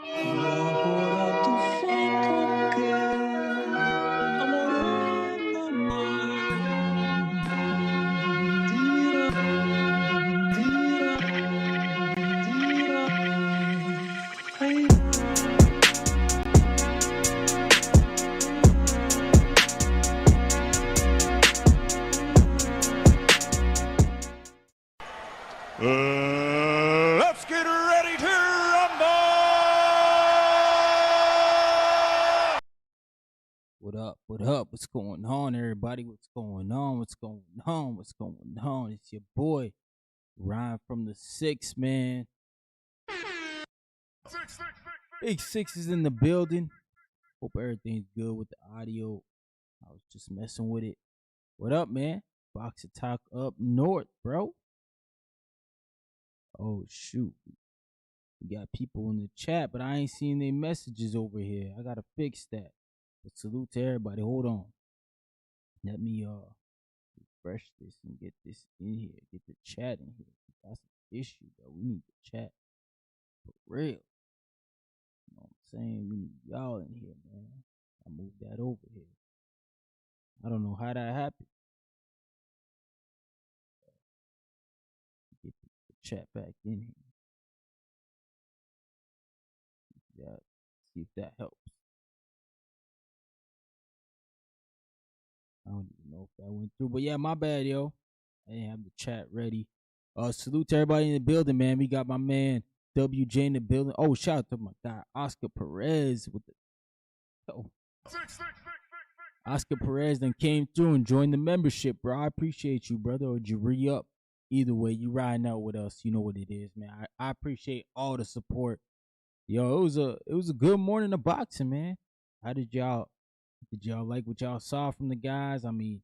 Agora tu fica que amor mais. Tira, tira, tira. Hey. Let's get ready to rumble! What up? What up? What's going on, everybody? What's going on? What's going on? What's going on? It's your boy, Ryan from the Six, man. Big Six is in the building. Hope everything's good with the audio. I was just messing with it. What up, man? Box of Talk up north, bro. Oh, shoot. We got people in the chat, but I ain't seeing their messages over here. I gotta fix that. But salute to everybody. Hold on. Let me refresh this and get this in here. Get the chat in here. That's an issue, though. We need the chat for real. You know what I'm saying? We need y'all in here, man. I moved that over here. I don't know how that happened. Get the chat back in here. Yeah, see if that helps. I don't even know if that went through, but yeah, my bad, yo. I didn't have the chat ready. Salute to everybody in the building, man. We got my man WJ in the building. Oh, shout out to my guy Oscar Perez with the Oscar Perez then came through and joined the membership, bro. I appreciate you, brother. Or you re-up. Either way, you riding out with us. You know what it is, man. I appreciate all the support. Yo, it was a good morning of boxing, man. How did y'all like what y'all saw from the guys? I mean,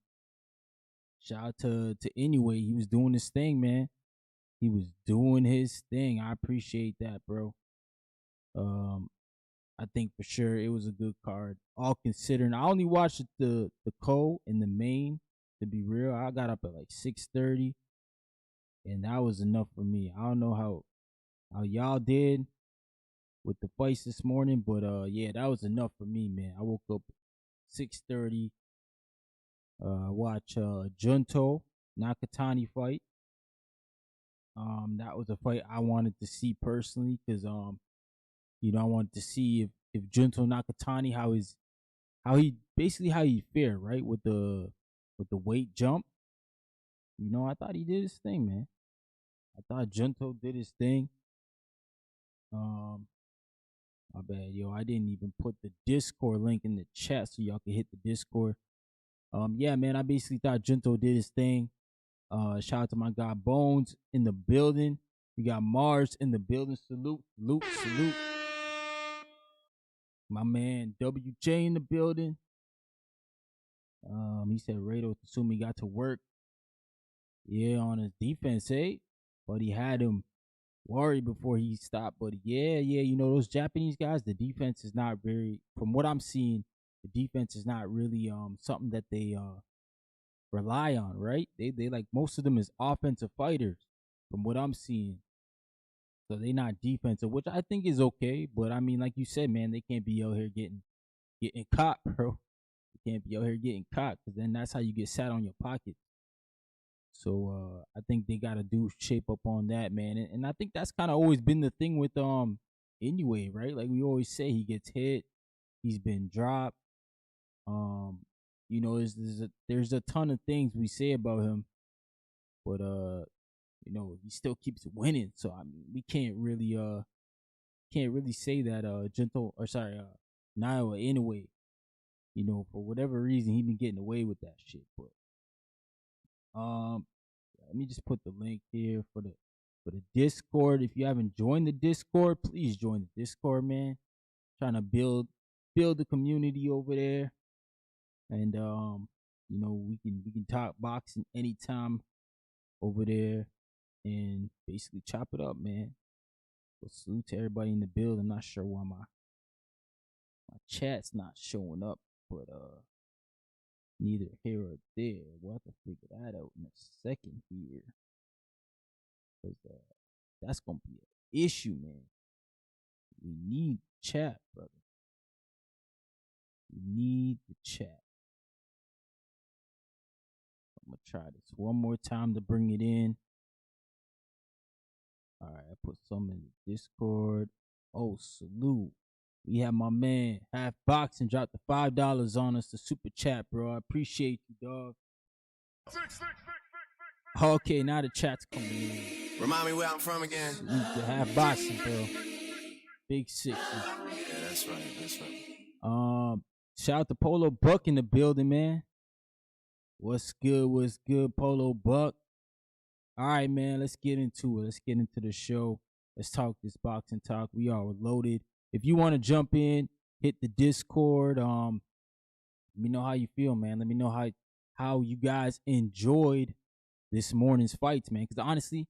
shout out to Anyway. He was doing his thing, man. He was doing his thing. I appreciate that, bro. I think for sure it was a good card. All considering, I only watched the co and the main. To be real, I got up at like 6:30, and that was enough for me. I don't know how y'all did with the fights this morning, but yeah, that was enough for me, man. I woke up 6:30. Watch Junto Nakatani fight. That was a fight I wanted to see personally because I wanted to see if Junto Nakatani how he fared, right, with the weight jump. I thought he did his thing, man. I thought Junto did his thing. My bad, yo. I didn't even put the Discord link in the chat so y'all can hit the Discord. Yeah, man. I basically thought Junto did his thing. Shout out to my guy Bones in the building. We got Mars in the building. Salute. My man WJ in the building. He said Rado Tatsumi got to work. Yeah, on his defense, but he had him worried before he stopped. But yeah, those Japanese guys, the defense is not very. From what I'm seeing, the defense is not really something that they rely on, right? They like most of them is offensive fighters, from what I'm seeing. So they not defensive, which I think is okay. But I mean, like you said, man, they can't be out here getting caught, bro. They can't be out here getting caught because then that's how you get sat on your pocket. So I think they gotta shape up on that, man. And I think that's kind of always been the thing with Anyway, right? Like we always say, he gets hit, he's been dropped. There's a ton of things we say about him, but he still keeps winning. So I mean, we can't really say that Nile Anyway, for whatever reason he been getting away with that shit, but let me just put the link here for the Discord. If you haven't joined the Discord, please join the Discord, man. Trying to build the community over there, and we can talk boxing anytime over there, and basically chop it up, man. So salute to everybody in the building. I'm not sure why my chat's not showing up, but neither here or there. We'll have to figure that out in a second here, because that's gonna be an issue, man. We need chat, brother. We need the chat. I'm gonna try this one more time to bring it in. All right, I put some in the Discord. Oh, salute. We have my man Half Boxing dropped the $5 on us, the super chat, bro. I appreciate you, dog. Okay, now the chat's coming in. Remind me where I'm from again. Salute to Half Boxing, bro. Big sixes. Yeah, that's right. That's right. Shout out to Polo Buck in the building, man. What's good? What's good, Polo Buck? All right, man. Let's get into it. Let's get into the show. Let's talk this boxing talk. We are loaded. If you want to jump in, hit the Discord. Let me know how you feel, man. Let me know how you guys enjoyed this morning's fights, man. Because honestly,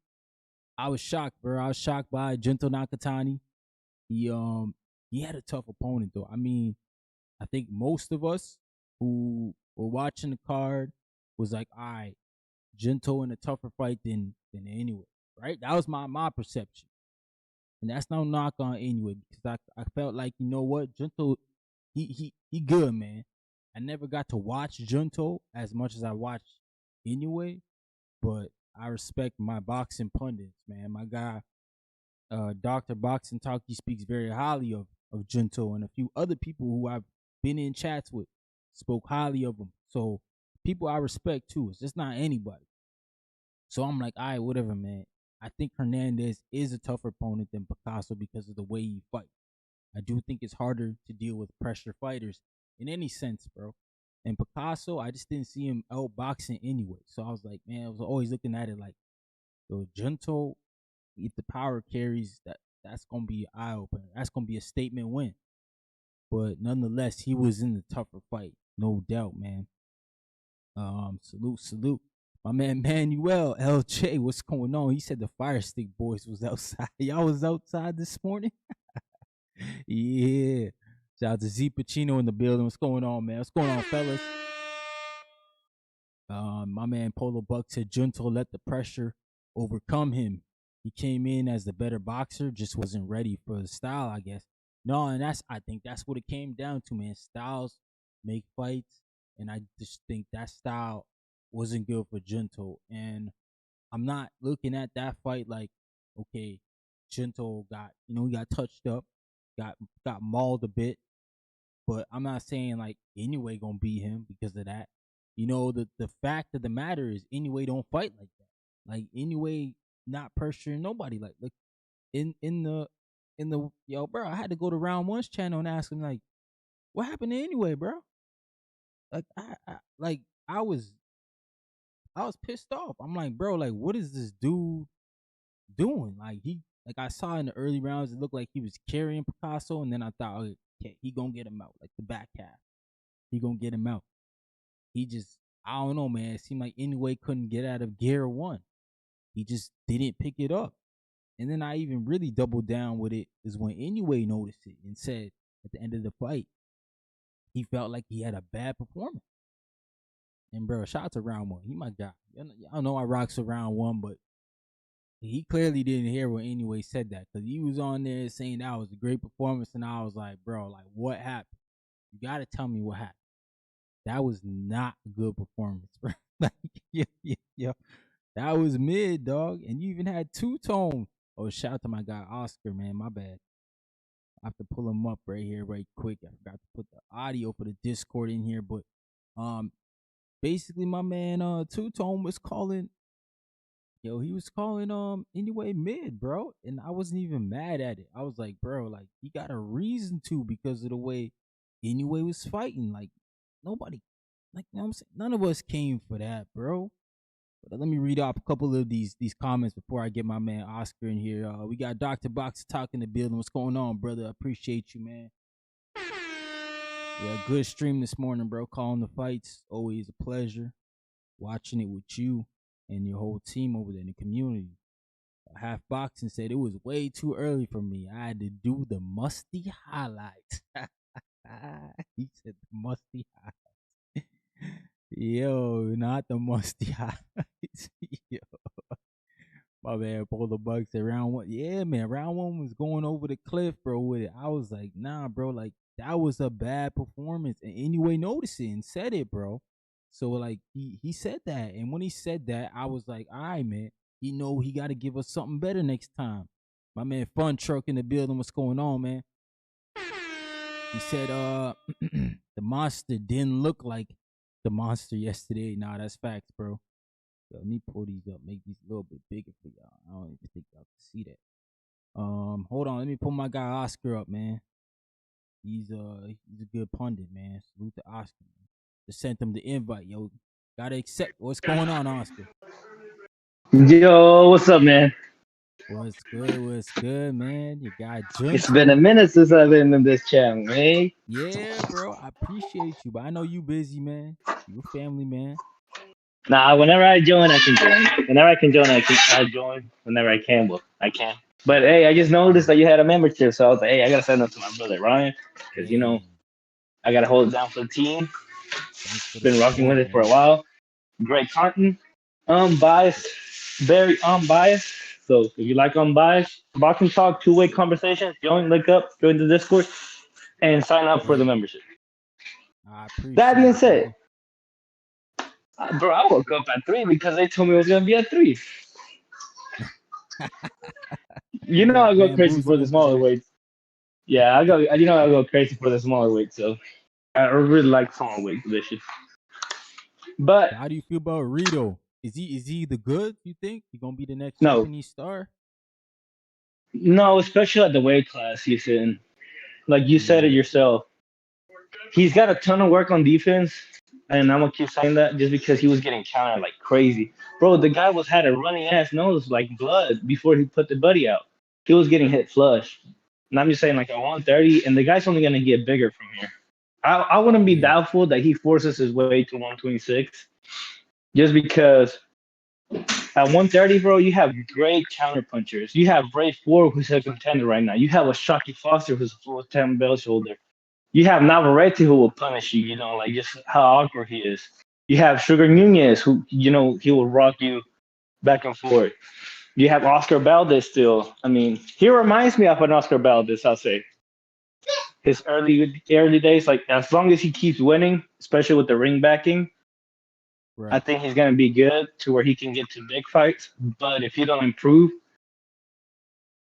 I was shocked, bro. I was shocked by Gento Nakatani. He had a tough opponent, though. I mean, I think most of us who were watching the card was like, all right, Gento in a tougher fight than anyway, right? That was my perception. And that's no knock on anyway, because I felt like, you know what, Gento, he good, man. I never got to watch Gento as much as I watched anyway, but I respect my boxing pundits, man. My guy, Dr. Boxing Talk, he speaks very highly of Gento, and a few other people who I've been in chats with spoke highly of him. So people I respect too. It's just not anybody. So I'm like, all right, whatever, man. I think Hernandez is a tougher opponent than Picasso because of the way he fights. I do think it's harder to deal with pressure fighters in any sense, bro. And Picasso, I just didn't see him outboxing anyway. So I was like, man, I was always looking at it like, yo, Gento, if the power carries, that's gonna be an eye opener. That's gonna be a statement win. But nonetheless, he was in the tougher fight, no doubt, man. Salute. My man Manuel LJ, what's going on? He said the Fire Stick Boys was outside. Y'all was outside this morning? Yeah. Shout out to Z Pacino in the building. What's going on, man? What's going on, fellas? My man Polo Buck said Junto let the pressure overcome him. He came in as the better boxer, just wasn't ready for the style, I guess. No, and I think that's what it came down to, man. Styles make fights, and I just think that style wasn't good for Junto. And I'm not looking at that fight like, okay, Junto he got touched up, got mauled a bit, but I'm not saying like anyway gonna beat him because of that. The fact of the matter is anyway don't fight like that. Like anyway not pressuring nobody. Like in the yo, bro, I had to go to Round One's channel and ask him like, what happened to anyway, bro? Like I was pissed off. I'm like, bro, like what is this dude doing? Like I saw in the early rounds, it looked like he was carrying Picasso, and then I thought, okay, he gonna get him out, like the back half. He gonna get him out. He just, I don't know, man. It seemed like anyway couldn't get out of gear one. He just didn't pick it up. And then I even really doubled down with it is when anyway noticed it and said at the end of the fight, he felt like he had a bad performance. And bro, shout out to Round One. He my guy. Y'all know I rocks for Round One, but he clearly didn't hear when anyway said that, because he was on there saying that was a great performance, and I was like, bro, like what happened? You gotta tell me what happened. That was not a good performance, bro. Like, yeah. That was mid, dog. And you even had two-tone. Oh, shout out to my guy Oscar, man. My bad. I have to pull him up right here, right quick. I forgot to put the audio for the Discord in here, but basically my man two-tone was calling. Yo, he was calling anyway mid, bro. And I wasn't even mad at it. I was like, bro, like he got a reason to because of the way anyway was fighting. Like nobody, like you know what I'm saying, none of us came for that, bro. But let me read off a couple of these comments before I get my man Oscar in here. We got Dr. Box talking the building. What's going on, brother? I appreciate you, man. Yeah, good stream this morning, bro. Calling the fights, always a pleasure. Watching it with you and your whole team over there in the community. Half Boxing said it was way too early for me. I had to do the musty highlights. He said the musty highlights. Yo, not the musty highlights. Yo. My man, pull the Bucks at round one. Yeah, man, round one was going over the cliff, bro. With it, I was like, nah, bro, like that was a bad performance. And anyway, noticed it and said it, bro. So like he said that, and when he said that, I was like, all right, man, he got to give us something better next time. My man, Fun Truck in the building. What's going on, man? He said, the monster didn't look like the monster yesterday. Nah, that's facts, bro. Yo, let me pull these up, make these a little bit bigger for y'all. I don't even think y'all can see that. Hold on, let me pull my guy Oscar up, man. He's a good pundit, man. Salute to Oscar, man. Just sent him the invite, yo. Gotta accept what's going on, Oscar. Yo, what's up, man? What's good, man? Your guy It's been a Junto. minute since I've been in this channel, man. Yeah, bro. I appreciate you, but I know you busy, man. You a family man. Nah, whenever I join, I can join. Whenever I can join, I join. Whenever I can, well, I can. But hey, I just noticed Yeah. that you had a membership, so I was like, hey, I gotta send it to my brother Ryan, because Man, I gotta hold it down for the team. thanks for the Been rocking with support, it for a man. while. Great content, unbiased, very unbiased. So if you like unbiased boxing talk, two-way conversations, join, look up, join the Discord, and sign up for the Yeah. membership. I That appreciate being it, said, brother. bro, I woke up at 3 because they told me it was gonna be at 3. You You know got I go crazy for bamboozled the over smaller there. weights. Yeah, I go. You know I go crazy for the smaller weights. So I really like smaller weight positions. But So how do you feel about Rito? Is he the good? You think he gonna be the next no, Japanese star? no, especially at the weight class he's in. Like you said it Mm, yourself, he's got a ton of work on defense, and I'm gonna keep saying that just because he was getting countered like crazy, bro. The guy had a running ass nose like blood before he put the buddy out. He was getting hit flush, and I'm just saying like at 130, and the guy's only gonna get bigger from here. I wouldn't be yeah, doubtful that he forces his way to 126 just because at 130, bro, you have great counter punchers. You have Ray Ford, who's a contender right now. You have a Shocky Foster, who's a full 10 bell shoulder. You have Navarrete, who will punish you, like just how awkward he is. You have Sugar yeah, Nunez, who, he will rock you back and forth. You have Oscar Valdez still. I mean, he reminds me of an Oscar Valdez, I'll say. His early days, like as long as he keeps winning, especially with the ring backing, I right. think he's gonna be good to where he can get to big fights. But if he don't improve,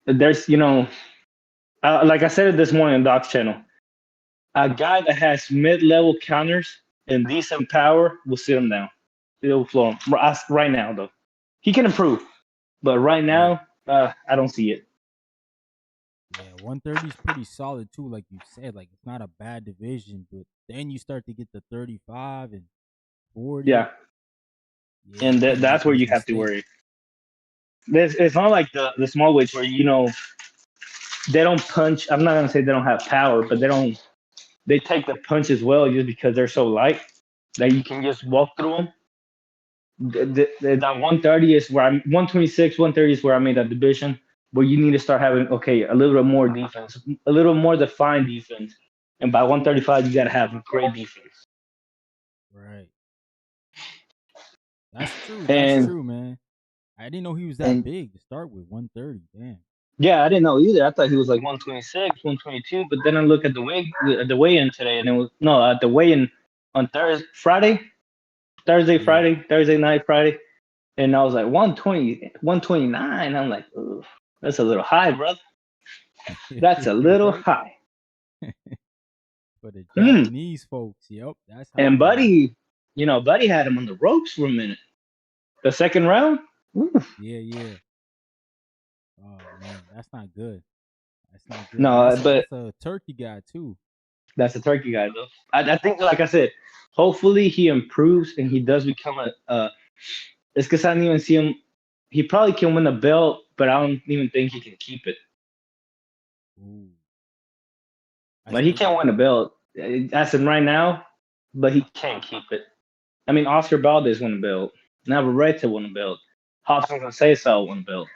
there's like I said it this morning on Doc's channel, a guy that has mid-level counters and decent power will sit him down. It'll floor him right now though. He can improve, but right Yeah, now, I don't see it. yeah. 130 is pretty solid too, like you said. Like it's not a bad division, but then you start to get the 35 and 40. Yeah, Yeah, and you can't make that's where those you have to mistakes. worry. It's not like the small weights where they don't punch. I'm not gonna say they don't have power, but they take the punch as well just because they're so light that you can just walk through them. That 130 is where I'm 126, 130 is where I made that division where you need to start having a little bit more defense, a little more defined defense, and by 135 you got to have great defense. Right. That's true. That's And true, man. I didn't know he was that and big to start with. 130. Damn. yeah, I didn't know either. I thought he was like 126, 122, but then I look at the weigh-in today, and it was no at the weigh-in on Thursday night, Friday, and I was like 120, 129. I'm like, ugh, that's a little high, brother. That's a little Right? high. For the Mm. Japanese folks, yep, that's And high, man. Buddy had him on the ropes for a minute. The second round, oof. Yeah, yeah. Oh man, that's not good. That's not good. And No, that's a but that's a turkey guy too. that's a turkey guy though. I think, like I said, hopefully he improves and he does become it's because I didn't even see him. He probably can win the belt, but I don't even think he can keep it. Ooh. That's Like he can't win the belt. That's him right now, but he can't keep it. I mean, Oscar Valdez won the belt. Navarrete won the belt. Hobson and Cesar won the belt.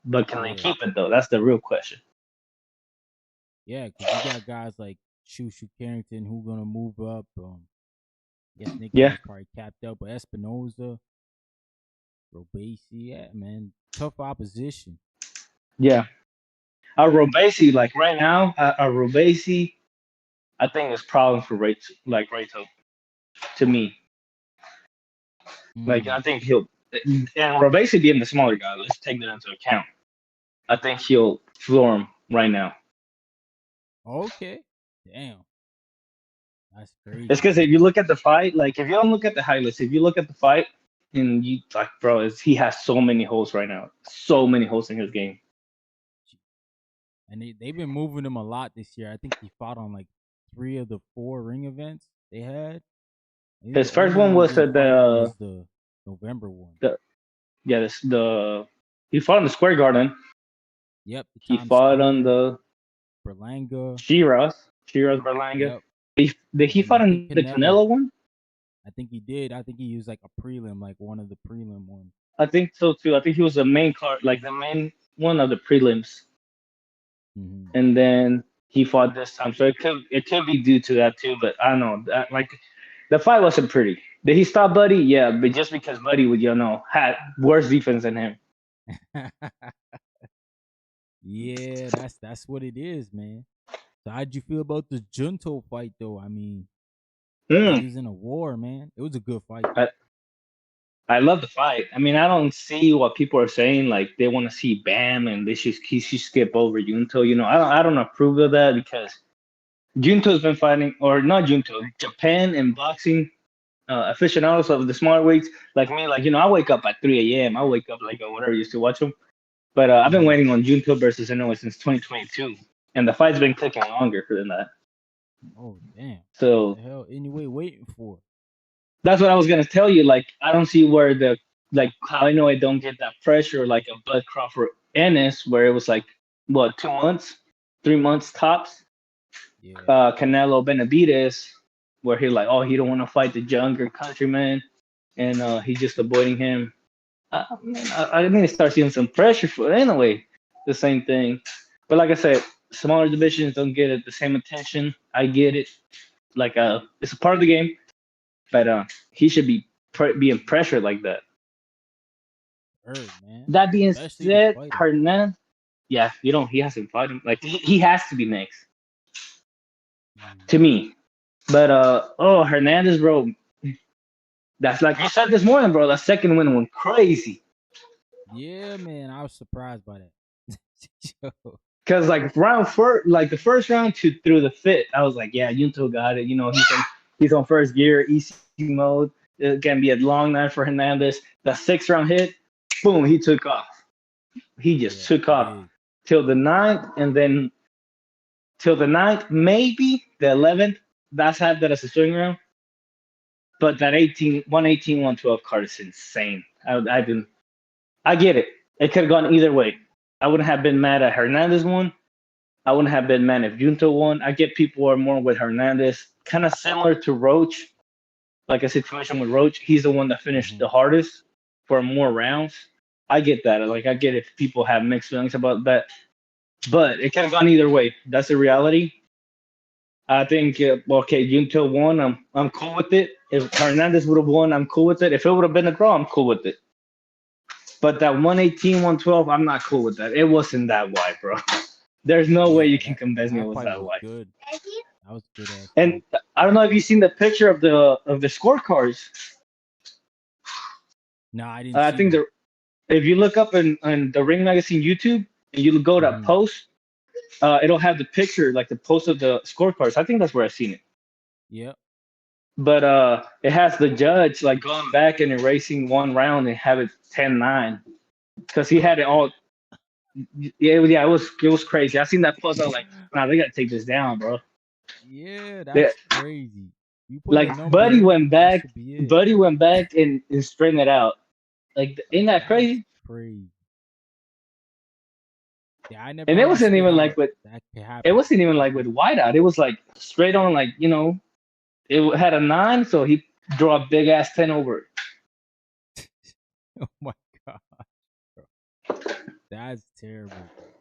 But can they yeah. keep it though? That's the real question. Yeah, because you got guys like Shushu Carrington who gonna move up. Guess Nick Yeah, Diaz probably capped up, but Espinoza. Robesi, yeah, man. Tough opposition. Yeah. Robesi, like right now, Robesi, I think is problem for Rachel to me. Like Mm. I think he'll and Robesi being the smaller guy. Let's take that into account. I think he'll floor him right now. Okay. Damn. That's It's crazy. because if you look at the fight, like if you don't look at the highlights, if you look at the fight and you like, bro, he has so many holes right now, so many holes in his game. And they've been moving him a lot this year. I think he fought on like 3 of the 4 ring events they had. Maybe His the first only one one he was didn't fight on was the November one. the he fought on the Square Garden. Yep, the He Times fought on Square, the Berlanga. Shiraz Berlanga. Yep. Did he And fight I think on the Canelo. Canelo one? I think he did. I think he used like a prelim, like one of the prelim ones. I think so too. I think he was the main card, like the main one of the prelims, Mm-hmm. and then he fought this time. So it could be due to that too. But I don't know. Like the fight wasn't pretty. Did he stop Buddy? Yeah, but just because Buddy would had worse defense than him. Yeah, that's what it is, man. So how'd you feel about the Junto fight though? I mean, they Mm, was in a war, man. It was a good fight. I, I love the fight. I mean, I don't see what people are saying. Like they want to see Bam and he should skip over Junto. I don't approve of that because Junto's been fighting, or not Junto, Japan and boxing aficionados of the smart weights like me. Like I wake up at 3 a.m. I wake up like whatever used to watch them. But I've been Mm-hmm. waiting on Junto versus Inoue since 2022, and the fight's been clicking longer than that. Oh damn. What So the hell anyway waiting for? that's what I was gonna tell you. Like I don't see where the like how I know I don't get that pressure like a Bud Crawford Ennis where it was like what 2 months, 3 months tops. Yeah. Canelo Benavides where he like he don't want to fight the younger countryman and he's just avoiding him. I need to start seeing some pressure for anyway. The same thing, but like I said, smaller divisions don't get it the same attention. I get it. Like it's a part of the game, but he should be being pressured like that. Heard, man. That being Especially to said, fight him. Hernan, yeah, he hasn't fought him. Like he has to be next to me. But Hernandez, bro, that's like you said this morning, bro. That second win went crazy. Yeah, man. I was surprised by that. Yo. Cause like like the first round to through the fifth, I was like, yeah, Junto got it. He's on first gear, EC mode. It can be a long night for Hernandez. The sixth round hit, boom, he took off. He just Yeah, took he off did. till the ninth, and then till the ninth, maybe the 11th. That's had that as a swing round. But that 118, 112 card is insane. I get it. It could have gone either way. I wouldn't have been mad at Hernandez won. I wouldn't have been mad if Junto won. I get people are more with Hernandez, kind of similar to Roach, like a situation with Roach. He's the one that finished Mm-hmm. the hardest for more rounds. I get that. Like I get if people have mixed feelings about that, but it could have gone either way. That's the reality. I think okay, Junto won. I'm cool with it. If Hernandez would have won, I'm cool with it. If it would have been a draw, I'm cool with it. But that 118, 112, I'm not cool with that. It wasn't that wide, bro. There's no way you Yeah, can convince me it that was fight that was wide. good. That was a good ass And fight. I don't know if you've seen the picture of the scorecards. No, I didn't I see think them. if you look up in the Ring Magazine YouTube and you go to Mm-hmm. post, it'll have the picture like the post of the scorecards. I think that's where I've seen it. Yep. But it has the judge like going back and erasing one round and have it 10-9 because he had it all. Yeah, it was crazy. I seen that post. I was like, nah, they gotta take this down, bro. Yeah, They, that's crazy. You put a like number in it, that should be it. Buddy went back and straightened it out. Like, ain't that That's crazy? crazy. Yeah, I never And it wasn't understood even how like with that could it happen. wasn't even like with whiteout. It was like straight on, like it had a 9, so he drew a big ass 10 over it. Oh my god, bro. That's terrible, bro.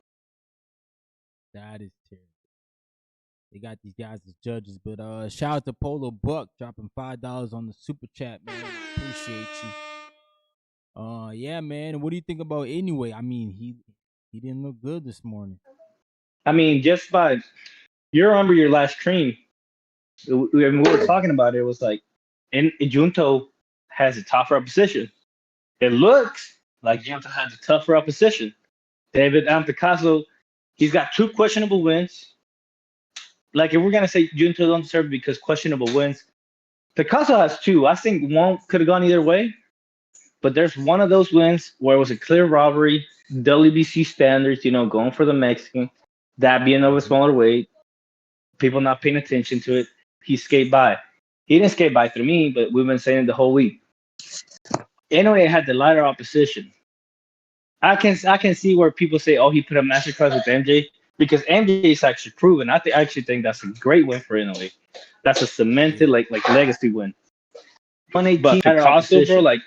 That is terrible. They got these guys as judges, but shout out to Polo Buck dropping $5 on the super chat, man. Appreciate you. Yeah, man. What do you think about anyway? I mean, he didn't look good this morning. I mean, just by you remember your last stream, we were talking about it. It was like, in Junto has a tougher opposition. It looks like Junto has a tougher opposition. David Picasso, he's got two questionable wins. Like if we're gonna say Junto don't deserve it because questionable wins, Picasso has two. I think one could have gone either way, but there's one of those wins where it was a clear robbery, WBC standards, going for the Mexican, that being of a Hmm. smaller weight, people not paying attention to it. He skate by. He didn't skate by through me, but we've been saying it the whole week. Anyway, it had the lighter opposition. I can see where people say, "Oh, he put a masterclass with MJ," because MJ is actually proven. I actually think that's a great win for Inoue. That's a cemented Yeah. like legacy win. 118 But Picasso, bro, like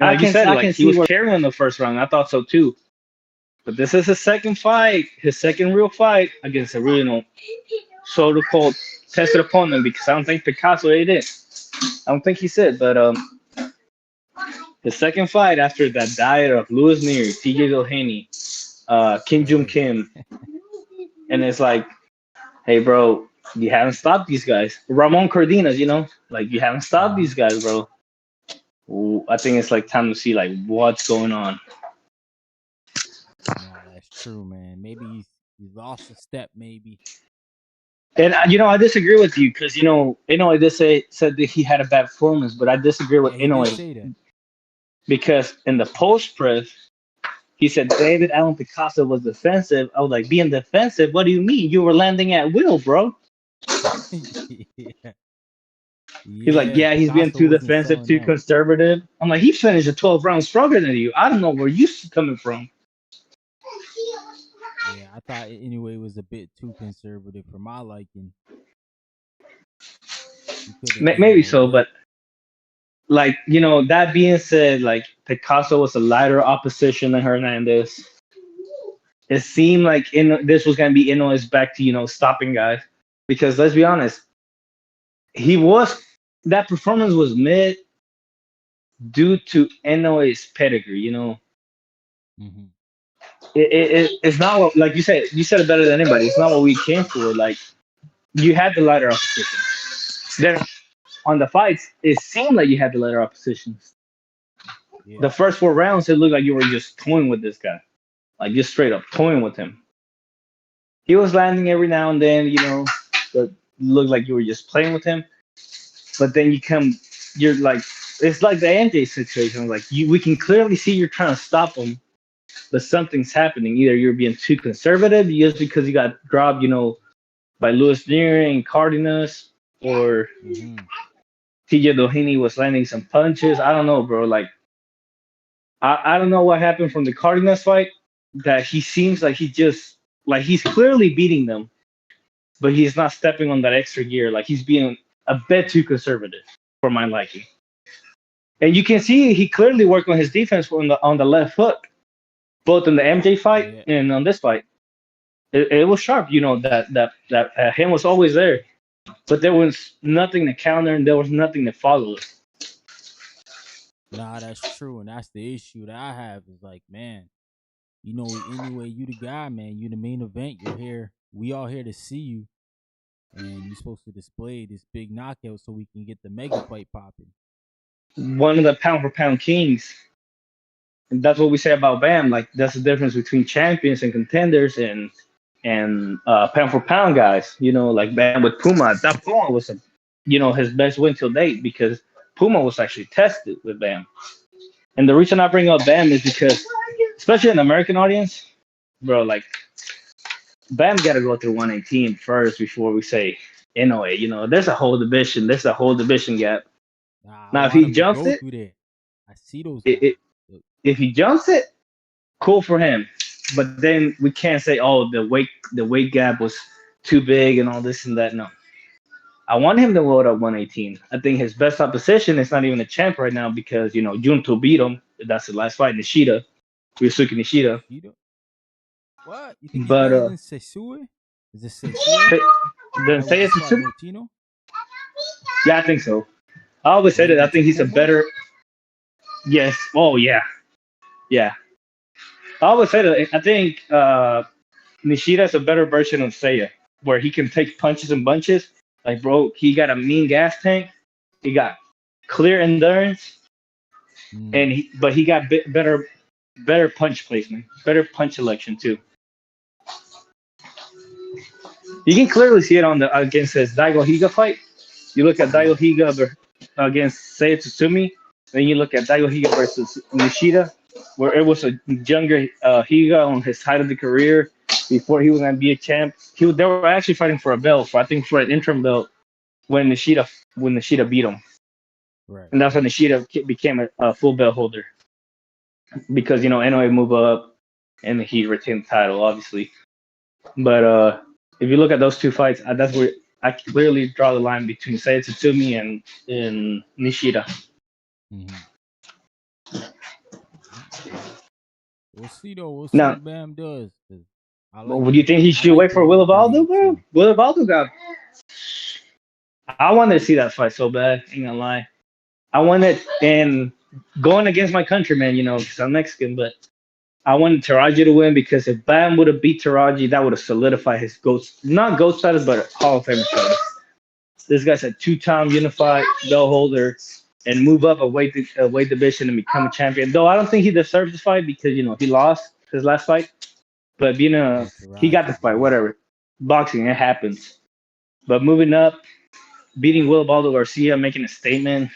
and like you said, like he was carrying in the first round. I thought so too. But this is his second fight, his second real fight against a real, so-called tested opponent. Because I don't think Picasso ate it. I don't think he said, but his second fight after that diet of Louis Neary, TJ Doheny, Kim Jung Hey. Kim, and it's like, hey, bro, you haven't stopped these guys. Ramon Cardenas, like you haven't stopped Hmm. these guys, bro. Ooh, I think it's like time to see like what's going on. Nah, that's true, man. Maybe he's lost a step, maybe. And I Um, disagree with you because Inoue did said that he had a bad performance, but I disagree with yeah, he did Inoue say that. because in the post press he said David Allen Picasso was defensive. I was like, being defensive? What do you mean? You were landing at will, bro. Yeah, He's like, yeah. yeah, he's being Picasso too wasn't defensive, selling too out. conservative. I'm like, he finished a 12 round stronger than you. I don't know where you coming from. Yeah, I thought anyway was a bit too conservative for my liking. He could have did Maybe more so, work. but like that being said, like Picasso was a lighter opposition than Hernandez. It seemed like this was gonna be Inoue's back to stopping guys because let's be honest, he was that performance was mid due to Inoue's pedigree. Hmm. It's not what, like you said it better than anybody. It's not what we came for. Like you had the lighter opposition. Then on the fights, it seemed like you had the lighter opposition. Yeah. The first four rounds, it looked like you were just toying with this guy, like just straight up toying with him. He was landing every now and then, but looked like you were just playing with him. But then you're like, it's like the MJ situation. Like we can clearly see you're trying to stop him, but something's happening. Either you're being too conservative just because you got dropped, by Louis Neary and Cardenas, or Hmm. TJ Doheny was landing some punches. I don't know, bro. Like I don't know what happened from the Cardenas fight. That he seems like he's clearly beating them, but he's not stepping on that extra gear. Like he's being a bit too conservative for my liking. And you can see he clearly worked on his defense on the left hook, both in the MJ fight Yeah. and on this fight. It was sharp, that him was always there, but there was nothing to counter and there was nothing to follow it. Nah, that's true, and that's the issue that I have. Is like, man, anyway, you the guy, man. You the main event. You're here. We all here to see you, and you're supposed to display this big knockout so we can get the mega fight popping. One of the pound for pound kings. And that's what we say about Bam. Like that's the difference between champions and contenders and pound for pound guys. Like Bam with Puma. That Puma was his best win till date because Puma was actually tested with Bam. And the reason I bring up Bam is because, especially in the American audience, bro, like Bam got to go through 118 first before we say Inoue. There's a whole division. There's a whole division gap. Nah, I Now, if want he him to jumps go it, through there. I see those it, guys. it if he jumps it, cool for him. But then we can't say, oh, the weight gap was too big and all this and that. No, I want him to load up 118. I think his best opposition is not even a champ right now because Junto beat him. That's the last fight, Nishida, Ryusuke Nishida. Nishida? What? You think he's But better than Sesue? Is it Sesue? The then guy who say just it's fought a Motino? yeah, I think so. I always Or said it. maybe I it's think he's a Puma? better. Yes. Oh yeah. Yeah. I always say that. I think Nishida's a better version of Seiya, where he can take punches and bunches. Like, bro, he got a mean gas tank. He got clear endurance, Mm, and but he got better punch placement, better punch selection too. You can clearly see it on the against his Daigo Higa fight. You look at yeah. Daigo Higa against Seiya Tsutsumi, then you look at Daigo Higa versus Nishida, where it was a younger Higa on his height of the career before he was gonna be a champ. They were actually fighting for a belt, for I think for an interim belt when Nishida beat him, Right. and that's when Nishida became a full belt holder because Inoue moved up and he retained the title, obviously. But if you look at those two fights, that's where I clearly draw the line between Seiya Tatsumi and Nishida. Mm-hmm. We'll see though. We'll see Now, what Bam does. 'Cause I like would you think he I should like wait for Bam Will at Evaldo, bro? 32. Will Evaldo got. I wanted to see that fight so bad. Ain't gonna lie. I wanted and going against my countryman, because I'm Mexican, but I wanted Taraji to win because if Bam would have beat Taraji, that would have solidified his not GOAT status, but Hall of Fame status. This guy's a two-time unified belt holder and move up a weight division and become a champion. Though I don't think he deserves this fight because he lost his last fight. But Yeah, he got the Taraji. fight, Yeah. whatever. Boxing, it happens. But moving up, beating Will Baldo Garcia, making a statement,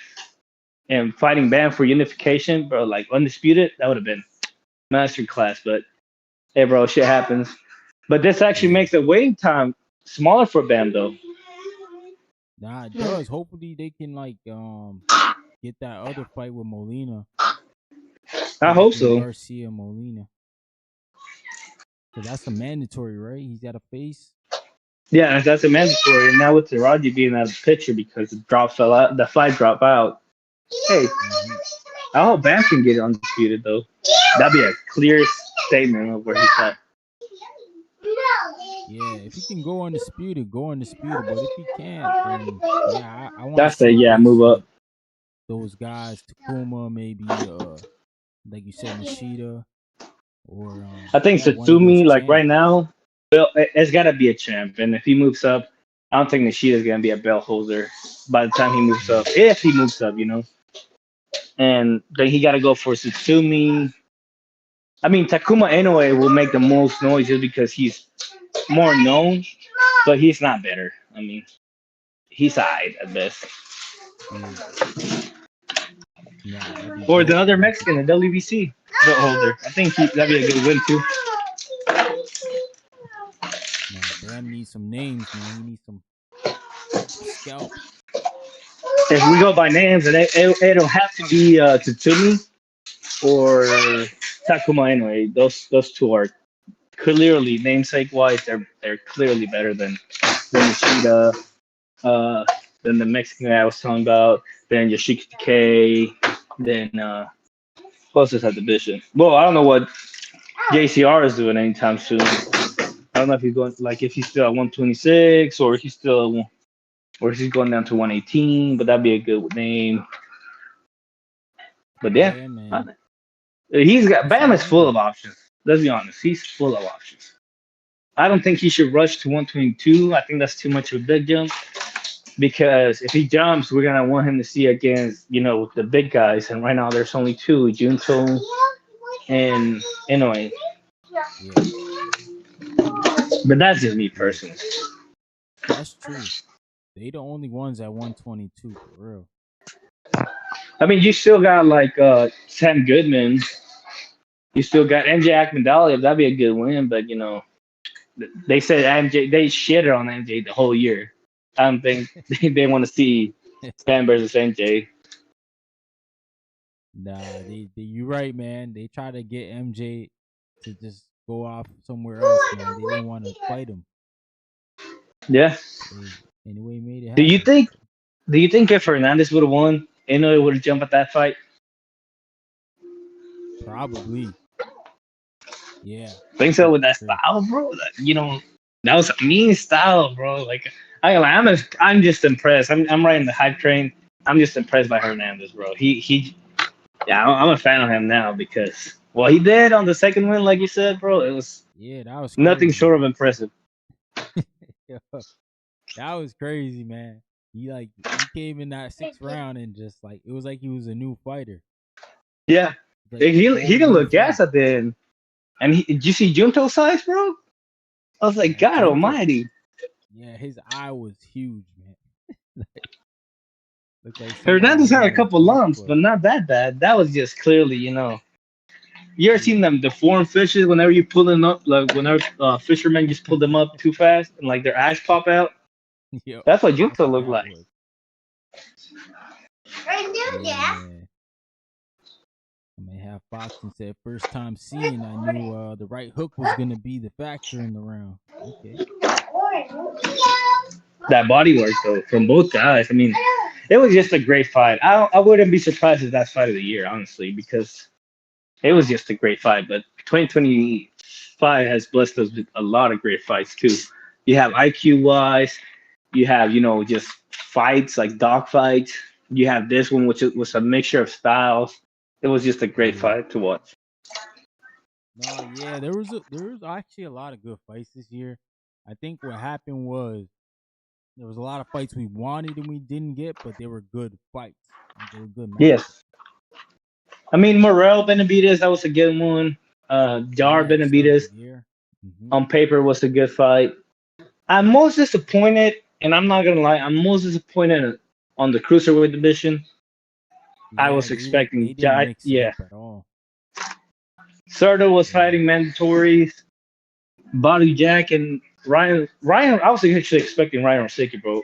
and fighting Bam for unification, bro, like undisputed, that would have been masterclass. But hey, bro, shit happens. But this actually Yeah. makes the waiting time smaller for Bam, though. Nah, it does. Hopefully they can get that other fight with Molina I so they hope can so. Garcia Molina. Cause that's a mandatory, right? He's got a face. Yeah, that's a mandatory. And now with Taraji being out of the picture because the fight dropped out. Hey, Mm-hmm. I hope Bam can get it undisputed though. That'd be a clear statement of where he's at. Yeah, if he can go undisputed, go undisputed. But if he can't, then yeah, I want to That's the see yeah fights move up. with those guys, Takuma, maybe like you said, Nishida, or I think yeah, one of those Satsumi, like right champs. now, well, it's got to be a champ. And if he moves up, I don't think Nishida's gonna be a belt holder by the time he moves up. Mm, If he moves up. And then he got to go for Satsumi. I mean, Takuma Inoue will make the most noise just because he's more known, but he's not better. I mean, he's alright at best. yeah, nah, that'd be Or the dope, other man. Mexican, the WBC belt holder. I think that'd be a good win too. Nah, Bam needs some names, man. He needs some scalps. If we go by names, and it'll have to be Tatsumi or Takuma Inoue. Those two are clearly namesake wise, they're clearly better than Ishida, uh, than the Mexican guy I was talking about, than Yoshiki Takei, than who else is at the division? Well, I don't know what JCR is doing anytime soon. I don't know if he's going if he's still at 126 or he's going down to 118, but that'd be a good name. But yeah, Yeah, man. he's got We'll see Bam what is full of happens. options. Let's be honest, he's full of options. I don't think he should rush to 122. I think that's too much of a big jump because if he jumps, we're gonna want him to see against the big guys, and right now there's only two, Junto and Inoue. Yeah, But that's just me yeah, personally. that's true. They the only ones at 122 for real. I mean, you still got Sam Goodman. You still got MJ Akmandali. That'd be a good win, but they said MJ. They shitted on MJ the whole year. I don't think they want to see Bam versus MJ. Nah, you right, man. They try to get MJ to just go off somewhere else, man. They didn't want to fight him. Yeah. They anyway made it Do you happen. think? Do you think if Hernandez would have won, Inoue would have jumped at that fight? Probably. Yeah. Think so with that Sure. style, bro. That was a mean style, bro. Like I'm just impressed. I'm riding the hype train. I'm just impressed by Hernandez, bro. He Yeah, I'm a fan of him now because what he did on the second win, like you said, bro, it was Yeah, that was nothing crazy. short of impressive. Yo, that was crazy, man. He came in that sixth round and just like it was like he was a new fighter, Yeah, like he whole can new look gas fight. at the end. And did you see Junto's size, bro? I was like, Yeah, God Junto. Almighty. Yeah, his eye was huge, man. Looked like somebody Hernandez had hit a him with a couple golf lumps, club. but not that bad. That was just clearly, You ever Yeah, seen them deformed fishes whenever you pull them up, like whenever fishermen just pull them up too fast and like their eyes pop out? yo, That's what that's Junto what looked that like. was. Yeah, man. I may have Fox and said first time seeing. I knew the right hook was gonna be the factor in the round. Okay. That body work though from both guys. I mean, it was just a great fight. I wouldn't be surprised if that's fight of the year, honestly, because it was just a great fight. But 2025 has blessed us with a lot of great fights too. You have IQ wise, you have just fights like dog fights. You have this one, which was a mixture of styles. It was just a great Yeah. fight to watch. No, yeah, there was actually a lot of good fights this year. I think what happened was there was a lot of fights we wanted and we didn't get, but they were good fights. Like they were good matchups. Yes, I mean Morel Benavidez, that was a good one. Jar Yeah, to start the Benavidez year. Hmm. on paper was a good fight. I'm most disappointed, and I'm not gonna lie, I'm most disappointed on the cruiserweight division. I Yeah, was they expecting didn't mix it Yeah, up at all. Serta was Yeah, fighting mandatories. Body Jack and Ryan. I was actually expecting Ryan Rosicki, bro.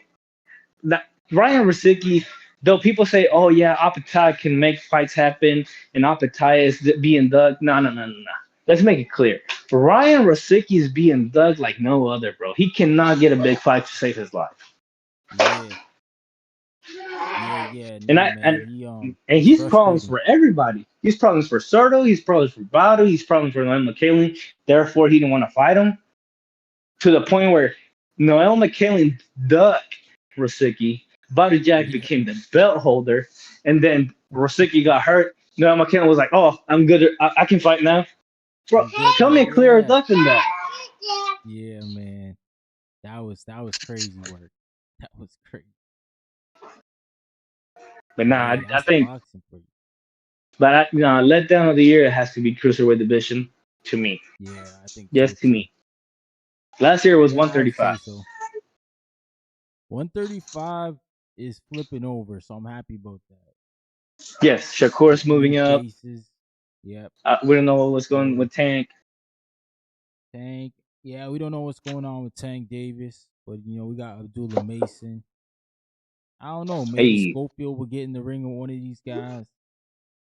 That Ryan Rosicki, though people say, "Oh yeah, Apatai can make fights happen," and Apatai is being dug. No, no, no, no, no. Let's make it clear. Ryan Rosicki is being dug like no other, bro. He cannot get a big fight to save his life. yeah, yeah. And No, I man, and he's he's problems frustrating. for everybody. He's problems for Serto. He's problems for Bado. He's problems for Noel McKaylen. Therefore, he didn't want to fight him to the point where Noel McKaylen ducked Rosicki. Bado Jack Yeah, became the belt holder, and then Rosicki got hurt. Noel McKaylen was like, "Oh, I'm good. I can fight now." Bro, I'm good tell now. me a clearer Yeah, duck than that. yeah, man. That was crazy work. That was crazy. But But nah, hey, I that's think, boxing for you. letdown of the year it has to be cruiserweight division to me. Yeah, I think so Yes, to too. me. Last year was Yeah, I would 135. say so. 135 is flipping over, so I'm happy about that. Yes, Shakur's Getting new moving up. faces. Yep. We don't know what was going Shakur, with Tank. Tank. Yeah, we don't know what's going on with Tank Davis, but we got Abdullah Mason. I don't know. Maybe Hey, Schofield will get in the ring with one of these guys.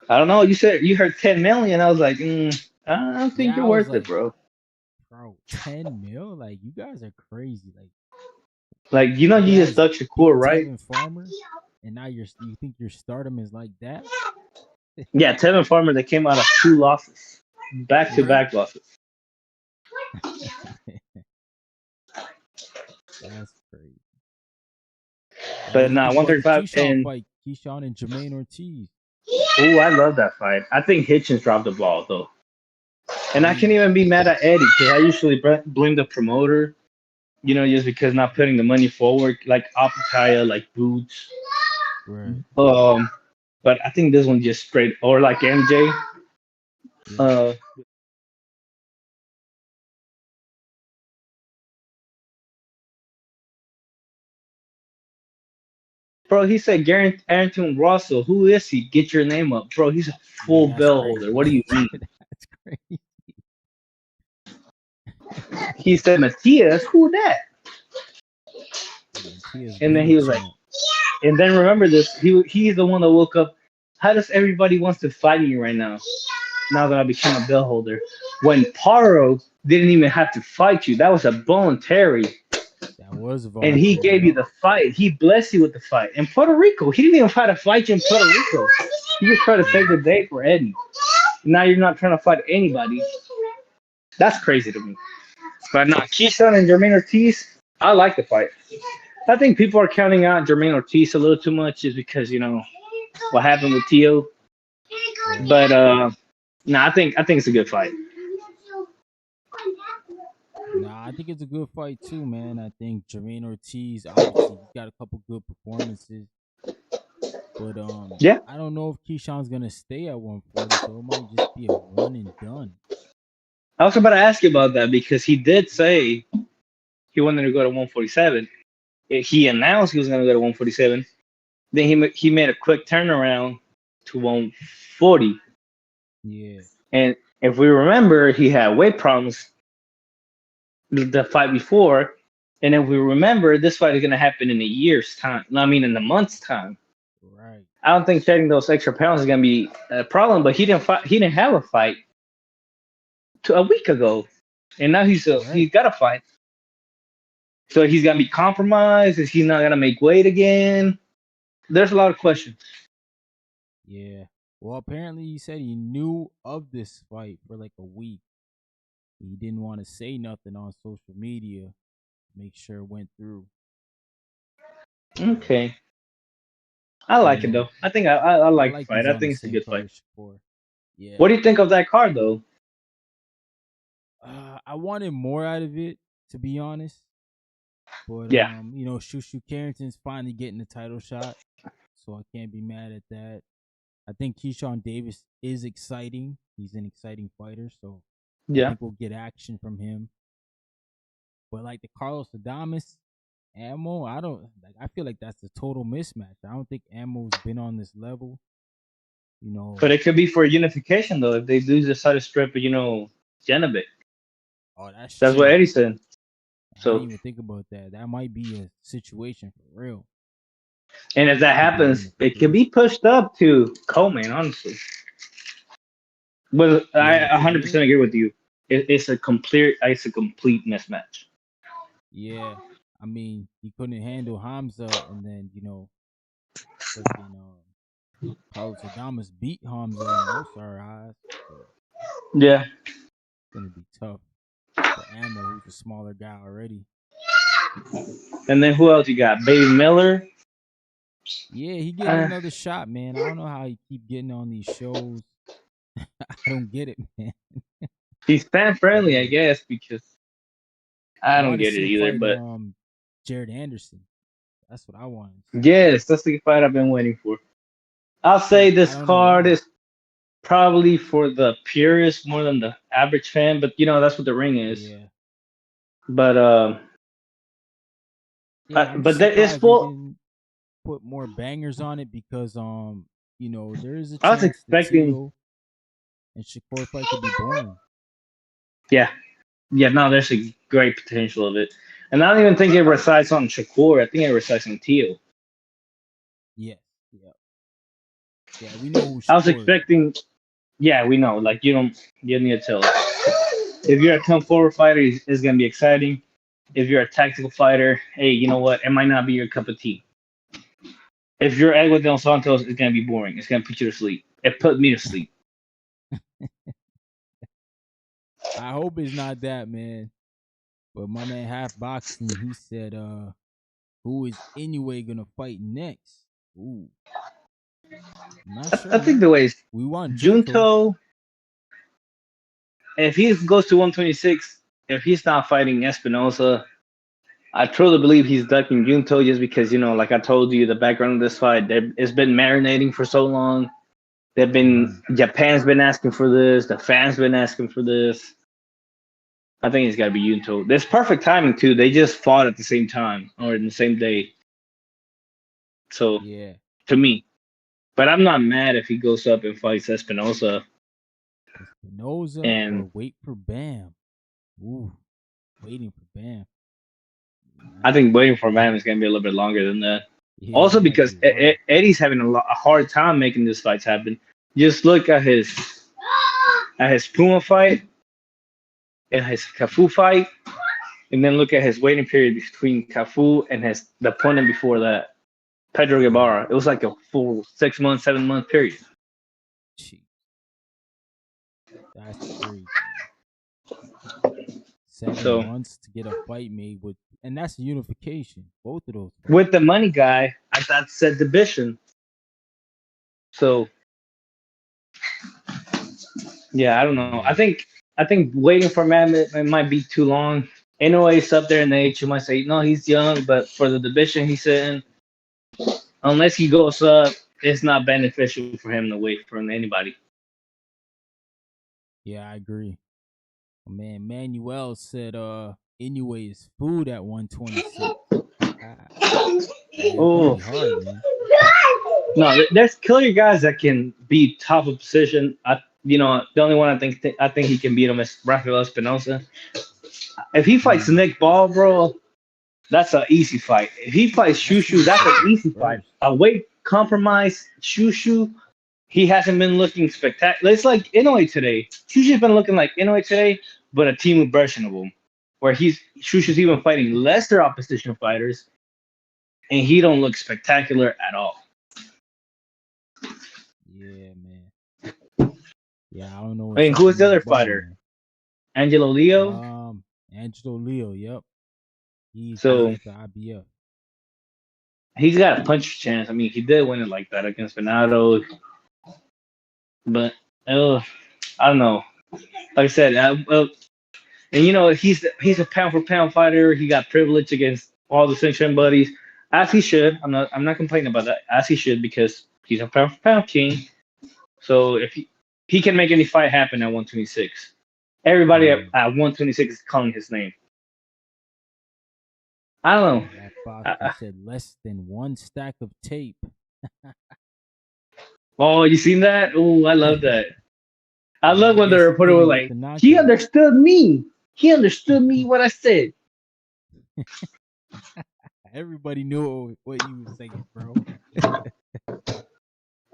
I don't know. You said you heard 10 million. I was like, I don't think Yeah, you're I was worth it, like, bro. bro, 10 mil? Like, you guys are crazy. Like, Like, you you just guys stuck beat Shakur, right? Tevin Farmer, and now you think your stardom is like that? Yeah, Tevin Farmer that came out of two losses, back to Yeah. back losses. That's crazy. But Hey, nah, even about the 135. Keyshawn And fight, Keyshawn and Jermaine Ortiz. oh, I love that fight. I think Hitchens dropped the ball though, and I can't Yeah, even be mad at Eddie because I usually blame the promoter. Just because not putting the money forward, like Apataya, like Boots. right. Um, but I think this one just straight or like MJ. Yeah. Uh, bro, he said Garrett Anton Russell. Who is he? Get your name up, bro. He's a Yeah, full that's bell holder. What crazy. do you mean? That's crazy. He said Matias. Who that? Matias And then been a he was like, champ. and then remember this. He's the one that woke up. How does everybody wants to fight me right now? Now that I became a bell holder, when Paro didn't even have to fight you, that was a voluntary, That was and he voluntary. gave you Yup. the fight. He blessed you with the fight. In Puerto Rico, he didn't even try to fight you in Puerto Rico. He just tried to save Yeah. the day for Eddie. Now you're not trying to fight anybody. That's crazy to me. But no, Keyshawn and Jermaine Ortiz, I like the fight. I think people are counting out Jermaine Ortiz a little too much, just because what happened with Tio. Right. But no, I think it's a good fight. Nah, I think it's a good fight too, man. I think Jermaine Ortiz, obviously, he got a couple good performances, but Yeah, I don't know if Keyshawn's gonna stay at 140, so it might just be a one and done. I was about to ask you about that because he did say he wanted to go to 147. He announced he was going to go to 147. Then he made a quick turnaround to 140. Yeah, And if we remember, he had weight problems the fight before. And if we remember, this fight is going to happen in a year's time. I mean, in a month's time. right. I don't think shedding those extra pounds is going to be a problem. But he didn't fight. He didn't have a fight a week ago, and now he's Right. got a fight. So he's gonna be compromised. Is he not gonna make weight again? There's a lot of questions. Yeah. Well, apparently he said he knew of this fight for like a week. He didn't want to say nothing on social media. Make sure it went through. Okay, I But like it though. I think I I like the like fight. he's I on the think it's a same good card fight. as Shakur. Yeah. What do you think of that card though? I wanted more out of it, to be honest. But Yeah, Shushu Carrington's finally getting the title shot, so I can't be mad at that. I think Keyshawn Davis is exciting. He's an exciting fighter, so I yeah. think we'll get action from him. But like the Carlos Adames ammo, I don't like. I feel like that's a total mismatch. I don't think ammo's been on this level. You know, But it could be for unification though if they do decide to strip, Genovic. oh, that's That's what true. Eddie said. I didn't So, even think about that. That might be a situation for real. and if that Could be happens, it could unification. be pushed up to Coleman. Honestly, but Yeah, I it could 100% hit. agree with you. It's a complete mismatch. Yeah. I mean, he couldn't handle Hamza, and then freaking Carlos Adames beat Hamza in most of our eyes, so it's Yeah. gonna be tough for Ammo, who's a smaller guy already. And then who else you got? Baby Miller. Yeah, he getting Uh, another shot, man. I don't know how he keep getting on these shows. I don't get it, man. he's fan friendly, I Yeah, guess, because I I don't want to get it see him either. fight But Jared Anderson. That's what I want to see. yes, that's the fight I've been waiting for. I'll say But I this don't know card why. is probably for the purist more than the average fan, but that's what the ring is. Yeah, But yeah. I'm just but there is surprised he full. didn't put more bangers on it because there is a I was chance the expecting, Teal and Shakur fight could be boring. yeah, yeah. No, there's a great potential of it, and I don't even think it resides on Shakur. I think it resides on Teal. Yes, yeah, yeah. We know who I was Shakur is. expecting, yeah, we know. Like you don't need to tell us. If you're a come forward fighter, it's gonna be exciting. If you're a tactical fighter, hey, you know what? It might not be your cup of tea. If you're Edwin Dos Santos, it's gonna be boring. It's gonna put you to sleep. It put me to sleep. I hope it's not that, man. But my man Half Boxing, he said, who is anyway gonna fight next? Ooh, I'm not I sure, think man. the way is We want Junto. Junto. If he goes to 126, if he's not fighting Espinosa, I truly believe he's ducking Junto just because like I told you, the background of this fight, it's been marinating for so long. They've been Mm-hmm. Japan's been asking for this. The fans been asking for this. I think it's got to be Junto. There's perfect timing too. They just fought at the same time or in the same day. So Yeah, to me, but I'm not mad if he goes up and fights Espinosa. Espinoza And or wait for Bam. Ooh, waiting for Bam. I That's think waiting tough, for Bam man. is gonna be a little bit longer than that. Yeah, Also that might because be rough. Eddie's having a hard time making these fights happen. Just look at his Puma fight and his Cafu fight, and then look at his waiting period between Cafu and the opponent before that, Pedro Yeah, Guevara. It was like a full 6 month, 7 month period. gee, that's crazy, man. 7 So months to get a fight made and that's unification. Both of those fights. with the money guy, I thought said division. So Yeah, I don't know. Yeah. I think waiting for Matt it might be too long. Anyways, up there in the age, you might say no, he's young, but for the division he's in, unless he goes up, it's not beneficial for him to wait for anybody. Yeah, I agree. Man, Manuel said Inoue is food at 126. Yeah, it's gonna Oh be hard, man. no, there's killer guys that can be top of position. The only one I think he can beat him is Rafael Espinosa. If he fights Mm, Nick Ball, bro, that's an easy fight. If he fights that's who Shushu, was that's an supposed easy fight. first. A weight compromise, Shushu, he hasn't been looking spectacular. It's like Inoue today. Shushu's been looking like Inoue today, but a team version of him, where Shushu's even fighting lesser opposition fighters, and he don't look spectacular at all. Yeah, man. Yeah, I don't know I what's mean, up who is with the Nick other Ball, fighter? man. Angelo Leo. Angelo Leo, yep. He's So at the IBF. he's got a punch chance. I mean, he did win it like that against Venado, but I don't know. Like I said, and he's a pound for pound fighter. He got privilege against all the Cinchen buddies, as he should. I'm not complaining about that, as he should, because he's a pound for pound king. So if he can make any fight happen at 126, everybody Yeah. at 126 is calling his name. I don't know. That Foster I, said less than one stack of tape. oh, you seen that? Oh, I love that. I Yeah, love I when the guess he reporter was couldn't get like, the he knockout. understood me. He understood me what I said. Everybody knew what you was saying, bro.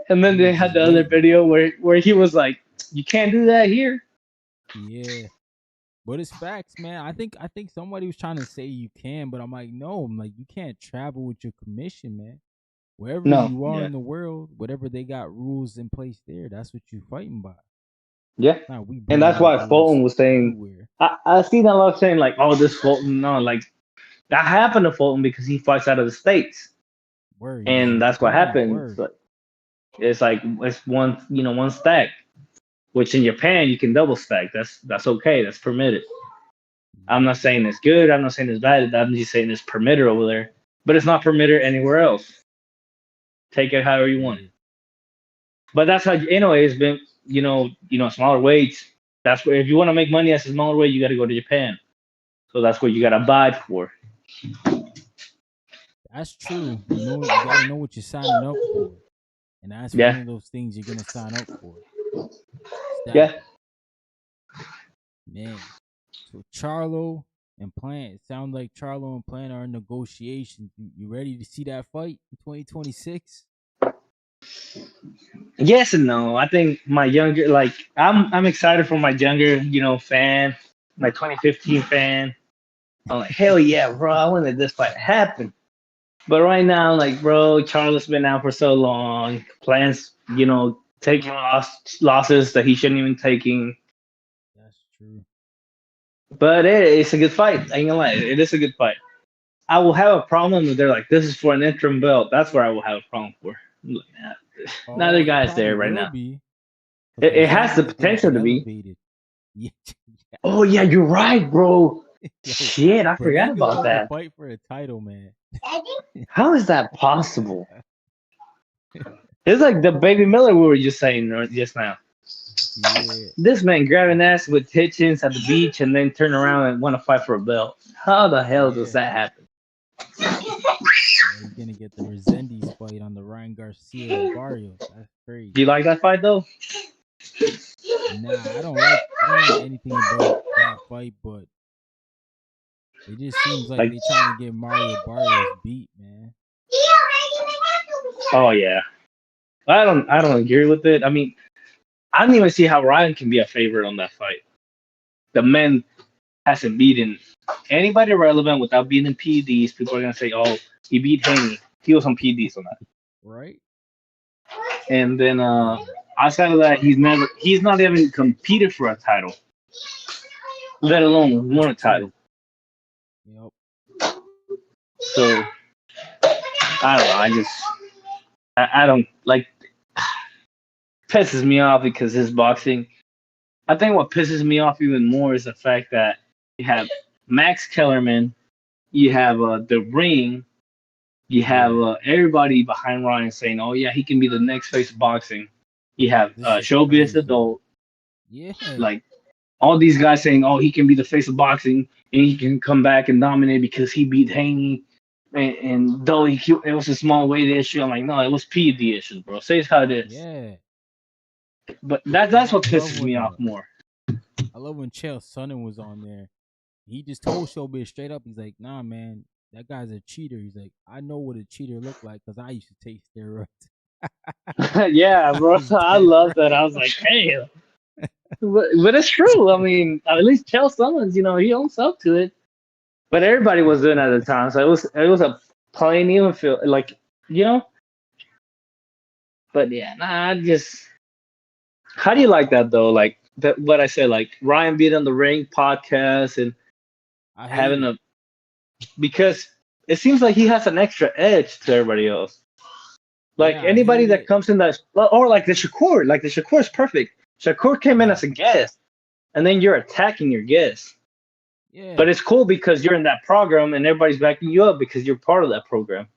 And then He they was had just the other waiting. video where he was like, you can't do that here. Yeah. But it's facts, man. I think somebody was trying to say you can, but I'm like, no, I'm like, you can't travel with your commission, man. Wherever No, you are yeah, in the world, whatever they got rules in place there, that's what you fighting by. yeah. Now we And bringing that's those why rules Fulton was saying, everywhere. I seen a lot of saying like, oh, this Fulton, no, like that happened to Fulton because he fights out of the states, Word, he was and in that's what Japan. happens. Word. It's like it's one stack, which in Japan you can double stack. That's okay. That's permitted. I'm Yep. not saying it's good. I'm not saying it's bad. I'm just saying it's permitted over there, but it's not permitted anywhere else. Take it however you want. Yeah. But that's how anyway it's been. Smaller weights. That's where if you want to make money as a smaller weight, you got to go to Japan. So that's what you got to abide for. That's true. You gotta know what you're signing up for. And that's one Yeah, of those things you're gonna sign up for. yeah. Stacking. Man. So Charlo and Plant, it sounds like Charlo and Plant are in negotiations. You ready to see that fight in 2026? Yes and no. I think my younger, like, I'm excited for my younger, fan, my 2015 fan. I'm like, hell yeah, bro! I wanted this fight to happen. But right now, like, bro, Charles been out for so long. Plans, taking losses that he shouldn't even taking. That's true. But it's a good fight. I ain't gonna lie, it is a good fight. I will have a problem if they're like, this is for an interim belt. That's where I will have a problem for. I'm like, nah, Oh, neither it guy's probably there right will now. be. Because It has the Rizzendi's gonna potential get to be. elevated. Yeah, Oh yeah, you're right, bro. yo, Shit, I forgot Belenga's about about to that. fight for a title, man. How is that possible? It's like the Baby Miller we were just saying just now. Yeah, This man grabbing ass with Hitchens at the beach and then turn around and want to fight for a belt. How the hell does yeah, that happen? yeah. He's gonna get the Rizzendi's fight on the Ryan Garcia Barrios. That's crazy. Do you like that fight though? Nah, I don't like anything about that fight, but it just seems like Like, they trying to get Mario Barrios beat, man. oh yeah, I don't agree with it. I mean, I don't even see how Ryan can be a favorite on that fight. The man hasn't beaten anybody relevant without beating PEDs. People are gonna say, "Oh, he beat Haney. He was on PEDs on that." Right? And then Yeah, outside of that, he's not even competed for a title, let alone that's won a true. title. Yep. So I don't know. I don't like pisses me off because his boxing. I think what pisses me off even more is the fact that you have Max Kellerman, you have the Ring, you have Yeah, everybody behind Ryan saying, "Oh yeah, he can be the next face of boxing." You have this is Showbiz crazy. Adult, Yeah, like all these guys saying, "Oh, he can be the face of boxing and he can come back and dominate because he beat Haney." And though it was a small weight issue, I'm like, no, it was PED issues, bro. Say it's how it is. yeah. But And that's what I love pisses me when off more. Chael Sonnen was on there. He just told Showbiz straight up. He's like, "Nah, man, that guy's a cheater." He's like, "I know what a cheater looked like because I used to take steroids." Yeah, I bro. was I dead love that. I was like, right. hey, but it's true. I mean, at least Chael Sonnen, he owns up to it. But everybody was doing it at the time, so it was a plain even feel like you know. But yeah, nah, I just how do you like that though? Like that what I said, like Ryan being on the Ring podcast and I hate having it. a because it seems like he has an extra edge to everybody else. Like Yeah, I anybody hate that it. comes in that, or like the Shakur is perfect. Shakur came in Yeah, as a guest, and then you're attacking your guest. yeah, But it's cool because you're in that program and everybody's backing you up because you're part of that program.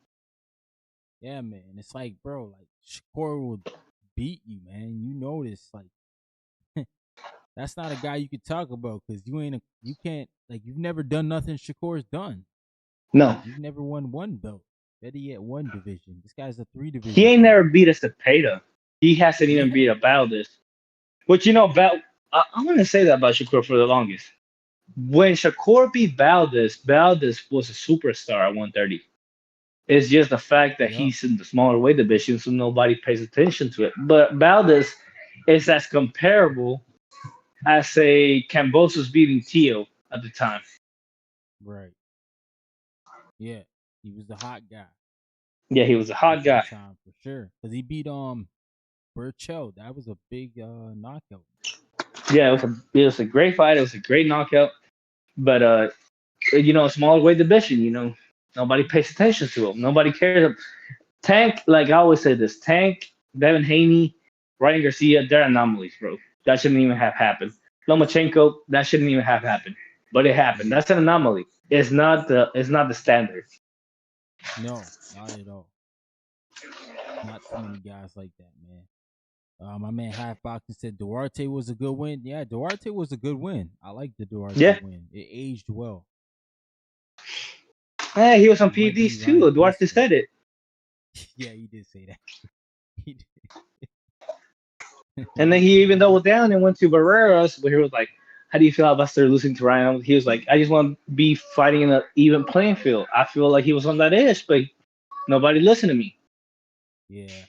yeah, man. It's like, bro, like Shakur will beat you, man. You know this. Like, that's not a guy you could talk about because you can't, like, you've never done nothing Shakur's done. No, You've never won one belt. Better yet, one division. This guy's a three he division ain't champ. never beat a Cepeda. He hasn't even beat Yeah, a Valdez. Which I'm gonna say that about Shakur for the longest. When Shakur beat Valdez was a superstar at 130. It's just the fact that yep, he's in the smaller weight division, so nobody pays attention to it. But Valdez is as comparable as say Cambosos beating Tio at the time. right. Yeah, he was the hot guy Yeah, he was a at hot guy. that time for sure. Cause he beat Burchell. That was a big knockout. Yeah, it was a great fight. It was a great knockout. But smaller weight division. Nobody pays attention to him. Nobody cares. Tank, like I always say this, Tank, Devin Haney, Ryan Garcia, they're anomalies, bro. That shouldn't even have happened. Lomachenko, that shouldn't even have happened. But it happened. Yeah, That's an anomaly. It's not the standard. no, not at all. Not too many guys like that, man. My man Half Boxing said Duarte was a good win. Yeah, Duarte was a good win. I like the Duarte Yeah. win. It aged well. Hey, he was on He might be PEDs Ryan's too. best Duarte fight. said it. Yeah, he did say that. He did. And then he even doubled down and went to Barreras, where he was like, how do you feel about Buster losing to Ryan? He was like, I just want to be fighting in an even playing field. I feel like he was on that edge, but nobody listened to me. Yeah.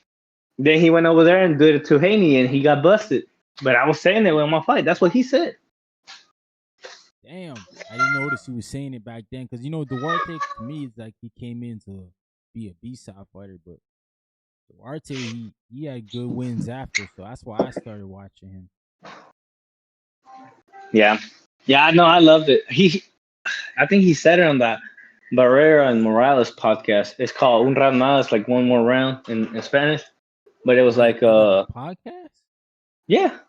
Then he went over there and did it to Haney, and he got busted. But I was saying that in my fight. That's what he said. Damn. I didn't notice he was saying it back then. Because, Duarte, to me, it's like he came in to be a B-side fighter. But Duarte, he had good wins after. So that's why I started watching him. Yeah. Yeah, no, I loved it. I think he said it on that Barrera and Morales podcast. It's called Un Round Más, like one more round in Spanish. But it was They like, they got a podcast? yeah,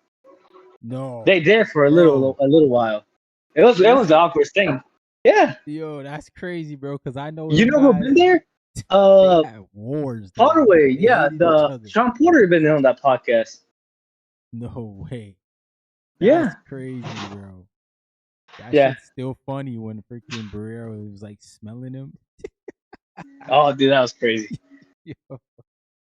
No. they did for a little Bro. a little while. It was the What? awkward thing. Yeah, Yo, that's crazy, bro. Because I know you them know who guys. been there? They Uh, had wars, though. Holloway. They Yeah, hated each the other. Sean Porter been on that podcast. No way. That's Yeah, crazy, bro. That yeah. shit's still funny when freaking Barrero was like smelling him. Oh, dude, that was crazy. Yo,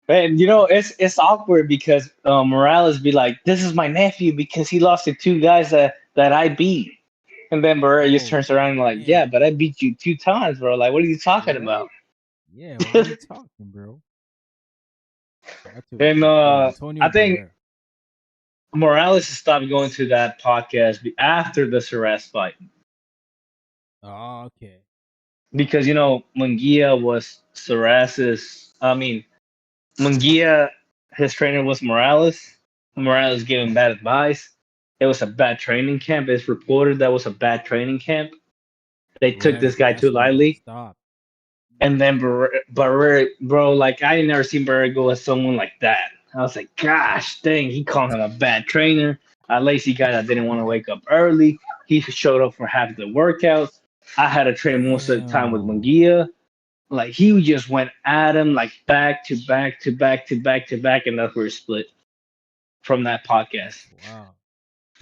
And it's awkward because Morales be like, "This is my nephew because he lost to two guys that I beat," and then Barrera just oh turns around and like, "Yeah, man. but I beat you two times, bro. Like, what are you talking Right? about?" Yeah, why are you talking, bro? Shout out to And Antonio I think Barrera. Morales stopped going to that podcast after the Sarras fight Oh, okay. because Munguia was Sarras's. I mean, Munguia, his trainer was Morales. Morales gave him bad advice. It was a bad training camp. It's reported that was a bad training camp. They took this Right. guy too That's why he lightly. stopped. And then Barrera, bro, like I ain't never seen Barrera go at someone like that. I was like, gosh, dang, he called him a bad trainer. A lazy guy that didn't want to wake up early. He showed up for half the workouts. I had to train most of the time with Damn. Munguia. Like he just went at him like back to back to back to back to back, and that's where we split from that podcast. That's wow.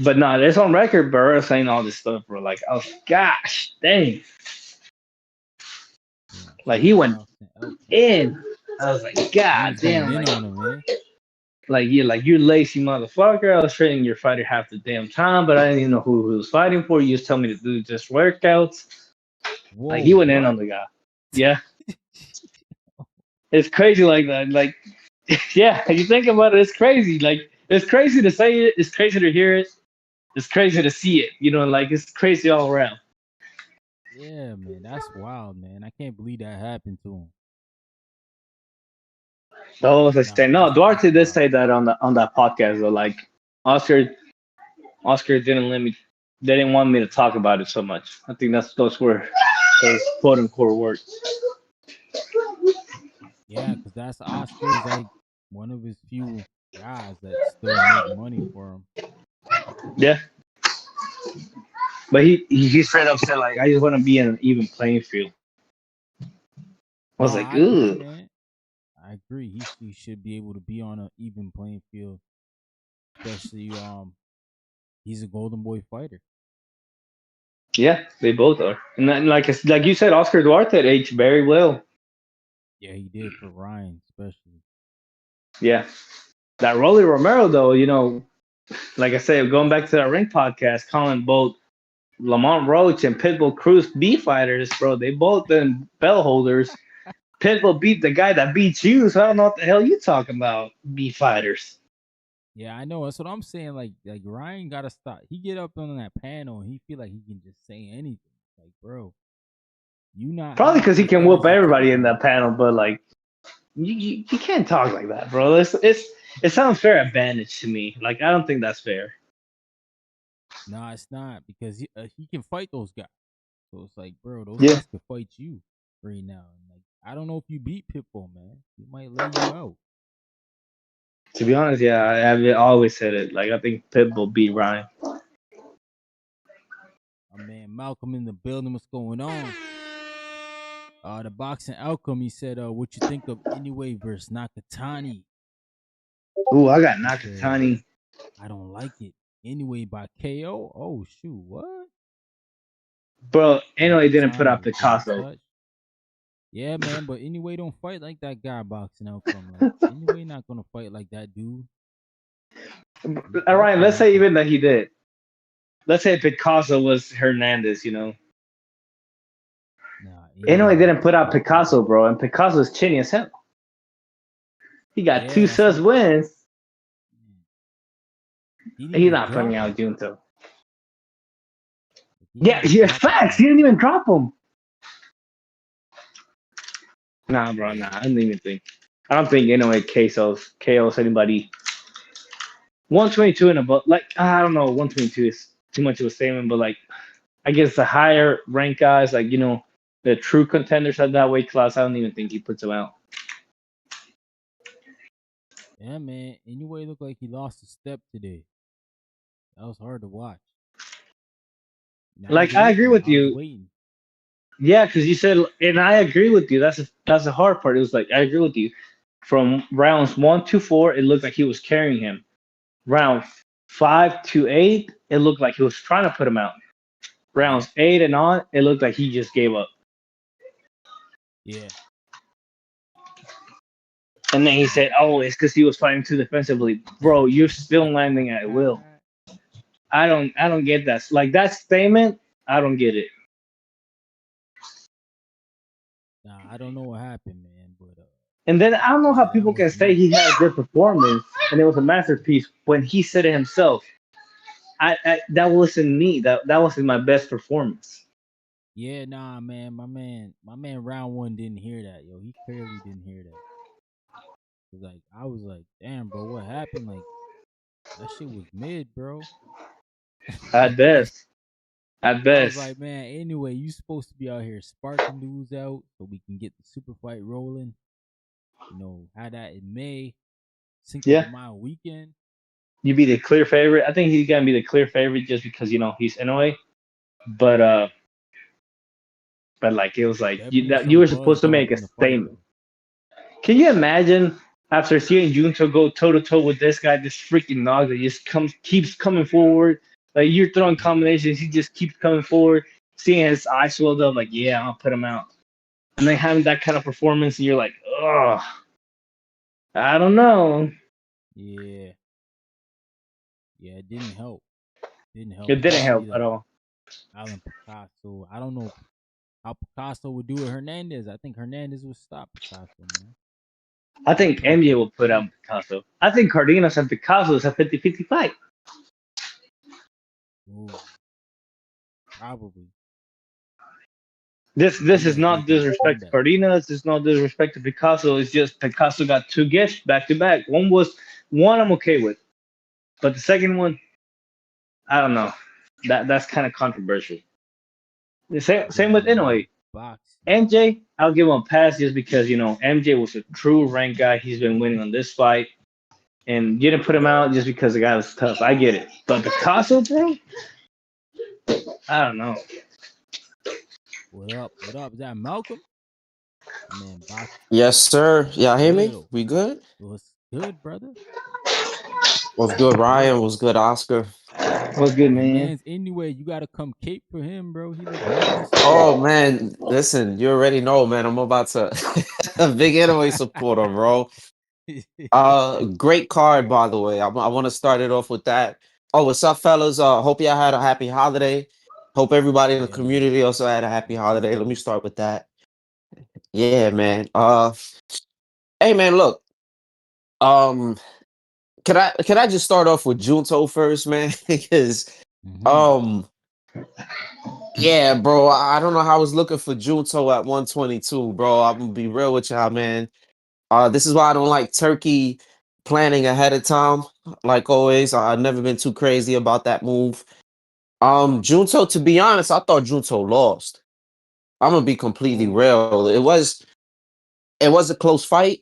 But no, it's on record, bro. Saying all this stuff, bro. Like, oh gosh, dang. Yeah, Like shout he out went Boxing Elk. in. I was like, He God was going damn, in on him, man. like you lazy motherfucker. I was training your fighter half the damn time, but I didn't even know who he was fighting for. You just tell me to do just workouts. Like Whoa, he went in on what? the guy. Yeah, it's crazy like that. Like, yeah, you think about it, it's crazy. Like it's crazy to say it. It's crazy to hear it. It's crazy to see it. You know, like it's crazy all around. Yeah, man, that's wild, man. I can't believe that happened to him. Oh, I Nah, say no. that's Duarte did wild. say that on that podcast though. Like Oscar didn't let me. They didn't want me to talk about it so much. I think those were those quote unquote words. Yeah, because that's Oscar's like one of his few guys that still make money for him. Yeah, but he straight up said like I just want to be in an even playing field. I No, was like, I agree, ugh. man. I agree. He should be able to be on an even playing field, especially he's a Golden Boy fighter. Yeah, they both are, and then, like you said, Oscar Duarte aged very well. Yeah, he did for Ryan, especially. Yeah, that Rolly Romero though, like I said, going back to that ring podcast, calling both Lamont Roach and Pitbull Cruz B fighters, bro. They both been bell holders. Pitbull beat the guy that beat you, so I don't know what the hell you talking about, B fighters. Yeah, I know. That's what I'm saying. Like Ryan gotta stop. He get up on that panel and he feel like he can just say anything. Like, bro, you not Probably half because he as can good whoop as you everybody in talking. that panel, but like you can't talk like that, bro. It sounds fair advantage to me. Like I don't think that's fair. Nah, it's not because he can fight those guys. So it's like, bro, those Yeah. guys can fight you right now. And like, I don't know if you beat Pitbull, man. He might lay you out. To be honest, yeah, I've always said it. Like I think Pitbull beat Ryan. My man Malcolm in the building. What's going on? The boxing outcome. He said, what you think of Inoue versus Nakatani? Ooh, I got He said, Nakatani. I don't like it. Inoue by KO. Oh shoot, what? Bro, anyway, didn't put Nakatani out was getting Picasso. touched. Yeah, man, but anyway, don't fight like that guy boxing outcome. Like anyway, not gonna fight like that dude. He Ryan, definitely let's not say gonna. even that he did. Let's say Picasso was Hernandez. Nah, Anyway, anyway, didn't put out definitely. Picasso, bro, and Picasso's chinny as hell. He got Yeah, two that's sus what. wins. He didn't He's even not putting drop out him. Junto. He didn't Yeah, even yeah, drop him facts. yet. He didn't even drop him. Nah, bro, nah. Yeah, I don't even think. I don't think anyway KO's anybody. 122 and above. Like I don't know, 122 is too much of a statement, but like I guess the higher rank guys, like the true contenders at that weight class, I don't even think he puts them out. yeah, man. Anyway, looked like he lost a step today. That was hard to watch. And I was Like I agree waiting. with I was you. waiting. Yeah, because you said, and I agree with you. That's the hard part. It was like I agree with you. From rounds 1 to 4, it looked like he was carrying him. Round 5 to 8, it looked like he was trying to put him out. Yeah, Rounds 8 and on, it looked like he just gave up. yeah. And then he Yep. said, "Oh, it's because he was fighting too defensively, bro. You're still landing at will. I don't get that. Like that statement, I don't get it. Nah, I don't know what happened, man, but And then I don't know how yeah, that people can was say nuts. he had a good performance and it was a masterpiece when he said it himself. That wasn't me. That wasn't my best performance. Yeah, nah, man. My man. Round one didn't hear that, yo. He clearly didn't hear that. 'Cause, like, I was like, damn, bro, what happened? Like, that shit was mid, bro. At best, at I was best. like, man, anyway, you supposed to be out here sparking dudes out so we can get the super fight rolling. Had that in May, Cinco de Yeah, Mayo weekend. you be the clear favorite. I think he's gonna be the clear favorite just because he's Inoue. But like it was like Definitely you some were buzz supposed to though make a from the fight statement. though. Can you imagine after seeing Junto go toe to toe with this guy, this freaking dog that just keeps coming forward? Like you're throwing combinations, he just keeps coming forward. Seeing his eyes swelled up, like yeah, I'll put him out. And then having that kind of performance, and you're like, oh, I don't know. Yeah, yeah, it didn't help. Didn't help, It didn't especially help at like all. Alan Picasso. I don't know how Picasso would do it. Hernandez. I think Hernandez would stop Picasso, man. I He think tough. MJ will put out Picasso. I think Cardenas and Picasso is a 50-50 fight. Ooh, probably. This I'm is just not making a disrespect to comeback. Cardenas. It's not disrespect to Picasso. It's just Picasso got two gifts back to back. One I'm okay with, but the second one, I don't know. That's kind of controversial. The same with Yeah, man. Inoue. Boxing. MJ, I'll give him a pass just because MJ was a true rank guy. He's been winning on this fight, and you didn't put him out just because the guy was tough. I get it, but Picasso, bro, I don't know. What up? What up? Is that Malcolm? My man, box. Yes, sir. What's Y'all hear me? good? We good? What's good, brother? What's good, What's good? Ryan? What's good, Oscar? What's good, Your man? man's anyway. You gotta come cape for him, bro. He look mad as fuck. Oh man, listen, you already know, man. I'm about to a big anime supporter, bro. Great card, by the way. I want to start it off with that. Oh, what's up, fellas? Hope y'all had a happy holiday. Hope everybody in the Yeah, man. community also had a happy holiday. Let me start with that. Yeah, man. Hey, man, look. Um, can I just start off with Junto first, man? Because Mm-hmm. um. Yeah, bro. I don't know how I was looking for Junto at 122, bro. I'm gonna be real with y'all, man. This is why I don't like turkey planning ahead of time. Like always, I've never been too crazy about that move. Junto, to be honest, I thought Junto lost. I'm gonna be completely Oh, real. It was a close fight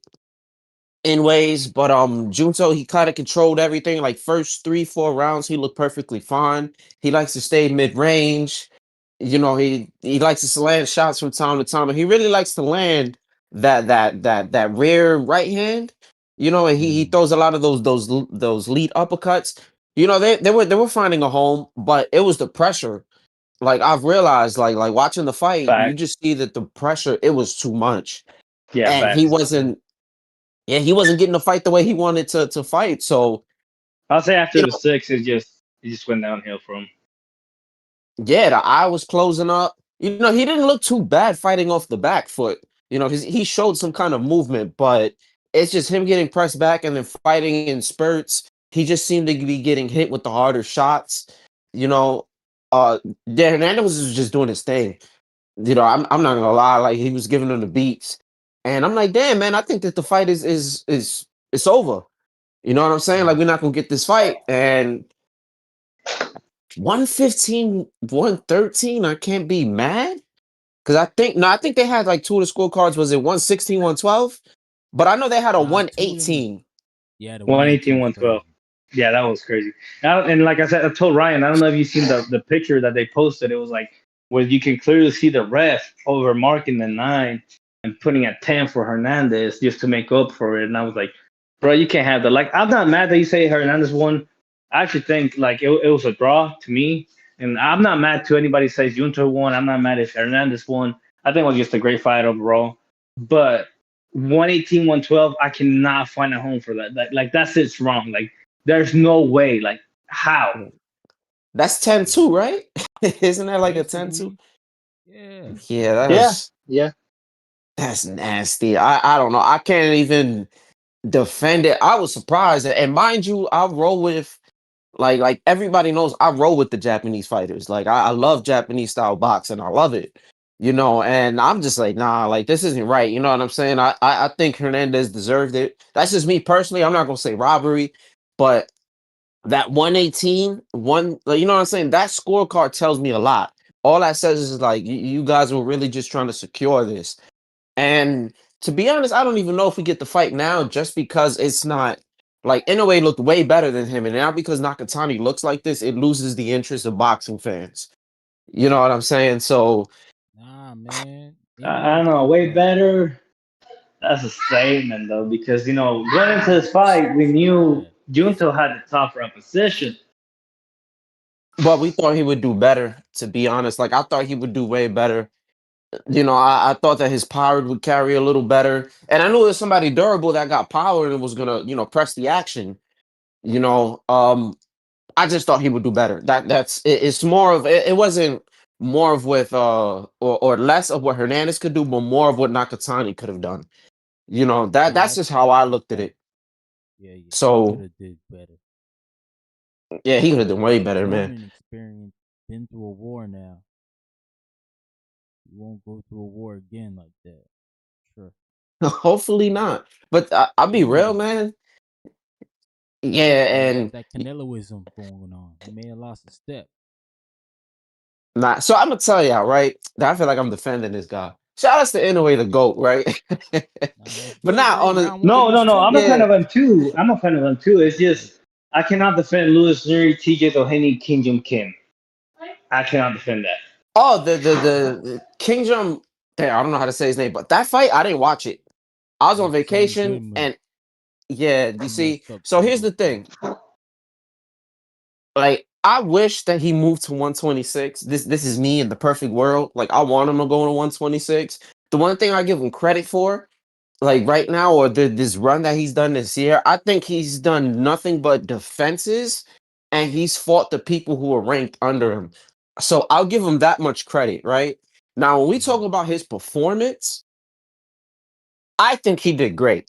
in ways, but Junto, he kind of controlled everything. Like first 3, 4 rounds, he looked perfectly fine. He likes to stay mid range. He likes to land shots from time to time, and he really likes to land that rare right hand. And he mm, throws a lot of those lead uppercuts. They were finding a home, but it was the pressure. Like I've realized, like watching the fight, you Facts. just see that the pressure, it was too much, Yeah, and he facts. wasn't. Yeah, he wasn't getting to fight the way he wanted to fight. So I'll say after you the know, six, it just went downhill for him. yeah, the eye was closing up. He didn't look too bad fighting off the back foot. He showed some kind of movement, but it's just him getting pressed back and then fighting in spurts. He just seemed to be getting hit with the harder shots. You know, uh, Dan Hernandez was just doing his thing. I'm not gonna lie, like he was giving them the beats, and I'm like, damn, man, I think that the fight is it's over. You know what I'm saying? Like mm. we're not gonna get this fight, and 115, 113. I can't be mad. Because I think they had like two of the scorecards. Was it 116, 112? But I know they had a Two of them. 118. Yeah, the 118 118, was 112. crazy. Yeah, that was crazy. And like I said, I told Ryan, I don't know if you've seen the picture that they posted. It was like where you can clearly see the ref over marking the 9 and putting a 10 for Hernandez just to make up for it. And I was like, bro, you can't have that. Like, I'm not mad that you say Hernandez won. I actually think like it was a draw to me. And I'm not mad to anybody says Junto won. I'm not mad if Hernandez won. I think it was just a great fight overall. But 118, 112, I cannot find a home for that. Like that's it's wrong. Like there's no way. Like how? That's 10-2, Yeah. right? Isn't that like a 10-2? Basically, yeah. Yeah, Yeah, yeah. that's nasty. I don't know. I can't even defend it. I was surprised. And mind you, I roll with like everybody knows I roll with the Japanese fighters. Like I love Japanese style boxing. I love it. And I'm just like, nah, like this isn't right. You know what I'm saying? I think Hernandez deserved it. That's just me personally. I'm not gonna say robbery, but that 118, like, you know what I'm saying? That scorecard tells me a lot. All that says is like you guys were really just trying to secure this. And to be honest, I don't even know if we get the fight now just because it's not. Like Inoue looked way better than him, and now because Nakatani looks like this, it loses the interest of boxing fans. You know what I'm saying? So Nah, man. I Inoue don't know, tough way though. better. That's a statement though, because going into this Facts. fight, we knew Yeah. Junto had the tougher opposition. but we thought he would do better, to be honest. Like I thought he would do way better. I thought that his power would carry a little better. And I knew there's somebody durable that got power and was gonna, press the action. You know, I just thought he would do better. It's more of it wasn't more of with or less of what Hernandez could do, but more of what Nakatani could have done. Yeah, That's just how I that's looked at fact. it. Yeah, yeah. He could So have did better. yeah, he could have done way His better, man. learning experience, been through a war now. He won't go through a war again like that. Sure. Hopefully not. But I'll be real, Hopefully. man. Yeah, He ain't got and that Caneloism going on. He may have lost a step. not. So I'm gonna tell y'all, right? That I feel like I'm defending this guy. Shout outs to Inoue the GOAT, right? Nah, that's But good, not bro. on a Round one No, no, finished no. too. I'm a fan yeah. of him too. I'm a fan of him too. It's just I cannot defend Louis Nuri, TJ Doheny, Kim Jong Kim. I cannot defend that. Oh, the King Jump. Damn, I don't know how to say his name, but that fight I didn't watch it. I was Yeah, on same, vacation, same here. and yeah, you He see. messed up So King here's Jong the Kim. thing. Like, I wish that he moved to 126. This is me in the perfect world. Like, I want him to go to 126. The one thing I give him credit for, like right now, or this run that he's done this year, I think he's done nothing but defenses, and he's fought the people who are ranked under him. So I'll give him that much credit, right? Now, when we talk Hmm. about his performance, I think he did great.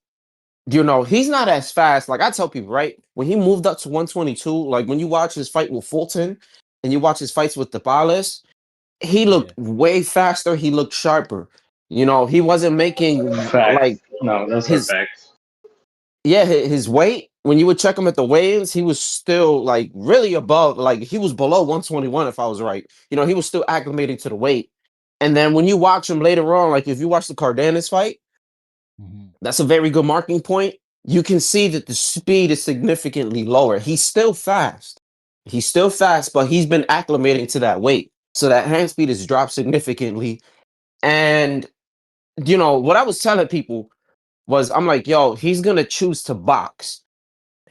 He's not as fast. Like I tell people, right? When he moved up to 122, like when you watch his fight with Fulton and you watch his fights with Tabales, he Yeah. looked way faster. He looked sharper. He wasn't making Facts. like No, those are his facts. yeah, his weight. When you would check him at the weigh-ins, he was still like really above, like he was below 121 if I was right. He was still acclimating to the weight. And then when you watch him later on, like if you watch the Cardenas fight, Hmm. that's a very good marking point. You can see that the speed is significantly lower. He's still fast. He's still fast, but he's been acclimating to that weight. So that hand speed has dropped significantly. And what I was telling people was I'm like, yo, he's gonna choose to box.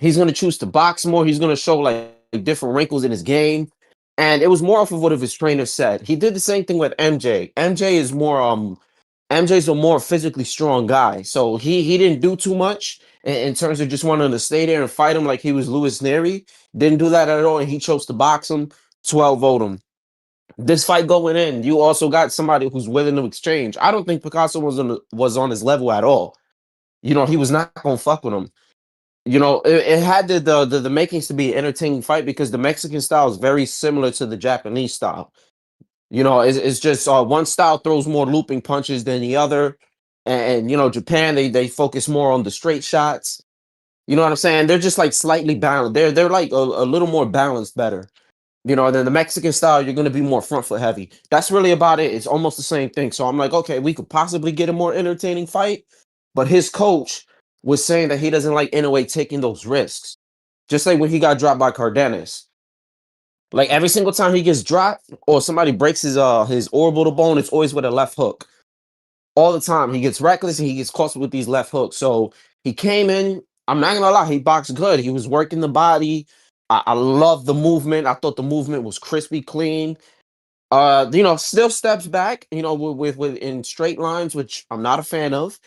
He's gonna choose to box more. He's gonna show like different wrinkles in his game. And it was more off of what his trainer said. He did the same thing with MJ. MJ's a more physically strong guy, so he didn't do too much in terms of just wanting to stay there and fight him like he was Louis Neri. Didn't do that at all, and he chose to box him, 12-0 him. This fight going in, you also got somebody who's willing to exchange. I don't think Picasso was on his level at all. He was not gonna fuck with him. It had the makings to be an entertaining fight because the Mexican style is very similar to the Japanese style. It's just one style throws more looping punches than the other. And Japan, they focus more on the straight shots. You know what I'm saying? They're just like slightly balanced. They're like a little more balanced better. Than the Mexican style, you're gonna be more front foot heavy. That's really about it. It's almost the same thing. So I'm like, okay, we could possibly get a more entertaining fight. But his coach was saying that he doesn't like Inoue taking those risks. Just like when he got dropped by Cardenas. Like every single time he gets dropped or somebody breaks his orbital bone, it's always with a left hook. All the time. He gets reckless and he gets caught with these left hooks. So he came in. I'm not gonna lie, he boxed good. He was working the body. I love the movement. I thought the movement was crispy clean. Still steps back, with in straight lines, which I'm not a fan of.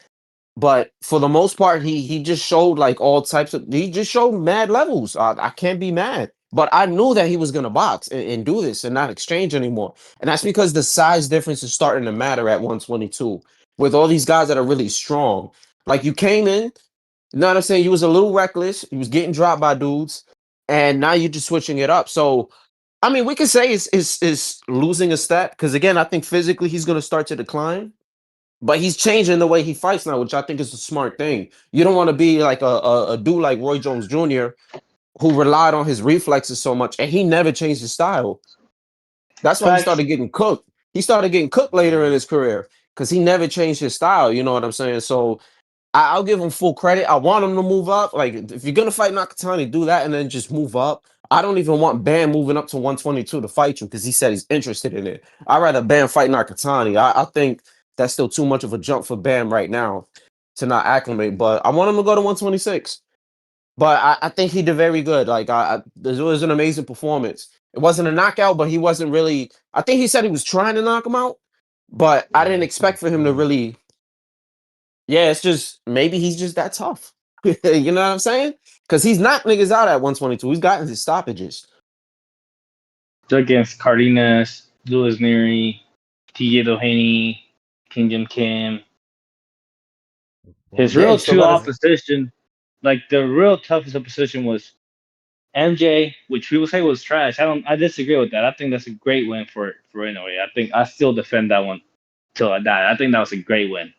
But for the most part, he just showed like all types of he just showed mad levels. I can't be mad. But I knew that he was gonna box and do this and not exchange anymore. And that's because the size difference is starting to matter at 122 with all these guys that are really strong. Like you came in, you know what I'm saying? You was a little reckless, you was getting dropped by dudes, and now you're just switching it up. So I mean, we can say it's losing a step because again, I think physically he's gonna start to decline. But he's changing the way he fights now, which I think is a smart thing. You don't want to be like a dude like Roy Jones Jr. who relied on his reflexes so much, and he never changed his style. That's why he Facts. started getting cooked. He started getting cooked later in Yeah. his career because he never changed his style. You know what I'm saying? So I'll give him full credit. I want him to move up. Like, if you're gonna fight Nakatani, do that and then just move up. I don't even want Bam moving up to 122 to fight you because he said he's interested in it. I'd rather Bam fight Nakatani. I think that's still too much of a jump for Bam right now to not acclimate. But I want him to go to 126. But I think he did very good. Like, this was an amazing performance. It wasn't a knockout, but he wasn't really. I think he said he was trying to knock him out, but I didn't expect for him to really. Yeah, it's just maybe he's just that tough. You know what I'm saying? Because he's knocked niggas out at 122. He's gotten his stoppages. Against Cardenas, Louis Neary, TJ Doheny, King Jim Kim. His Yeah, real he still two got his. opposition, like the real toughest opposition was MJ, which people say was trash. I disagree with that. I think that's a great win for Inoue. I think I still defend that one till I die. I think that was a great win.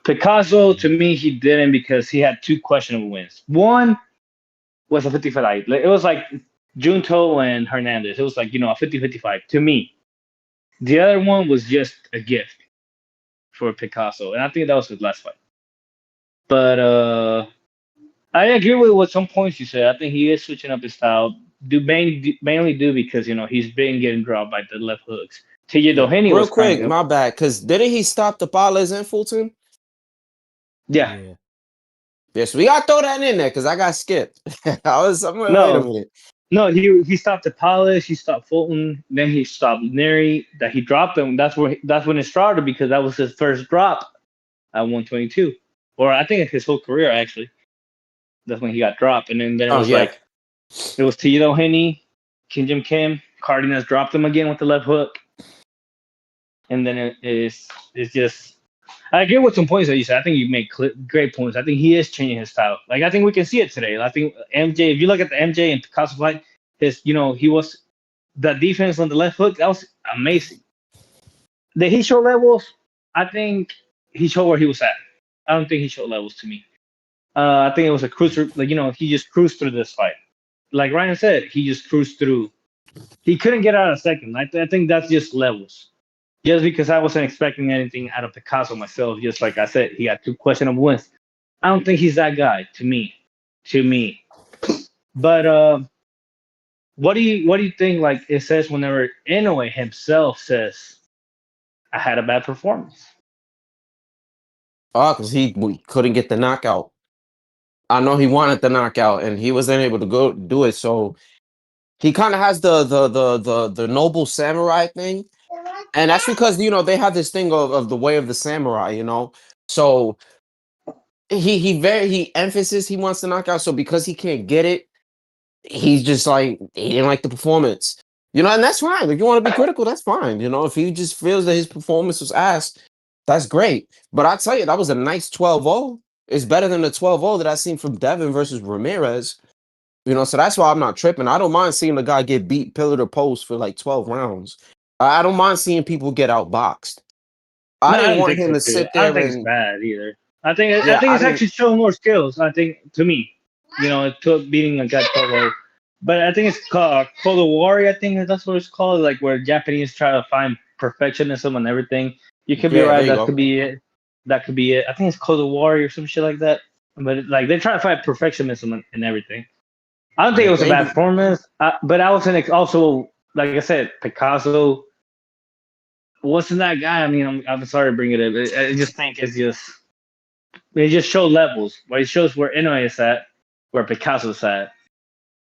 Picasso, to me, he didn't because he had two questionable wins. One was a 50-50. It was like Junto and Hernandez. It was like, a 50-50 fight to me. The other one was just a gift for Picasso. And I think that was his last fight. But I agree with some points you said. I think he is switching up his style. Mainly do because, he's been getting dropped by the left hooks. TJ Yeah. Doheny Real was kind quick, of, my bad. Because didn't he stop the Pales and Fulton? yeah. Yeah. Yeah, so we gotta throw that in there because I got skipped. I'm like, wait a No, minute. No, he stopped the Palace, he stopped Fulton, then he stopped Neri. That he dropped him. That's when it started because that was his first drop at 122, or I think his whole career actually. That's when he got dropped, and then it Oh was yeah. like it was Tito Henney, Kim Jim Kim, Cardenas dropped him again with the left hook, and then it's just. I get what some points that you said. I think you made great points. I think he is changing his style. Like I think we can see it today. I think MJ. If you look at the MJ and Picasso fight, he was the defense on the left hook, that was amazing. Did he show levels? I think he showed where he was at. I don't think he showed levels to me. I think it was a cruiser, he just cruised through this fight. Like Ryan said, he just cruised through. He couldn't get out of second. I think that's just levels. Just because I wasn't expecting anything out of Picasso myself, just like I said, he got two questionable wins. I don't think he's that guy to me. To me. But what do you think? Like it says whenever Inoue himself says, "I had a bad performance." Oh, because we couldn't get the knockout. I know he wanted the knockout and he wasn't able to go do it. So he kind of has the noble samurai thing. And that's because they have this thing of the way of the samurai, So he emphasis he wants to knock out. So because he can't get it, he's just like he didn't like the performance. And that's fine. If you want to be critical, that's fine. If he just feels that his performance was ass, that's great. But I tell you, that was a nice 12-0. It's better than the 12-0 that I seen from Devin versus Ramirez. So that's why I'm not tripping. I don't mind seeing the guy get beat pillar to post for like 12 rounds. I don't mind seeing people get outboxed. I No, I didn't don't want think him so to too. sit I don't there think it's and bad either. I yeah, think I it's didn't. actually showing more skills. I think to me, it took beating a guy 12. But I think it's called Cold War. I think that's what it's called. Like where Japanese try to find perfectionism and everything. You could be Yeah, right. there you That could go. be it. That could be it. I think it's Cold War or some shit like that. But like they try to find perfectionism and everything. I don't think Yeah, it was a bad maybe. performance. But I wasn't also like I said, Picasso wasn't that guy. I mean, I'm sorry to bring it up. I just think it just showed levels. But it shows where Inoue is at, where Picasso's at.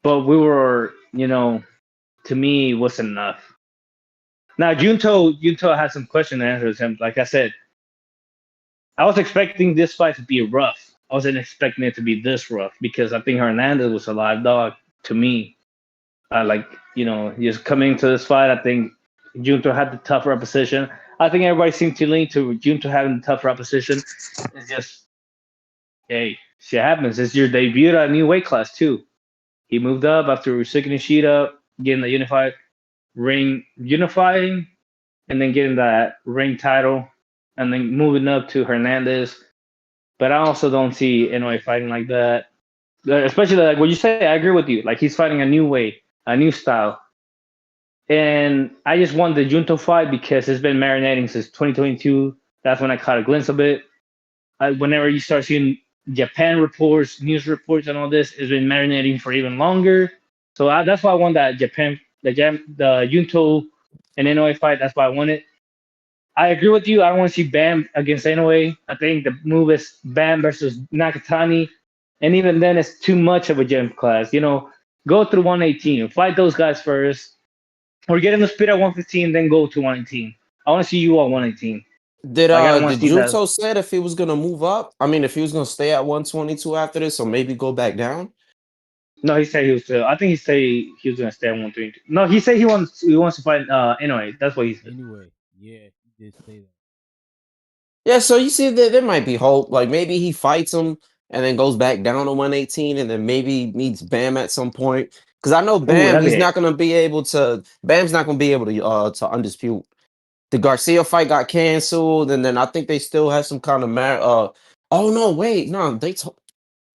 But we were, to me, wasn't enough. Now Junto had some question and answers him. Like I said, I was expecting this fight to be rough. I wasn't expecting it to be this rough because I think Hernandez was a live dog to me. Just coming into this fight, I think Junto had the tougher opposition. I think everybody seemed to lean to Junto having the tougher opposition. It's just, hey, shit happens. It's your debut at a new weight class too. He moved up after Ryusuke Nishida, getting the unifying, and then getting that ring title, and then moving up to Hernandez. But I also don't see Inoue fighting like that. Especially like what you say, I agree with you. Like he's fighting a new way, a new style. And I just won the Junto fight because it's been marinating since 2022. That's when I caught a glimpse of it. Whenever you start seeing Japan reports, news reports, and all this, it's been marinating for even longer. So that's why I want that the Yunto and Inoue fight. That's why I want it. I agree with you. I don't want to see Bam against Inoue. I think the move is Bam versus Nakatani, and even then, it's too much of a gym class. Go through 118, fight those guys first, or get in the speed at 115, then go to 118. I want to see you on 118. Like I don't want Did to see that. Junto said if he was gonna move up? I mean, if he was gonna stay at 122 after this, or maybe go back down? No, he said he was. I think he said he was gonna stay at 132. No, he said he wants to fight. Anyway, that's what he said. Anyway, yeah, he did say that. Yeah, so you see there might be hope. Like maybe he fights him and then goes back down to 118 and then maybe meets Bam at some point. Because I know Ooh, Bam, that'd be he's it. not gonna be able to Bam's not gonna be able to undispute. The Garcia fight got canceled, and then I think they still have some kind of oh no, wait, no,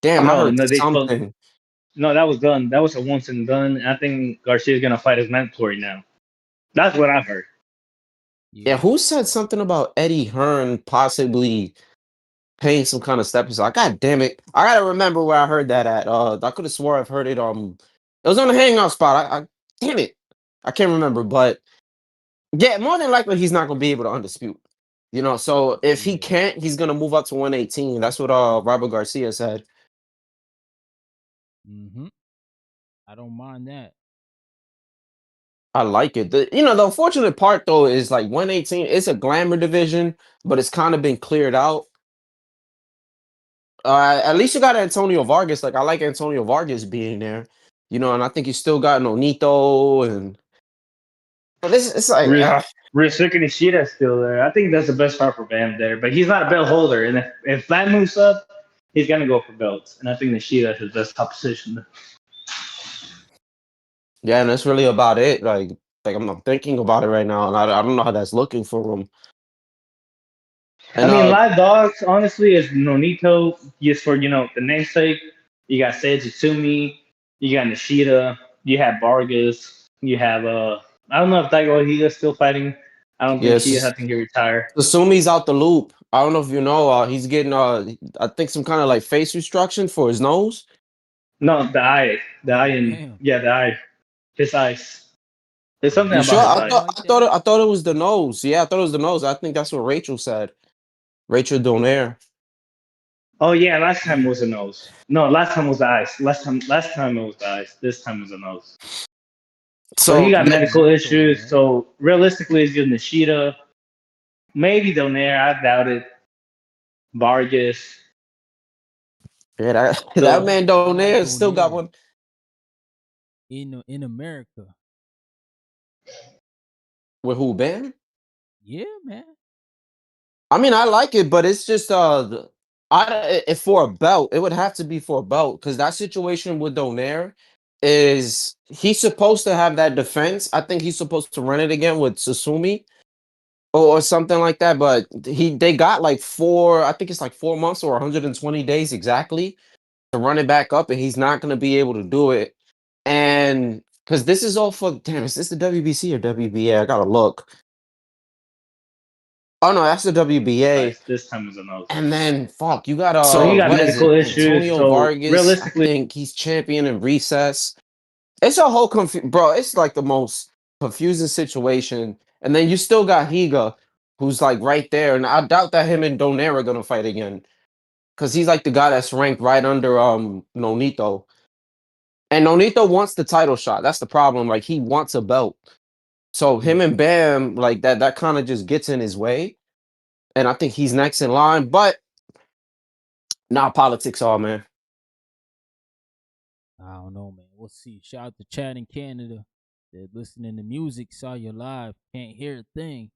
damn, I No, heard no, they told. something. No, that was done. That was a once and done. I think Garcia's gonna fight his mandatory now. That's what I've heard. Yeah, Yeah, who said something about Eddie Hearn possibly paying some kind of step aside? God damn it. I gotta remember where I heard that at. I could have swore I've heard it it was on the hangout spot. I damn it. I can't remember, but yeah, more than likely he's not gonna be able to undispute. So if he yeah. can't, he's gonna move up to 118. That's what Robert Garcia said. Mm-hmm. I don't mind that. I like it. The unfortunate part though is like 118, it's a glamour division, but it's kind of been cleared out. At least you got Antonio Vargas. Like I like Antonio Vargas being there, and I think you still got Nonito but it's like Ryusuke Nishida's still there. I think that's the best part for Bam there, but he's not a belt holder. And if Bam moves up, he's gonna go for belts. And I think Nishida is his best opposition. yeah, and that's really about it. Like I'm not thinking about it right now, and I don't know how that's looking for him. I And mean, Live Dogs, honestly, is Nonito just for the namesake. You got Seiji Tsumi, you got Nishida, you have Vargas, you have I don't know if Daigo Higa's still fighting. I don't think he is. I yes, think he retired. Sumi's out the loop. I don't know if you know. He's getting I think some kind of like face restriction for his nose. No, the eye, Oh and damn. yeah, the eye, his eyes. There's Is something You it sure? about his I eye. swollen thought like I thought that? it, I thought it was the nose. Yeah, I thought it was the nose. I think that's what Rachel said. Rachel Donaire. Oh yeah, last time was the nose. No, last time was the eyes. Last time it was the eyes. This time was the nose. So he So got yeah, medical Naruto, issues. man. So realistically, it's just Nishida. Maybe Donaire. I doubt it. Vargas. yeah, that that So man I like Donaire still got Donaire one. in America. With who, Ben? Yeah, man. I mean, I like it, but it's just if for a belt, it would have to be for a belt because that situation with Donaire is he's supposed to have that defense. I think he's supposed to run it again with Susumi or something like that. But they got like I think it's like 4 months or 120 days exactly to run it back up, and he's not going to be able to do it. And because this is all for damn, is this the WBC or WBA? I gotta look. Oh no, that's the WBA. eyes. This time was the nose. And then fuck, you got So he got what is medical it? issues. Antonio So Vargas. I realistically, think he's champion in recess. It's a whole bro. It's like the most confusing situation. And then you still got Higa, who's like right there. And I doubt that him and Donaire are gonna fight again. Cause he's like the guy that's ranked right under Nonito. And Nonito wants the title shot. That's the problem. Like he wants a belt. So him Yeah. and Bam, like that kind of just gets in his way. And I think he's next in line. But not politics all, man. I don't know, man. We'll see. Shout out to Chad in Canada. They're listening to music, saw you live, can't hear a thing.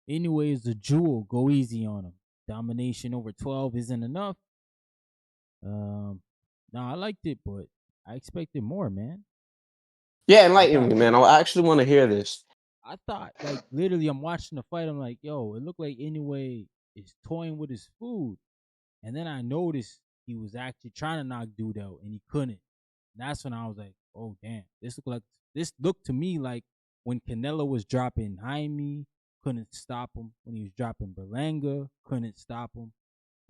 Anyways, the Jewel, go easy on him. Domination over 12 isn't enough. Um, no, I liked it, but I expected more, man. Yeah, I enlighten thought me, man. I actually want to hear this. like literally I'm watching the fight, I'm like, yo, it looked like anyway is toying with his food. And then I noticed he was actually trying to knock dude out and he couldn't. And that's when I was like, oh damn, this looked to me like when Canelo was dropping Jaime, couldn't stop him. When he was dropping Berlanga, couldn't stop him.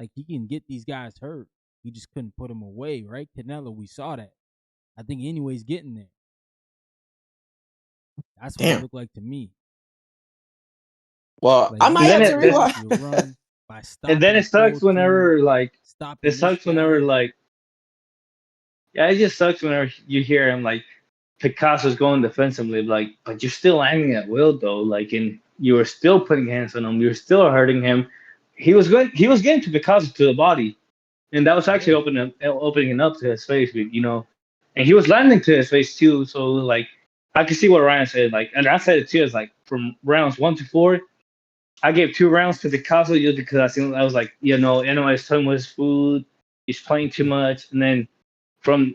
Like he can get these guys hurt. He just couldn't put them away, right? Canelo, we saw that. I think anyways getting there. That's what it Damn. looked like to me. Well, Like I he might And then have had to to it, force rewind. the run by and then stopping it sucks Fulton, whenever like it stopping this sucks whenever guy. like yeah, it just sucks whenever you hear him like Picasso's going defensively, like, but you're still landing at will though, like, and you were still putting hands on him, you're still hurting him. He was good. He was getting to Picasso to the body, and that was actually Yeah. opening up to his face, and he was landing to his face too. So like, I can see what Ryan said, like, and I said it too. It's like from rounds 1 to 4, I gave 2 rounds to Picasso just because I was like, NOS time with his food. He's playing too much, and then from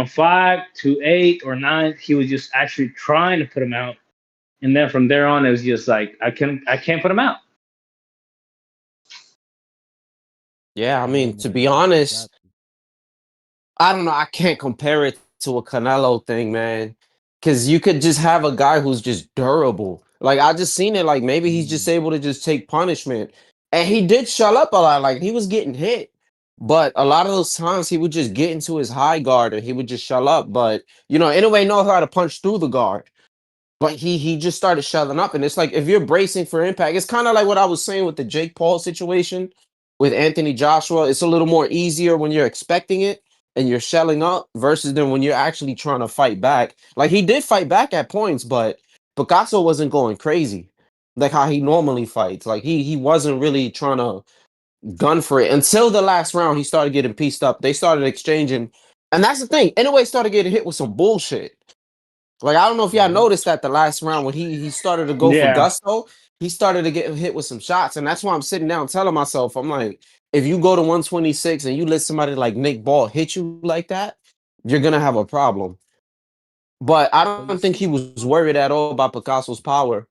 5 to 8 or 9, he was just actually trying to put him out. And then from there on, it was just like I can't put him out. Yeah, I Yeah, mean, to be man. honest, Exactly. I don't know. I can't compare it to a Canelo thing, man. Because you could just have a guy who's just durable. Like I just seen it. Like maybe he's just able to just take punishment, and he did shut up a lot. Like he was getting hit, but a lot of those times he would just get into his high guard and he would just shut up. But anyway, knows how to punch through the guard. But he just started shelling up, and it's like if you're bracing for impact, it's kind of like what I was saying with the Jake Paul situation with Anthony Joshua. It's a little more easier when you're expecting it and you're shelling up versus than when you're actually trying to fight back. Like he did fight back at points, but Picasso wasn't going crazy like how he normally fights. Like he wasn't really trying to gun for it until the last round. He started getting pieced up. They started exchanging, and that's the thing. Anyway, started getting hit with some bullshit. Like I don't know if y'all Yeah. noticed that the last round when he started to go for Yeah, gusto, he started to get hit with some shots, and that's why I'm sitting down telling myself, I'm like, if you go to 126 and you let somebody like Nick Ball hit you like that, you're gonna have a problem. But I But don't you think he see, was worried at all about Picasso's power.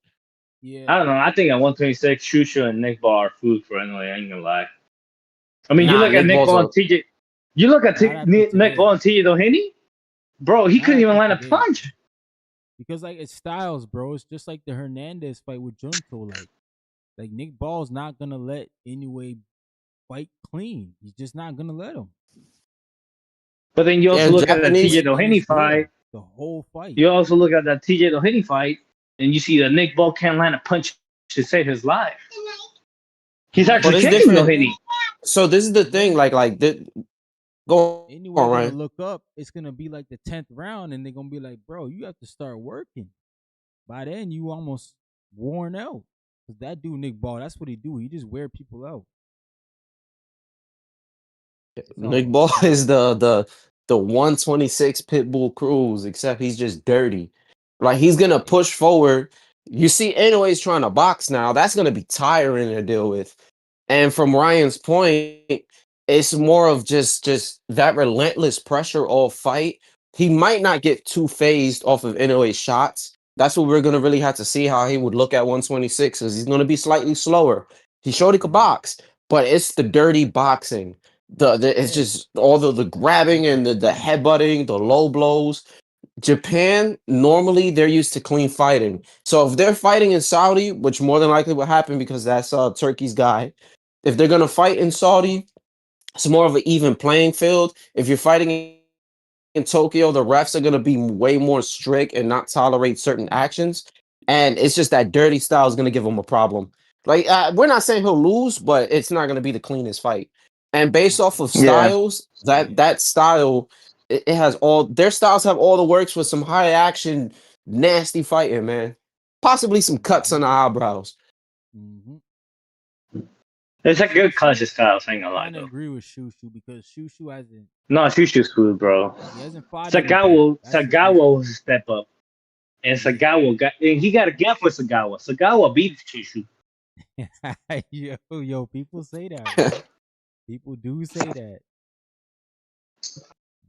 yeah, I don't know. I think at 126, Shusha and Nick Ball are food for anyway. I ain't gonna lie. I mean, you Nah, look at Nick Nick Ball's Ball a and TJ. You look at not after Nick Ball today. and TJ Doheny, bro. He Not couldn't even after land a today. punch. Because like it's styles, bro. It's just like the Hernandez fight with Junto. Like Nick Ball's not gonna let anyway fight clean. He's just not gonna let him. But then you yeah, also look at that Japanese. TJ Fighting in Doheny his fight. will the whole fight. You also look at that TJ Doheny fight, and you see that Nick Ball can't land a punch to save his life. He's Yeah, But actually but it's then kicking but different. Doheny. then So this is the thing, yeah. go Anyway on, gonna Ryan. look up, it's gonna be like the 10th round and they're gonna be like, bro, you have to start working. By then you almost worn out. Cause that dude Nick Ball, that's what he do. He just wear people out. It's Nick almost Ball sad. is the 126 Pitbull Cruise, except he's just dirty. Like he's gonna Yeah. push forward. You see, anyways, trying to box now. That's gonna be tiring to deal with. And from Ryan's point, it's more of just that relentless pressure all fight. He might not get too phased off of NOA shots. That's what we're gonna really have to see how he would look at 126. Is he's gonna be slightly slower. He showed he could Yeah. box, but it's the dirty boxing. It's Yeah. just all the grabbing and the headbutting, the low blows. Japan, normally they're used to clean fighting. So if they're fighting in Saudi, which more than likely will happen because that's Turkey's guy, if they're gonna fight in Saudi, it's more of an even playing field. If you're fighting in Tokyo, the refs are gonna be way more strict and not tolerate certain actions. And it's just that dirty style is gonna give him a problem. Like we're not saying he'll lose, but it's not gonna be the cleanest fight. And based off of Yeah, styles, that style it has all their styles have all the works with some high action, nasty fighting, man. Possibly some cuts on Mm-hmm. the eyebrows. Mm-hmm. it's a good Shushu, clash style. I ain't I gonna lie kind of though. agree with Shushu because Shushu hasn't No, Shushu's food, bro. he hasn't fought anybody. That's the Sagawa issue. was a step up, and Yeah. he got a gap with Sagawa. Sagawa beat Shushu. Yo, people say that, bro. People do say that.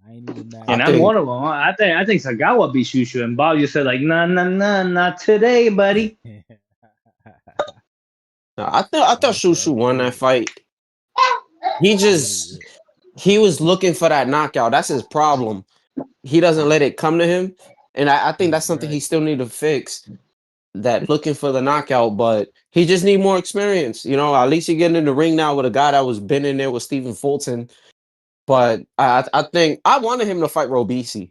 I ain't even mad I And at I'm think one that. of them. I think Sagawa beat Shushu, and Bob just said like, nah, nah, nah, not today, buddy. I thought Okay, Shushu won that okay. fight. He Yeah, just yeah. he was looking for that knockout. That's his problem. He doesn't let it come to him, and I think He's that's something he right. still need to fix. that looking for the knockout, but he just need more experience. You know, at least he getting in the ring now with a guy that was been in there with Stephen Fulton. But I think I wanted him to fight Robisi.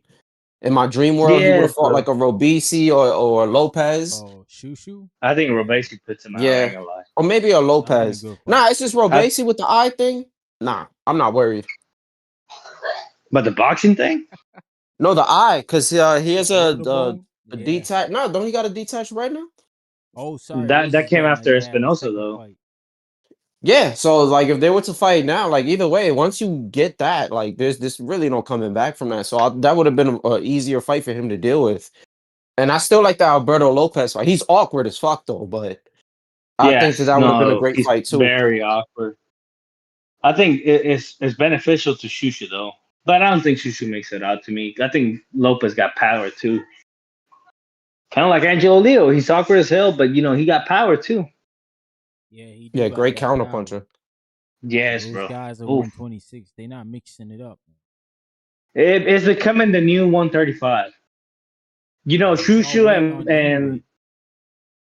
In my dream world, he would Yeah, have fought like a Robisi or Lopez. Oh, Shushu. I think Yeah, Robesi puts him out. I ain't Yeah. gonna lie. Or maybe a that would have been a Lopez. good fight. Nah, it's just I, Robesi with the eye thing. Nah, I'm not worried. but the boxing thing, No, the eye, because he The has orbital bone. a Yeah. detach. No, don't he got a detached right now? Oh, sorry. It that was his came retina. after Yeah, his Espinosa second though. fight. Yeah, so like if they were to fight now, like either way, once you get that, like there's this really no coming back from that. So that would have been a easier fight for him to deal with. And I still like the Alberto Lopez fight. He's awkward as fuck though, but I think Yes, that would have been a no, great he's fight too. very awkward. I think it's beneficial to Shushu though, but I don't think Shushu makes it out to me. I think Lopez got power too, kind of like Angelo Leo. He's awkward as hell, but he got power too. Yeah, he do Yeah, got great that power. counterpuncher. Yes, Those bro. guys are Oof. 126. They not mixing it up. It's becoming the new 135. Yeah, they all Shushu weighing and on heavyweight.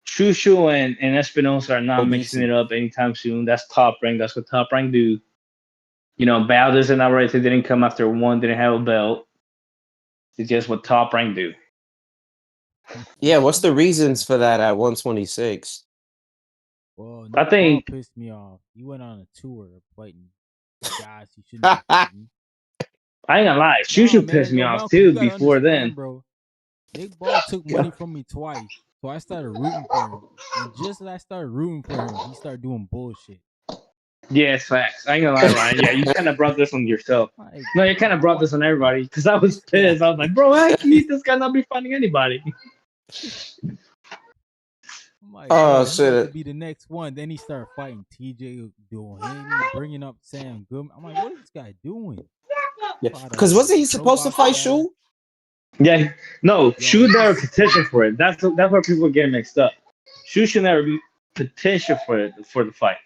Shushu and Espinosa are not mixing Obese. it up anytime soon. That's top rank. That's what top rank do. Valdez and Alvarez didn't come after one, didn't have a belt. It's just what top rank do. Yeah, what's the reasons for that at 126? Well, I Nick Paul think pissed me off. He went on a tour of fighting guys he shouldn't be fighting. I ain't gonna lie. Nah, Shushu pissed man, me yo, off Malcolm, you too gotta before then. understand, bro. Nick Ball took money from me twice, so I started rooting for him. And just as I started rooting for him, he started doing bullshit. Yeah, it's facts. I ain't gonna lie, Ryan. Yeah, you kind of brought this on yourself. Like, No, you kind of bro, brought this on everybody because I was yeah. pissed. I was like, bro, how can this guy not be fighting anybody? I'm like, Oh bro, he about to shit. be the next one. Then he started fighting TJ Doheny, bringing up Sam Goodman. I'm like, what is this guy doing? Yeah. Fought Because a wasn't he pro supposed to boxer fight guy. Shu? Yeah, no, Yo, Shu never he's petitioned for it. That's where people get mixed up. Shu should never be petitioned for the fight.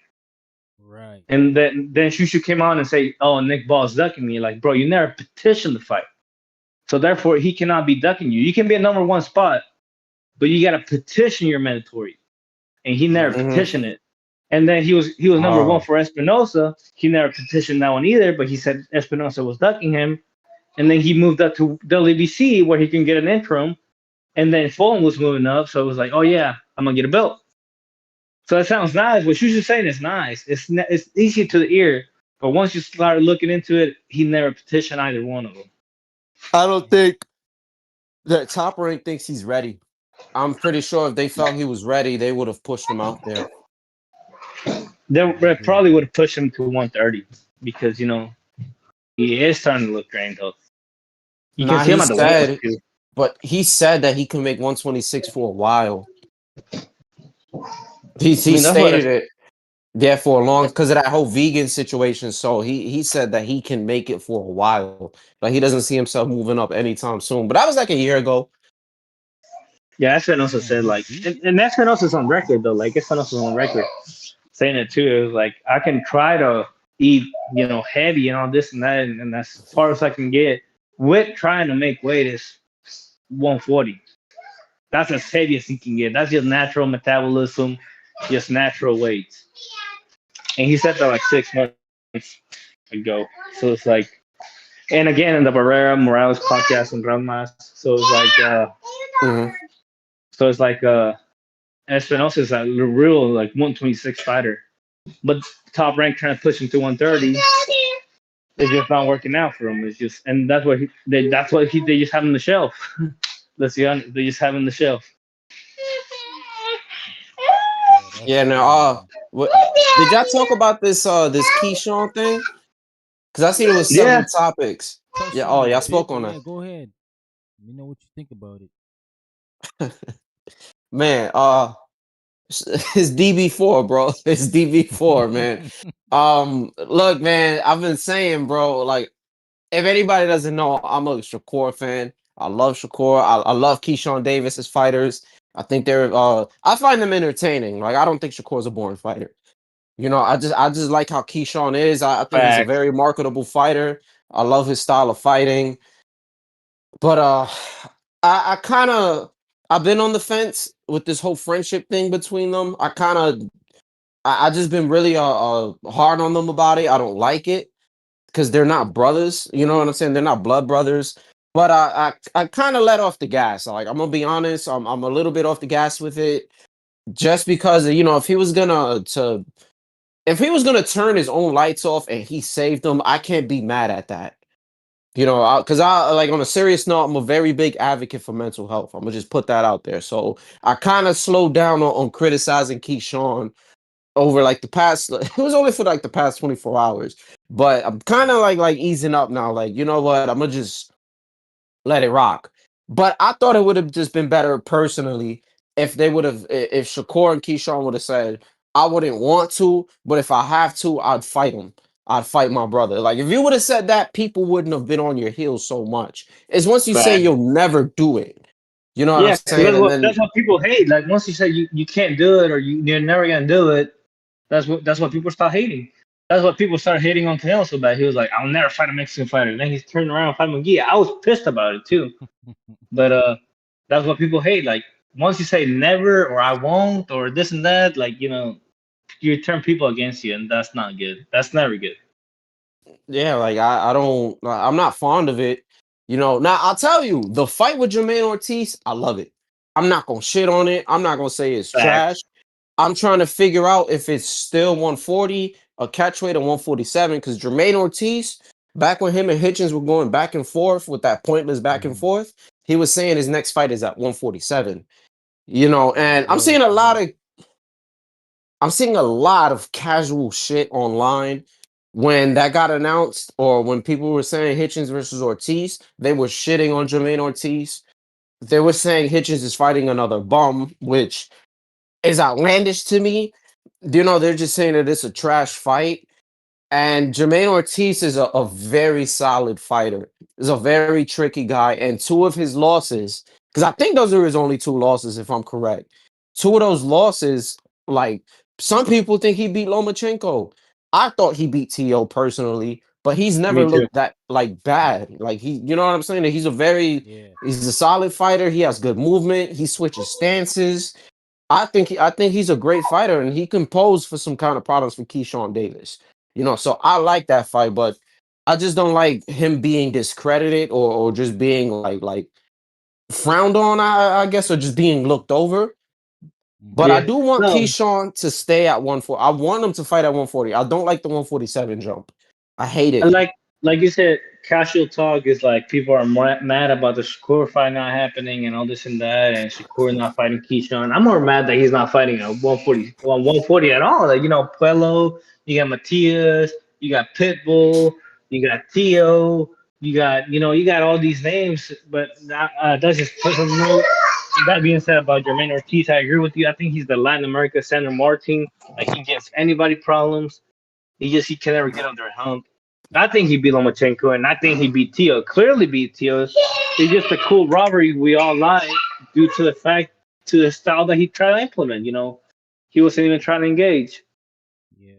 right. And then Shushu came on and say, "Oh, Nick Ball's ducking me." Like, bro, you never petitioned the fight, so therefore he cannot be ducking you. You can be a number one spot, but you gotta petition your mandatory, and he never Yeah. Mm-hmm. petitioned it. And then he was number one Oh. for Espinosa. He never petitioned that one either, but he said Espinosa was ducking him, and then he moved up to WBC where he can get an interim, and then Fulham was moving up, so it was like, oh yeah, I'm gonna get a belt. So it sounds nice. What you just saying is nice. It's easy to the ear, but once you start looking into it, he never petitioned either one of them. I don't think that Top Rank thinks he's ready. I'm pretty sure if they felt he was ready, they would have pushed him out there. Yeah, I They agree. probably would have pushed him to 130 because he is starting to look drained though. You can Nah, see he him at the weight said, too. but he said that he can make 126 for a while. He I he mean, that's stated what. it there for a long because of that whole vegan situation. So he said that he can make it for a while. Like he doesn't see himself moving up anytime soon. But that was like a year ago. Yeah, Espinosa Damn, said he's like, beast. and Espinosa's on record though. Like Espinosa's on record saying it too. It was like I can try to eat, heavy and all this and that, and that's as far as I can get. With trying to make weight is 140. That's as heavy as he can get. That's just natural metabolism, just natural weights. And he said that like 6 months ago. So it's like, and again in the Barrera Morales podcast and Grandmas. Mhm. So it's like Espinosa is a real like 126 fighter, but top rank trying to push him to 130. It's just not working out for him. It's just, and they just have on the shelf. Let's be honest, they just have on the shelf. Yeah, that's Yeah. true, Now, man. what did y'all talk about this Keyshawn thing? Because I see there was several Yeah, topics. Touched Yeah. on Oh, it a y'all bit, spoke but on yeah, that. go ahead. Let me know what you think about Man, it's DB4, bro. It's DB4, man. it. Look, man, I've been saying, bro, like if anybody doesn't know, I'm a Shakur fan. I love Shakur. I love Keyshawn Davis's fighters. I think they're I find them entertaining. Like I don't think Shakur's a boring fighter. You know, I just like how Keyshawn is. I think he's a facts. very marketable fighter. I love his style of fighting. But I kind of I've been on the fence with this whole friendship thing between them. I just been really hard on them about it. I don't like it because they're not brothers. You know what I'm saying? They're not blood brothers. But I kind of let off the gas. Like I'm gonna be honest, I'm a little bit off the gas with it, just because if he was gonna turn his own lights off and he saved them, I can't be mad at that. Because I like on a serious note, I'm a very big advocate for mental health. I'm gonna just put that out there. So I kind of slowed down on criticizing Keyshawn over like the past. It was only for like the past 24 hours, but I'm kind of like easing up now. Like you know what, I'm gonna just let it rock. But I thought it would have just been better personally if they would have if Shakur and Keyshawn would have said, I wouldn't want to, but if I have to, I'd fight him. I'd fight my brother. Like if you would have said that, people wouldn't have been on your heels so much. It's once you say Fact. you'll never do it. You know what I'm Yeah, saying? And then that's what people hate. Like once you say you can't do it or you're never gonna do it, that's what people start hating. That's what people started hating on Canelo so bad. He was like, I'll never fight a Mexican fighter. And then he's turned around and fight McGee. I was pissed about it too. But that's what people hate. Like once you say never or I won't or this and that, like you turn people against you, and that's not good. That's never good. yeah, like I don't I'm not fond of it. Now I'll tell you, the fight with Jermaine Ortiz, I love it. I'm not gonna shit on it. I'm not gonna say it's trash. Facts. I'm trying to figure out if it's still 140, a catch weight of 147, because Jermaine Ortiz, back when him and Hitchens were going back and forth with that pointless back and Mhm. forth, he was saying his next fight is at 147. And Yeah. I'm seeing a lot of casual shit online when that got announced, or when people were saying Hitchens versus Ortiz, they were shitting on Jermaine Ortiz. They were saying Hitchens is fighting another bum, which is outlandish to me. They're just saying that it's a trash fight. And Jermaine Ortiz is a very solid fighter. He's a very tricky guy. And two of his losses, because I think those are his only two losses, if I'm correct. Two of those losses, like some people think he beat Lomachenko. I thought he beat T.O. personally, but he's Me never too. looked that like bad. Like you know what I'm saying? Yeah. He's a solid fighter. He has good movement. He switches stances. I think he's a great fighter, and he can pose for some kind of problems for Keyshawn Davis. So I like that fight, but I just don't like him being discredited, or just being like frowned on, I guess, or just being looked over. But I Mhm. Yeah. do want No, Keyshawn to stay at 140. I want him to fight at 140. I don't like the 147 jump. I hate and it. like you said, casual talk is like people are mad about the Shakur fight not happening and all this and that, and Shakur not fighting Keyshawn. I'm more mad that he's not fighting a 140, 140 at all. Like Puello, you got Matias, you got Pitbull, you got Tio, you got all these names, but that's just personal note. That being said about Jermaine Ortiz, I agree with you. I think he's the Latin America Sandro Martin. Like he gives anybody problems. He can never get on their hump. I think he beat Lomachenko, and I think he beat Tio. Clearly beat Tio. It's just a cool robbery we all like due to the fact to the style that he tried to implement. He wasn't even trying to engage. Yeah.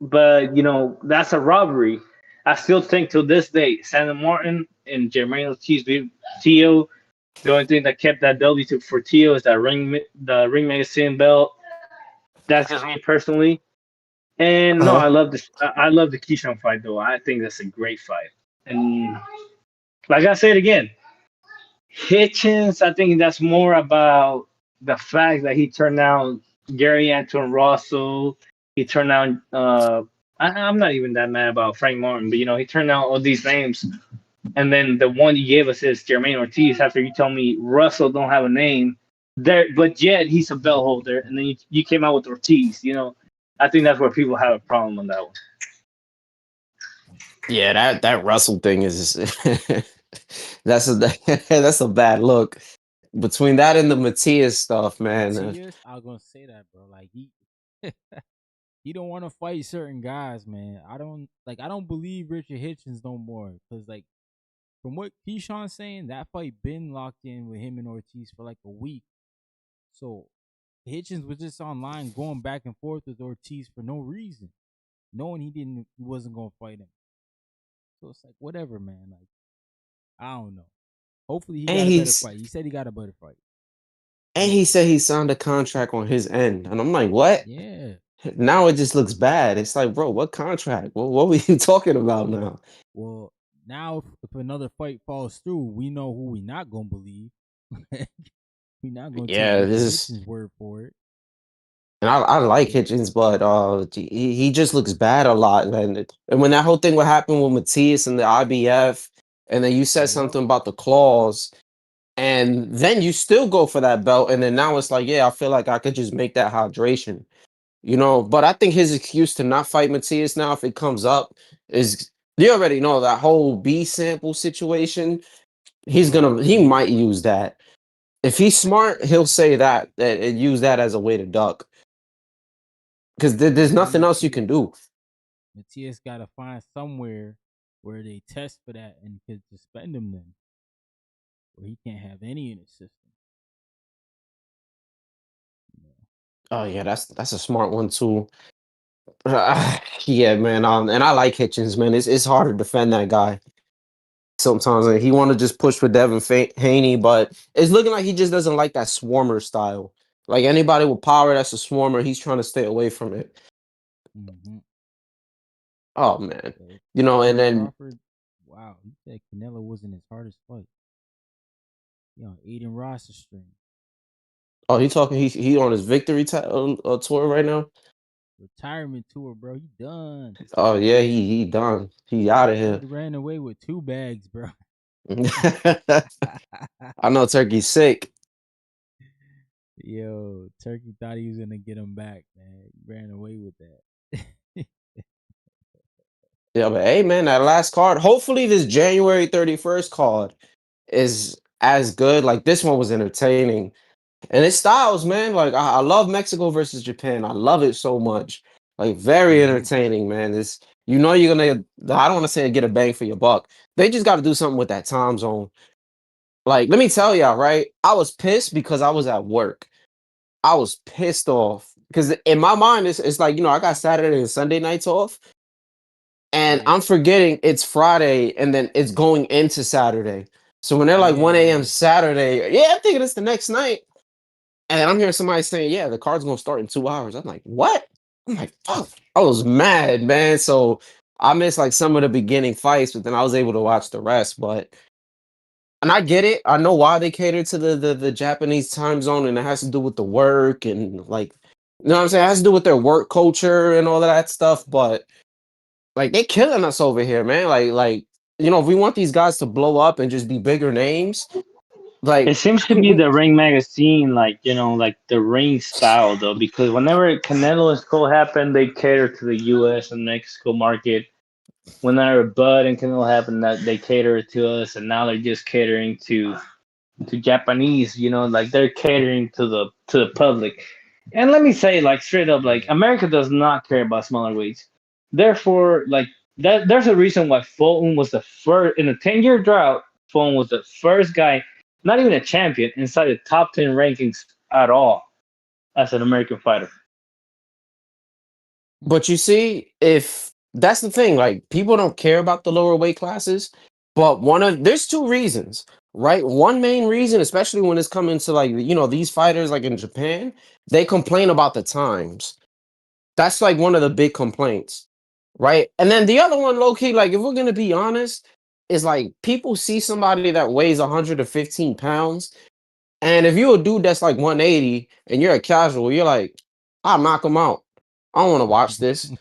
But that's a robbery. I still think to this day, Santa Martin and Jermaine Ortiz beat Tio. The only thing that kept that W for Tio is the ring magazine belt. That's just me personally. And no, Uh-huh. I love this. I love the Keyshawn fight though. I think that's a great fight. And like I said again, Hitchens. I think that's more about the fact that he turned down Gary Anton Russell. He turned down. I'm not even that mad about Frank Martin, but he turned down all these names, and then the one you gave us is Jermaine Ortiz. After you told me Russell don't have a name, there, but yet he's a bell holder, and then you came out with Ortiz. I think that's where people have a problem on that one. Yeah, that Russell thing is that's a that's a bad look. Between that and the Matias stuff, man. Matias, I was gonna say that, bro. Like he don't want to fight certain guys, man. I don't believe Richard Hitchens no more. Cause like from what Keyshawn's saying, that fight been locked in with him and Ortiz for like a week. So Hitchens was just online going back and forth with Ortiz for no reason, knowing he wasn't gonna fight him. So it's like whatever, man. Like I don't know. Hopefully he And got a better he's fight. He said he got a better fight. And he said he signed a contract on his end. And I'm like, what? Yeah. Now it just looks bad. It's like, bro, what contract? What were you talking about now? Well, now if another fight falls through, we know who we not gonna believe. We not gonna take Yeah, Mr. this is, Hitchens' word for it. and I like Yeah. Hitchens, but he just looks bad a lot. And when that whole thing would happen with Matias and the IBF, and then you said Yep. something about the clause, and then you still go for that belt, and then now it's like, yeah, I feel like I could just make that hydration. But I think his excuse to not fight Matias now, if it comes up, is you already know that whole B sample situation. He Mhm. might use that. If he's smart, he'll say that and use that as a way to duck because there's Yeah, nothing else you can do. Matias got to find somewhere where they test for that and could suspend him then, where he can't have any in his system. Oh yeah, that's a smart one too. Yeah, man. And I like Hitchens, man. It's hard to defend that guy sometimes. Like, he want to just push for Devin Haney, but it's looking like he just doesn't like that swarmer style. Like anybody with power that's a swarmer, he's trying to stay away from it. Mm-hmm. Oh man, So and Terrence then Crawford, wow, he said Canelo wasn't his hardest fight. Aiden Ross is string. oh, he talking. He on his victory tour right now. Retirement tour, bro. He done. Oh yeah, he done. He out of here. Dude ran away with 2 bags, bro. I know Turkey's sick. Yo, Turkey thought he was gonna get him back, man. He ran away with that. Yeah, but hey, man, that last card. Hopefully, this January 31st card is as good. Like this one was entertaining, and it styles, man. Like I love Mexico versus Japan. I love it so much. Like very Hmm. entertaining, man. This you're gonna. I don't want to say get a bang for your buck. They just got to do something with that time zone. Like, let me tell y'all, right? I was pissed because I was at work. I was pissed off because in my mind, it's like I got Saturday and Sunday nights off, and Right. I'm forgetting it's Friday, and then it's going into Saturday. So when they're like 1 a.m. Yeah. Saturday, yeah, I'm thinking it's the next night. And then I'm hearing somebody saying, yeah, the card's gonna start in 2 hours. I'm like, what? I'm like, fuck. I was mad, man. So I missed like some of the beginning fights, but then I was able to watch the rest. But and I get it. I know why they cater to the Japanese time zone, and it has to do with the work and like what I'm saying? It has to do with their work culture and all of that stuff. But like they killing us over here, man. If we want these guys to blow up and just be bigger names, It like seems to be the Ring magazine, like like the Ring style though, because whenever Canelo and Skull happen, they cater to the U.S. and Mexico market. Whenever Bud and Canelo happen, that they cater to us, and now they're just catering to Japanese. Like they're catering to the public. And let me say, like straight up, like Yeah. America does not care about smaller weights. Therefore, like that, there's a reason why Fulton was the first in a 10-year drought. Fulton was the first guy, not even a champion, inside the top 10 rankings at all as an American fighter. But you see, if that's the thing, like people don't care about the lower weight classes, but there's two reasons, right? One main reason, especially when it's coming to like, these fighters like in Japan, they complain about the times. That's like one of the big complaints, right? And then the other one, low key, like if we're gonna be honest, is like people see somebody that weighs 115 pounds, and if you're a dude that's like 180 and you're a casual, you're like, I'll knock him out. I don't want to watch this.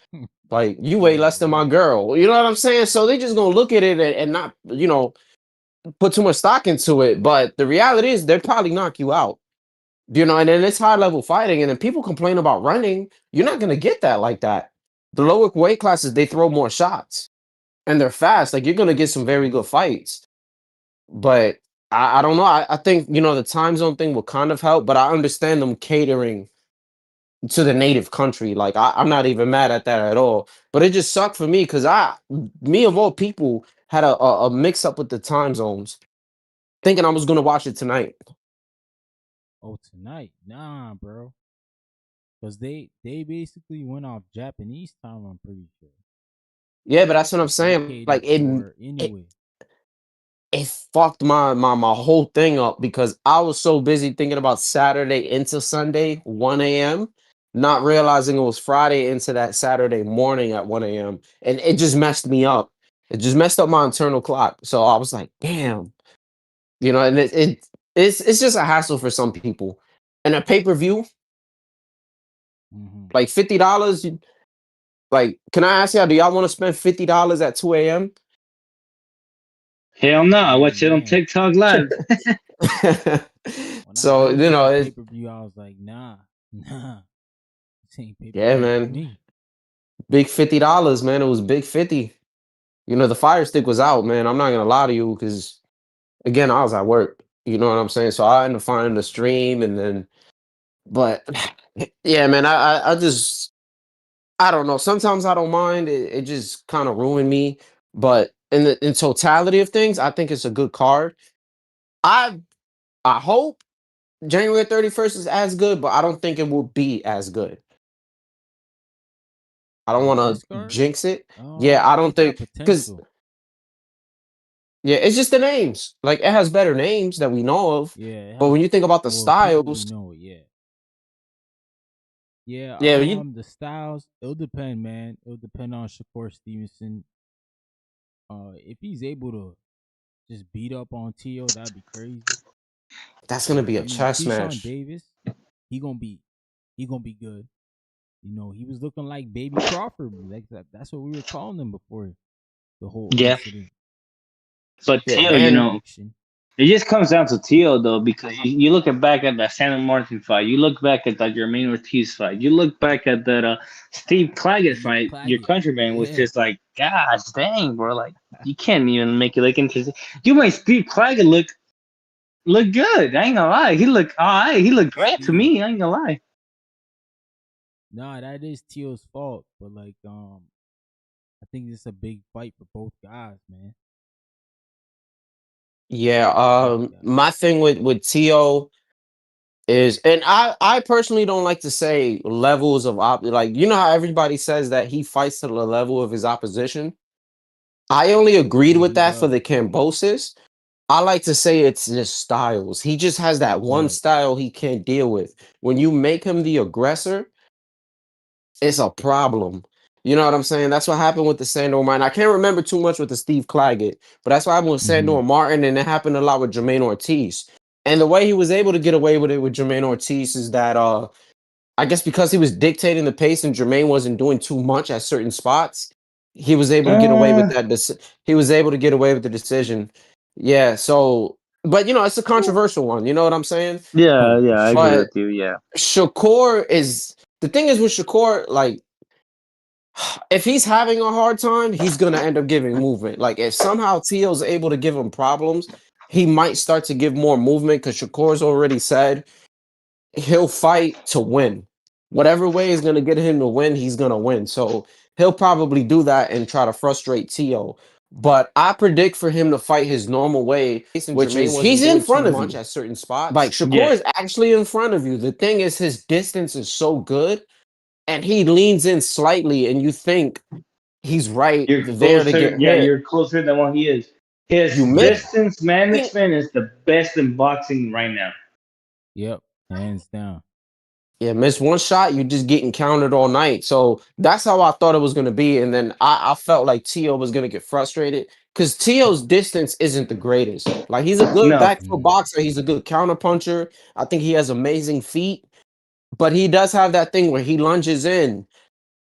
Like you weigh Yeah, less than my right. girl. You know what I'm saying? So they just gonna look at it and not, put too much stock into it. But the reality is they'd probably knock you out. And then it's high level fighting, and then people complain about running. You're not gonna get that like that. The lower weight classes, they throw more shots and they're fast. Like you're gonna get some very good fights. But I don't know. I think, the time zone thing will kind of help, but I understand them catering to the native country. Like I'm not even mad at that at all. But it just sucked for me because me of all people, had a mix up with the time zones, thinking I was gonna watch it tonight. Oh, tonight? Nah, bro. Cause they basically went off Japanese time. I'm pretty sure Yeah, but that's what I'm that they saying. Like catered it, for it anyway. it fucked my whole thing up because I was so busy thinking about Saturday into Sunday, 1 a.m., not realizing it was Friday into that Saturday morning at 1 a.m. And it just messed me up. It just messed up my internal clock. So I was like, damn, and it's just a hassle for some people. And a pay-per-view, Hmm. like $50, like, can I ask y'all, do y'all want to spend $50 at 2 a.m.? Hell no, I Oh watch it on man, TikTok live. when I So, heard that pay it, per view, I was like, nah, nah, this ain't pay per yeah, view for man, me. big $50, man. It was big 50. The Fire Stick was out, man. I'm not gonna lie to you, because again, I was at work. You know what I'm saying? So I ended up finding the stream, and then, but yeah, man, I don't know. Sometimes I don't mind. It just kind of ruined me. But in totality of things, I think it's a good card. I I hope January 31st is as good, but I don't think it will be as good. I don't Like want this to card, jinx it. Yeah, I don't it got think, because potential. yeah, it's just the names. Like, it has better names that we know of. Yeah, it But has when you think about the more people we styles, know it. Yeah, yeah. yeah, you The styles. It'll depend, man. It'll depend on Shakur Stevenson. If he's able to just beat up on Tio, that'd be crazy. that's gonna But be I a mean, chess Keyshawn match. Davis, he gonna be he gonna be good. He was looking like Baby Crawford. Like that's what we were calling him before the whole Yeah, incident. but Yeah, Tio, and Addiction. it just comes down to Tio though, because you look back at that Santa Martin fight, you look back at that Jermaine Ortiz fight, you look back at that Steve Claggett Steve fight. Your Claggett. countryman was Yeah. just like, gosh dang, bro, like you can't even make it look interesting. You made Steve Claggett look good. I ain't gonna lie, he looked all right. He looked great to Steve. me. I ain't gonna lie. Nah, that is Tio's fault. But like, I think it's a big fight for both guys, man. yeah, For both guys. my thing with Tio is, and I personally don't like to say levels of like, how everybody says that he fights to the level of his opposition. I only agreed Yeah, with he that for does. the Cambosis. I like to say it's just styles. He just has that one Right. style he can't deal with. When you make him the aggressor, it's a problem. You know what I'm saying? That's what happened with the Sandor Martin. I can't remember too much with the Steve Claggett, but that's what happened with Mm-hmm. Sandor Martin, and it happened a lot with Jermaine Ortiz. And the way he was able to get away with it with Jermaine Ortiz is that I guess because he was dictating the pace and Jermaine wasn't doing too much at certain spots, he was able to get away with Uh, that. He was able to get away with the decision. Yeah. So, but it's a controversial one. You know what I'm saying? yeah, Oh, for yeah, I agree sure. But with you. Yeah, Shakur is the thing is with Shakur, like, if he's having a hard time, he's gonna end up giving movement. Like, if somehow Tio's able to give him problems, he might start to give more movement, because Shakur's already said he'll fight to win. Whatever way is going to get him to win, he's going to win. So he'll probably do that and try to frustrate Tio. But I predict for him to fight his normal way, which Jermaine is wasn't he's in doing too front of much you. at certain spots. Like, yeah. Shakur is actually in front of you. The thing is, his distance is so good, and he leans in slightly, and you think he's right You're there to closer. get Yeah, hit. you're closer than what he is. You His miss. Yeah. distance management is the best in boxing right now. Yep. Hands down. Yeah, miss one shot, you just getting countered all night. So that's how I thought it was going to be. And then I felt like Tio was going to get frustrated, because Tio's distance isn't the greatest. Like, he's a good No, back foot Mm. boxer. He's a good counter puncher. I think he has amazing feet, but he does have that thing where he lunges in.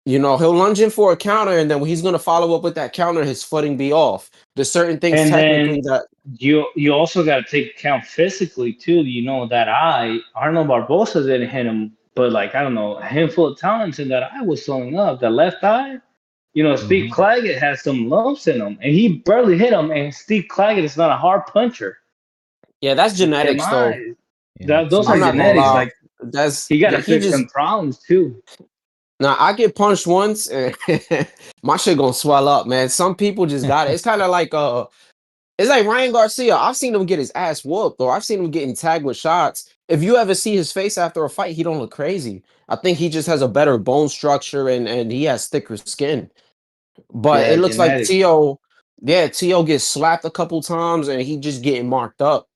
He'll lunge in for a counter, and then when he's going to follow up with that counter, his footing be off. There's certain things and then technically that, you also got to take account physically too. You know that eye, Arnold Barbosa didn't hit him, but like I don't know, a handful of times in that eye was swelling up. The left eye. Steve Mm-hmm. Claggett has some lumps in him, and he barely hit him. And Steve Claggett is not a hard puncher. yeah, that's In genetics though. my, Yeah. those Some are I'm not gonna genetics. genetics. lie. Like That's he got yeah, to he fix just some problems too. Now I get punched once and my shit gonna swell up, man. Some people just got it. It's kind of like it's like Ryan Garcia. I've seen him get his ass whooped, or I've seen him getting tagged with shots. If you ever see his face after a fight, he don't look crazy. I think he just has a better bone structure, and he has thicker skin. But Yeah, it looks like genetics. Tio. Yeah, T.O. gets slapped a couple times and he just getting marked up.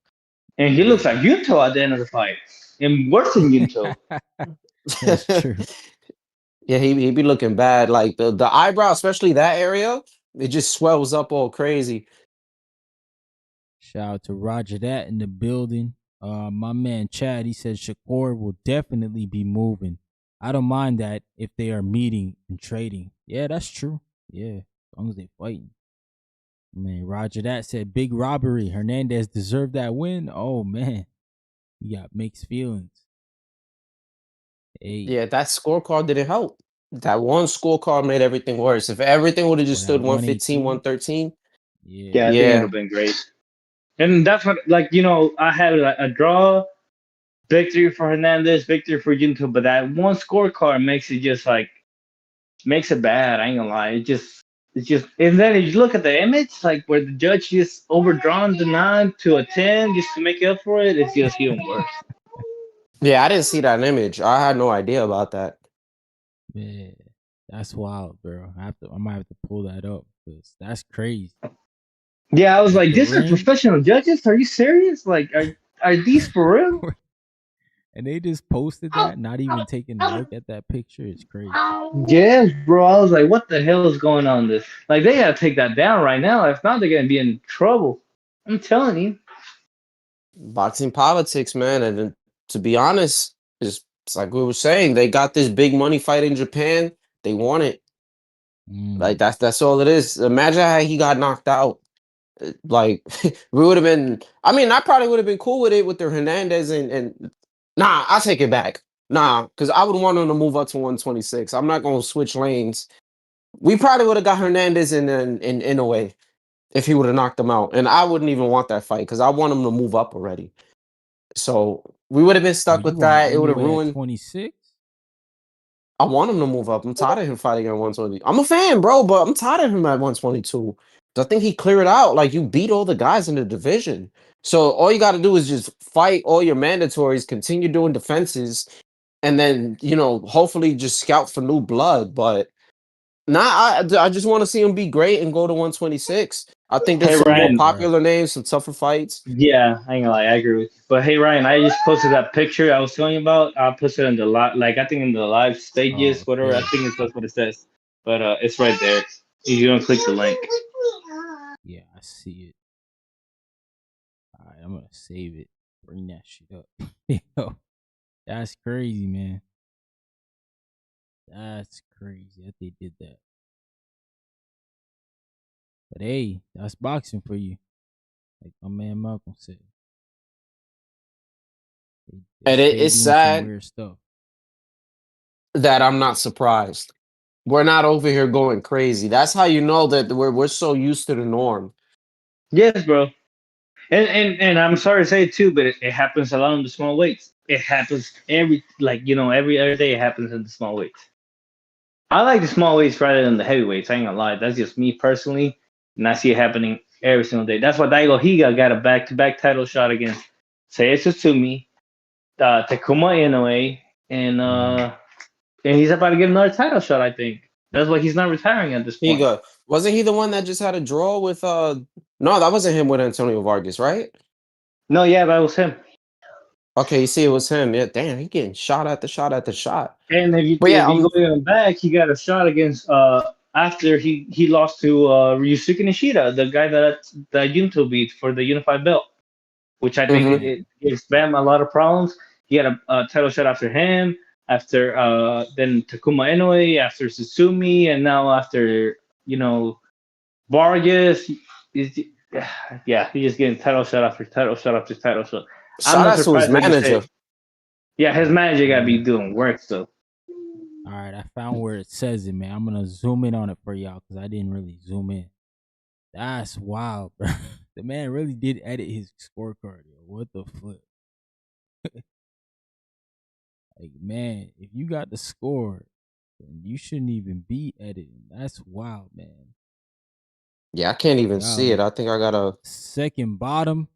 And he looks like Yunto at the end of the fight, and worse than Yunto. That's true. Yeah, he be looking bad. Like the eyebrow, especially that area, it just swells up all crazy. Shout out to Roger that in the building. My man Chad, he said Shakur will definitely be moving. I don't mind that if they are meeting and trading. Yeah, that's true. Yeah, as long as they fighting. Man, Roger that said big robbery. Hernandez deserved that win. Oh man, he got mixed feelings. Hey, Yeah, that scorecard didn't help. That one scorecard made everything worse. If everything would have just for that stood 115, 118. 113, Yeah, Yeah, I think it would yeah. have been great. And that's what, like, I had a draw, victory for Hernandez, victory for Junto, but that one scorecard makes it just like makes it bad. I ain't gonna lie. It's just, and then if you look at the image, like where the judge just overdrawn the 9 to a 10 just to make up for it, it's just even worse. Yeah, I didn't see that image. I had no idea about that. man, that's wild, bro. I might have to pull that up because that's crazy. Yeah, I was Like like, the this is ring, professional judges? Are you serious? Like, are these for real? and they just posted that, not even taking a look at that picture. It's crazy. Yes, bro. I was like, what the hell is going on? This like they gotta take that down right now. If not, they're gonna be in trouble. I'm telling you. Boxing politics, man. And then, to be honest, it's like we were saying, they got this big money fight in Japan. They want it. Like Mm. that's all it is. Imagine how he got knocked out. Like we would have been. I mean, I probably would have been cool with it with the Hernandez and nah, I take it back. Nah, because I would want him to move up to 126. I'm not gonna switch lanes. We probably would have got Hernandez in a way if he would have knocked him out, and I wouldn't even want that fight because I want him to move up already. So we would have been Oh, stuck you with want that. It would have Inoue at ruined. 26? I want him to move up. I'm tired of him fighting at 120. I'm a fan, bro, but I'm tired of him at 122. I think he cleared out. Like you beat all the guys in the division. So all you got to do is just fight all your mandatories, continue doing defenses, and then hopefully just scout for new blood. But I just want to see him be great and go to 126. I think there's Hey some more Ryan. Right. popular names, some tougher fights. Yeah, I ain't gonna lie, I agree with you. But hey Ryan, I just posted that picture I was telling you about. I posted in the like I think in the live Oh, stages, whatever. I okay. think that's what it says. But it's right there. If you don't click the link. Yeah, I see it. All right, I'm gonna save it. Bring that shit up. Yo, that's crazy, man. That's crazy that they did that. But hey, that's boxing for you. Like my man Malcolm said. They And stay it's doing some sad weird stuff. that I'm not surprised. We're not over here going crazy. That's how you know that we're so used to the norm. Yes, bro. And I'm sorry to say it too, but it happens a lot in the small weights. It happens every other day. It happens in the small weights. I like the small weights rather than the heavyweights. I ain't gonna lie. That's just me personally, and I see it happening every single day. That's why Daigo Higa got a back-to-back title shot against Seiya Tsumi, Takuma Inoue, and Mm. and he's about to get another title shot. I think that's why he's not retiring at this He point. got wasn't he the one that just had a draw with no, that wasn't him with Antonio Vargas, right? No, yeah, that was him. Okay, you see it was him. Yeah, damn, he getting shot at the shot at the shot. And if you But if yeah, you go even back, he got a shot against after he lost to Ryusuke Nishida, the guy that Junto beat for the unified belt, which I think mhm. Mm. it gives Bam a lot of problems. He had a title shot after him, after then Takuma Inoue, after Sutsumi, and now after Vargas. He's, yeah, he's just getting title shot after title shot after title shot. I'm Shout not out to his surprised when you manager. say, yeah, his manager got to be Yeah. doing work still. All right, I found where it says it, man. I'm gonna zoom in on it for y'all because I didn't really zoom in. That's wild, bro. The man really did edit his scorecard. Yo. What the flip? Like, man, if you got the score, then you shouldn't even be editing. That's wild, man. Yeah, I can't even see it. Golly. I think I gotta. Second bottom,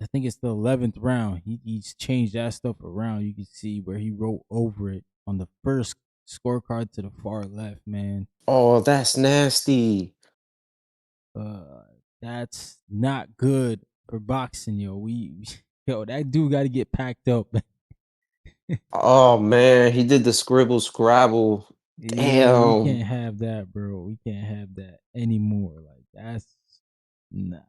I think it's the 11th round. He's changed that stuff around. You can see where he wrote over it on the first scorecard to the far left, man. Oh, that's nasty. That's not good for boxing, yo. Yo, that dude got to get packed up. Oh man, he did the scribble scrabble. Yeah, we Damn. can't have that, bro. We can't have that anymore. Like that's nah,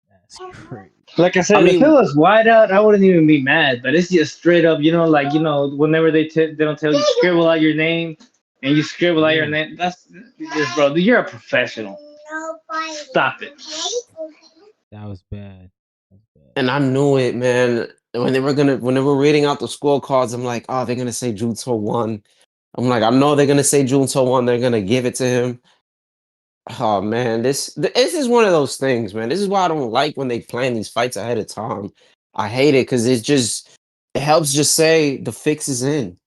that's crazy. Like I I said, if it mean, was wide out, I wouldn't even be mad. But it's just straight up, like whenever they don't tell you scribble out your name, and you scribble out your Yeah, name, that's just, bro. You're a professional. Stop it. that was bad. That's bad. and I knew it, man. When they were reading out the scorecards, I'm like, oh, they're gonna say Junto won. I'm like, I know they're gonna say Junto won. They're gonna give it to him. Oh man, this is one of those things, man. This is why I don't like when they plan these fights ahead of time. I hate it because it helps just say the fix is in.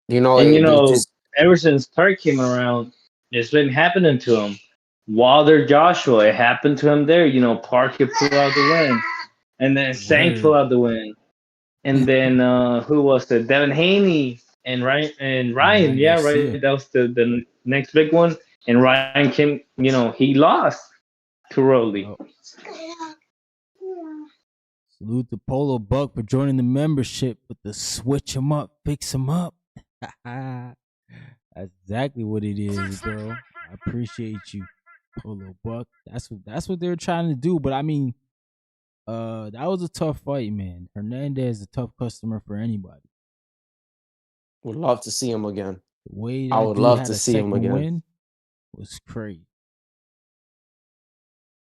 You know, And it just ever since Turk came around, it's been happening to him. Wilder Joshua, it happened to him there. Parker pulled out the win, and then Sang pulled Word. out the win, and then who was it? Devin Haney and And Ryan. Ryan Yeah, right. Garcia. That was the next big one. And Ryan came. He lost to Rolly. Yup. Salute the Polo Buck for joining the membership with the switch him up, fix him up. That's exactly what it is, bro. I appreciate you, Polo Buck. That's what they're trying to do. But I mean, that was a tough fight, man. Hernandez is a tough customer for anybody. would love to see him again. The way I that would dude love had to a see him second again. win was crazy.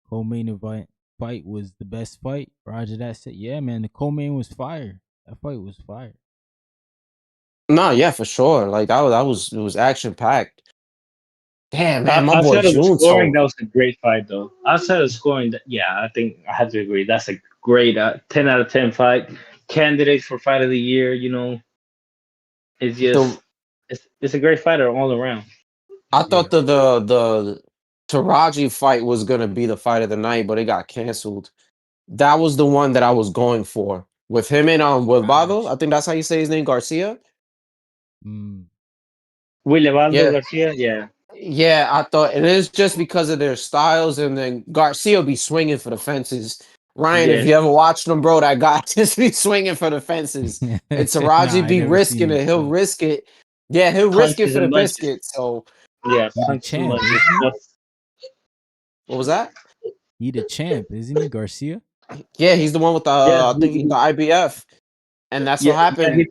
Co-main event fight was the best fight. Roger that said, yeah, man, the co-main was fire. That fight was fire. No, yeah, for sure. Like that was it was action packed. Damn, man, my boy Outside of the scoring, Junto. that was a great fight, though. Outside of scoring, yeah, I think I have to agree. That's a great 10 out of 10 fight. Candidate for fight of the year. It's The just it's a great fighter all around. I Yeah. thought the Taraji fight was gonna be the fight of the night, but it got canceled. That was the one that I was going for with him and with Bado. Raj. I think that's how you say his name, Garcia. Mm, Willivaldo Yeah, Garcia, yeah. yeah. I thought it is just because of their styles, and then Garcia be swinging for the fences. Ryan, if Yeah. you ever watched him, bro, that guy just be swinging for the fences. And nah, Taraji I be never seen risking him it. He'll swing. risk it. Yeah, he'll risk it Punches for the and bunches. biscuit. So Yeah, He the punches and champ, bunches. isn't he? what was that? He the champ, isn't he, Garcia? Yeah, he's the one with the Yeah, I think the IBF, and that's what yeah, happened.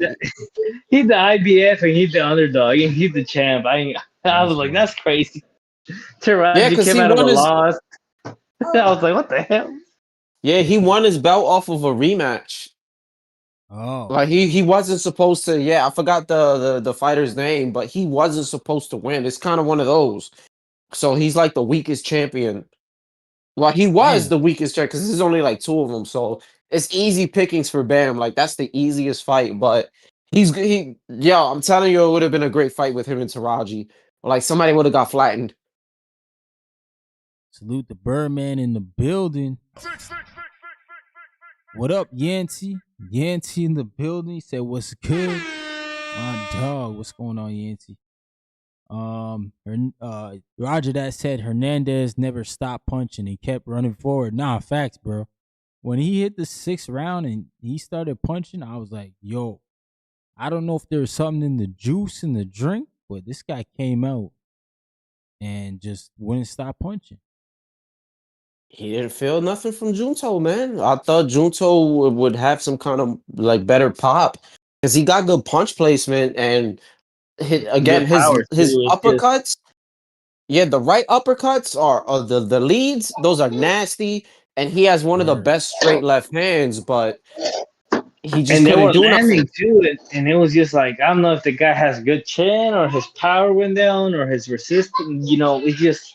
he's the IBF and he's the underdog and he's the champ. I was That's like, wild. that's crazy. Yeah, Taraji because came he out of a won his loss. I was like, what the hell? he won his belt off of a rematch. Oh, Like he wasn't supposed to. Yeah, I forgot the fighter's name, but he wasn't supposed to win. It's kind of one of those. So he's like the weakest champion. Well, he was damn. the weakest champion because there's only like two of them. So it's easy pickings for Bam. Like that's the easiest fight. But yeah, I'm telling you, it would have been a great fight with him and Taraji. Like somebody would have got flattened. Salute the Birdman in the building. What up, Yancey? Yancey in the building. He said, what's good? My dog. What's going on, Yancey? Roger that said Hernandez never stopped punching. He kept running forward. Nah, facts, bro. When he hit the 6th round and he started punching, I was like, yo, I don't know if there was something in the juice in the drink, but this guy came out and just wouldn't stop punching. He didn't feel nothing from Junto, man. I thought Junto would have some kind of like better pop because he got good punch placement and again Good power his too. It's just uppercuts. Yeah, the right uppercuts are the leads. Those are nasty, and he has one of the Word. best straight left hands, but he just and they couldn't were do nothing. landing too, and it was just like I don't know if the guy has good chin or his power went down or his resistance. It's just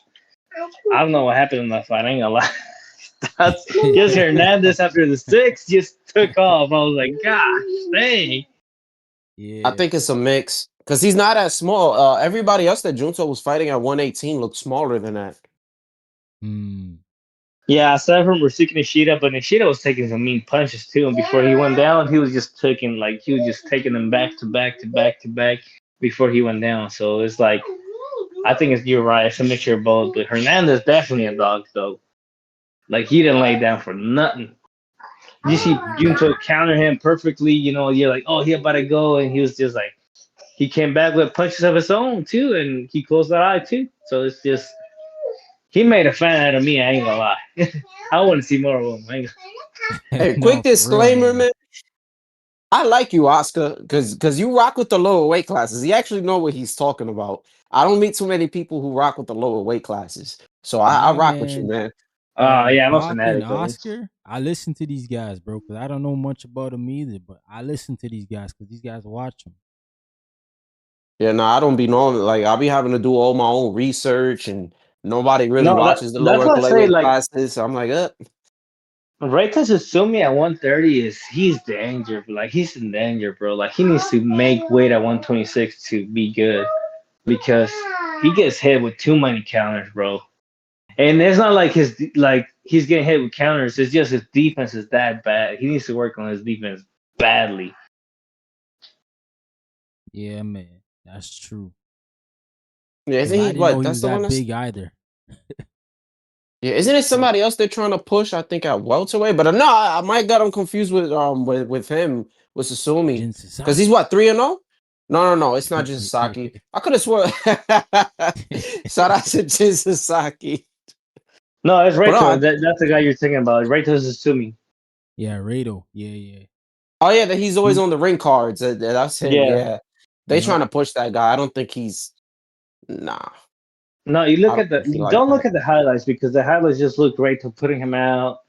I don't know what happened in that fight. I ain't gonna lie. That's just Hernandez after the 6 just took off. I was like, gosh, dang. I Yeah. think it's a mix because he's not as small. Everybody else that Junto was fighting at 118 looked smaller than that. Hmm. Yeah, aside from Rasuke Nishida, but Nishida was taking some mean punches too. And before he went down, he was just taking them back to back to back to back before he went down. So it's like I think you're right. It's a mixture of both. But Hernandez definitely a dog though. Like he didn't lay down for nothing. You see Yeah, he Junto didn't. counter him perfectly. You know, you're like, oh, he about to go, and he was just like, he came back with punches of his own too, and he closed that eye too. So it's just he made a fan out of me. I ain't gonna lie. I want to see more of him. Hey, quick No, for real, disclaimer, man. man. I like you, Oscar, because you rock with the lower weight classes. He actually know what he's talking about. I don't meet too many people who rock with the lower weight classes, so I Nah, rock with you, man. man. Yeah, I'm a Pac and fanatic of him. Oscar, I listen to these guys, bro, because I don't know much about them either. But I listen to these guys because these guys watch them. Yeah, no, I don't be knowing. Like, I'll be having to do all my own research, and nobody really No, watches the that's lower what I say. weight Like classes. So I'm like, Ray Sumi at 130 is he's danger. Like he's in danger, bro. Like he needs to make weight at 126 to be good because he gets hit with too many counters, bro. And it's not like he's getting hit with counters. It's just his defense is that bad. He needs to work on his defense badly. Yeah, man, that's true. yeah, Because isn't I he? didn't know What? he That's was the one that that's. big either. Yeah, isn't it Yeah, somebody else they're trying to push? I think at welterweight, but no, I might got him confused with him with Sasumi Jin because he's Sasaki. what 3-0. No, it's not just Sasaki. I could have sworn. Shout out to Jin Sasaki. No, it's But no, That's the guy you're thinking about. Ray Sumi. Yeah, Rado. Yeah, yeah. oh yeah, that he's always on the ring cards. That's him. Yeah. Yeah, they Yep. trying to push that guy. I don't think he's nah. No, you I look don't at the think he you like don't look that. at the highlights because the highlights just look great to putting him out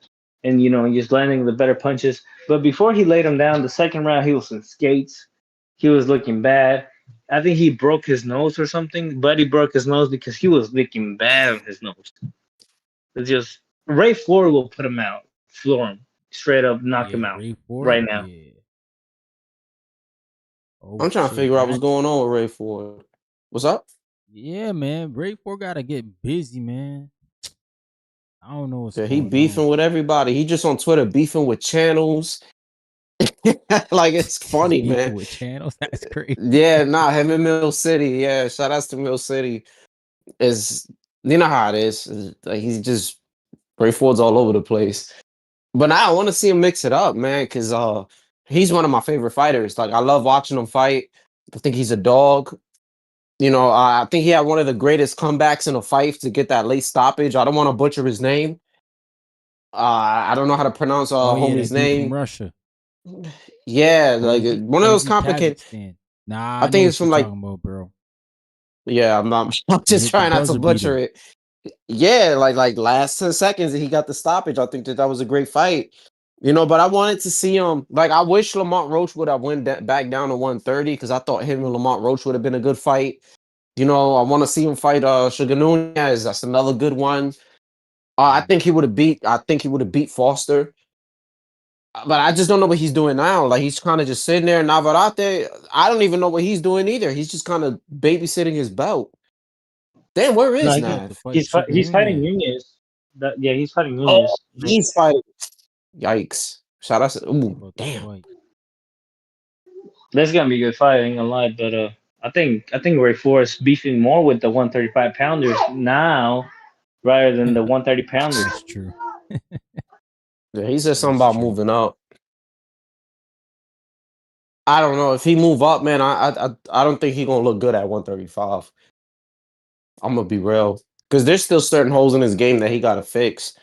and just landing the better punches. But before he laid him down, the second round he was in skates. He was looking bad. I think he broke his nose or something. Buddy broke his nose because he was looking bad on his nose. It's just Ray Ford will put him out, floor him, straight up knock him Yeah, out Ray Ford. right now. Yeah. Oh I'm trying to shit. figure out what's That. going on with Ray Ford. What's up? Yeah, man. Ray Ford gotta get busy, man. I don't know what's Yeah, he going on. beefing with everybody. He just on Twitter beefing with channels. Like it's He's funny, beefing man. with channels. That's crazy. Yeah, nah, him in Mill City. Yeah, shout outs to Mill City. Is you know how it is. Like he's just Ray Ford's all over the place. But now I want to see him mix it up, man, because he's one of my favorite fighters. Like I love watching him fight. I think he's a dog. I think he had one of the greatest comebacks in a fight to get that late stoppage. I don't want to butcher his name. I don't know how to pronounce Oh yeah, homie's that dude from name. Russia. Yeah, Or like one of is those he complicated. Kazakhstan? Nah, I I know think it's what you're from like talking about, bro. yeah. I'm not. I'm He just hit the trying not to buzzer butcher beater. it. Yeah, like last 10 seconds, he got the stoppage. I think that was a great fight. But I wanted to see him. Like I wish Lamont Roach would have went back down to 130 because I thought him and Lamont Roach would have been a good fight. I want to see him fight Sugar Nunez. That's another good one. I Yeah. think he would have beat. I think he would have beat Foster. But I just don't know what he's doing now. Like he's kind of just sitting there. Navarrete, I don't even know what he's doing either. He's just kind of babysitting his belt. Damn, where He No, is about to Nav? fight Sugar he's fighting Nunez. Nunez. Yeah, he's fighting Oh, Nunez. he's fighting. Yikes! Shout out. He Ooh, about to damn. fight. That's gonna be a good fight. I ain't gonna lie, but I think Ray Forrest beefing more with the 135 pounders now rather than the 130 pounders. That's true. Yeah, he said something That's about true. moving up. I don't know if he move up, man. I don't think he gonna look good at 135. I'm gonna be real because there's still certain holes in his game that he got to fix.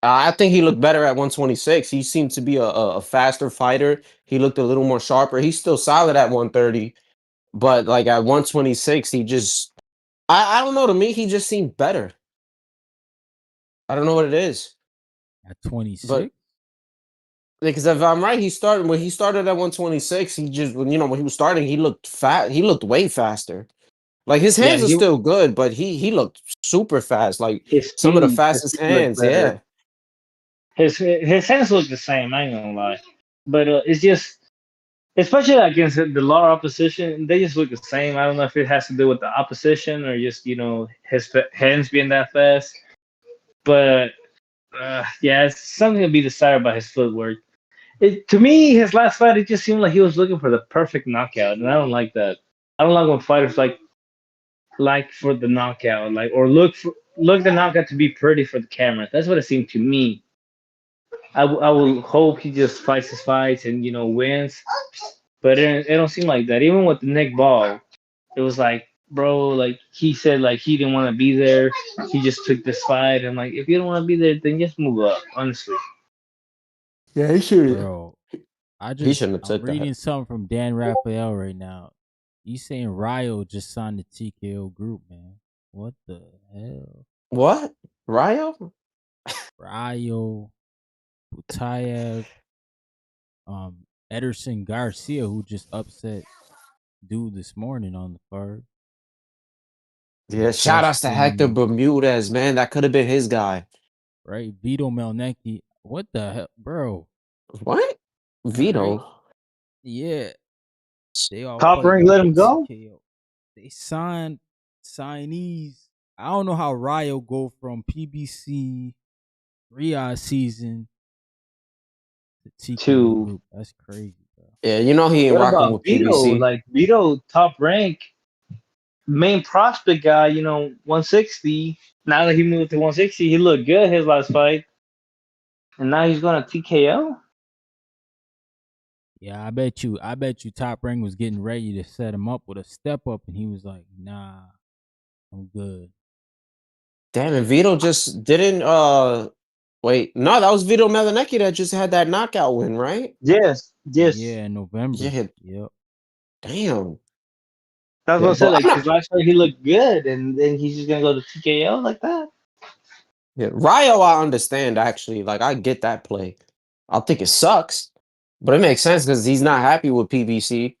I think he looked better at 126. He seemed to be a faster fighter. He looked a little more sharper. He's still solid at 130, but like at 126, he just I don't know. To me, he just seemed better. I don't know what it is, At but 26? because if I'm right, he started at 126. He just when he was starting, he looked fat. He looked way faster. Like his Yeah, hands are still good, but he looked super fast. Like some of the his fastest speed looked hands. better. Yeah. His hands look the same. I ain't gonna lie, but it's just especially against the lower opposition, they just look the same. I don't know if it has to do with the opposition or just his hands being that fast, but yeah, it's something to be decided by his footwork. To me, his last fight, it just seemed like he was looking for the perfect knockout, and I don't like that. I don't like when fighters like like for the knockout, like or look the knockout to be pretty for the camera. That's what it seemed to me. I will hope he just fights his fights and wins, but it don't seem like that. Even with the Nick Ball, it was like, bro, like he said, like he didn't want to be there. He just took this fight, and like if you don't want to be there, then just move up. Honestly, Yeah, he should. bro. He shouldn't have I'm took that. reading something from Dan Raphael right now. He's saying Ryo just signed the TKO group, man. What the hell? What? Ryo? Ryo, Butayev, Ederson Garcia, who just upset dude this morning on the card. Yeah, shout outs to Hector Dustin, Bermudez, man. That could have been his guy. right? Vito Melnecki. What the hell, bro? What? Right? Vito? Yeah, they all Top fighting rank off let the him go. TKO. They signed signees. I don't know how Ryo go from PBC Riyadh season to TKO To group. That's crazy, bro. Yeah, you know he ain't what rocking about with Vito? PBC. Like Vito, top rank, main prospect guy. 160. Now that he moved to 160, he looked good his last fight, and now he's going to TKO. Yeah, I bet you Top Rank was getting ready to set him up with a step up, and he was like, "Nah, I'm good." Damn, and Vito just didn't wait. No, that was Vito Melanecki that just had that knockout win, right? Yes, yes. Yeah, in November. Yeah, Yep. damn. That's what Yeah, I said. but I'm Like not. his last fight, he looked good, and then he's just gonna go to TKO like that. Yeah, Ryo, I understand actually. Like I get that play. I think it sucks, but it makes sense because he's not happy with PBC.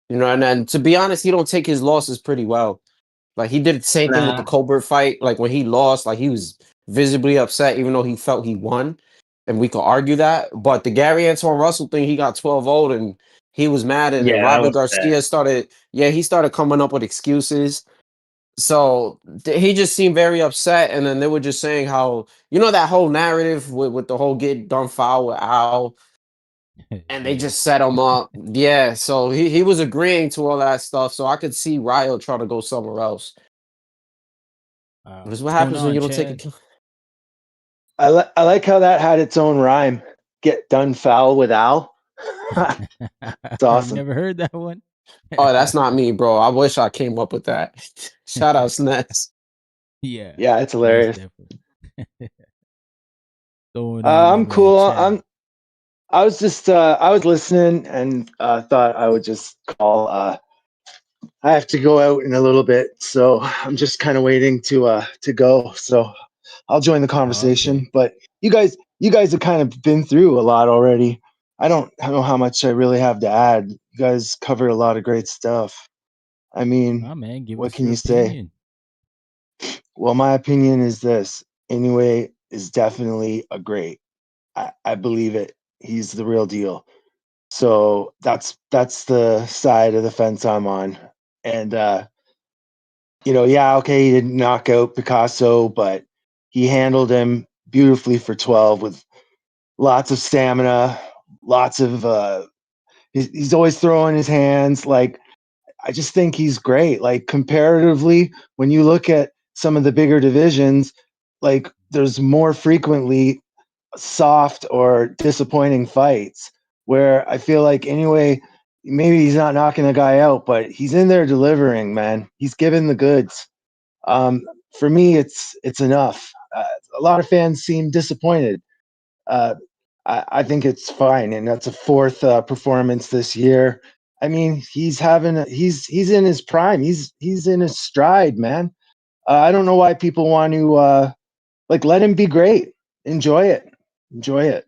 You know, and then to be honest, he don't take his losses pretty well. Like he did the same thing with the Nah. Colbert fight. Like when he lost, like he was visibly upset, even though he felt he won. And we could argue that. But the Gary Antoine Russell thing, he got 12 0 and he was mad. And then Yeah, that Robert was bad. Garcia started, yeah, he started coming up with excuses. So he just seemed very upset. And then they were just saying how, you know, that whole narrative with the whole get done foul with Al and they Yeah. just set him up. Yeah, so he was agreeing to all that stuff. So I could see Ryo trying to go somewhere else. But this is what What's going happens when on, you don't take Chad? it. I like how that had its own rhyme. Get done foul with Al. It's You awesome. never heard that one? Oh, that's not me, bro. I wish I came up with that. Shout out Snacks. Yeah, Yeah, it's most hilarious. definitely. Throwing in my I'm man cool. Chad. I was just I was listening and thought I would just call. I have to go out in a little bit, so I'm just kind of waiting to go. So I'll join the Oh, okay. conversation. But you guys have kind of been through a lot already. I don't know how much I really have to add. You guys covered a lot of great stuff. I mean, Oh man, give what us can your you say? opinion. Well, my opinion is this. Anyway, is definitely a great. I believe it. He's the real deal. So that's the side of the fence I'm on. And yeah, okay, he didn't knock out Picasso, but he handled him beautifully for 12 with lots of stamina, lots of he's always throwing his hands. Like I just think he's great. Like comparatively, when you look at some of the bigger divisions, like there's more frequently soft or disappointing fights where I feel like anyway, maybe he's not knocking a guy out, but he's in there delivering, man. He's giving the goods. Um, for me, it's enough. A lot of fans seem disappointed. Uh, I think it's fine, and that's a fourth performance this year. I mean, he's in his prime. He's in his stride, man. I don't know why people want to like let him be great. Enjoy it. Enjoy it.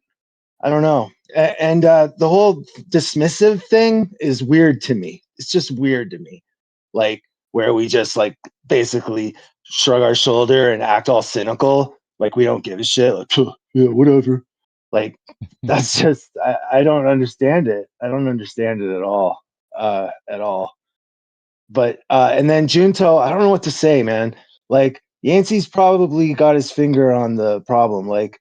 I don't know. And the whole dismissive thing is weird to me. It's just weird to me. Like where we just like basically shrug our shoulder and act all cynical, like we don't give a shit. Like, yeah, whatever. Like that's just I don't understand it. I don't understand it at all. At all. But and then Junto, I don't know what to say, man. Like Yancey's probably got his finger on the problem. Like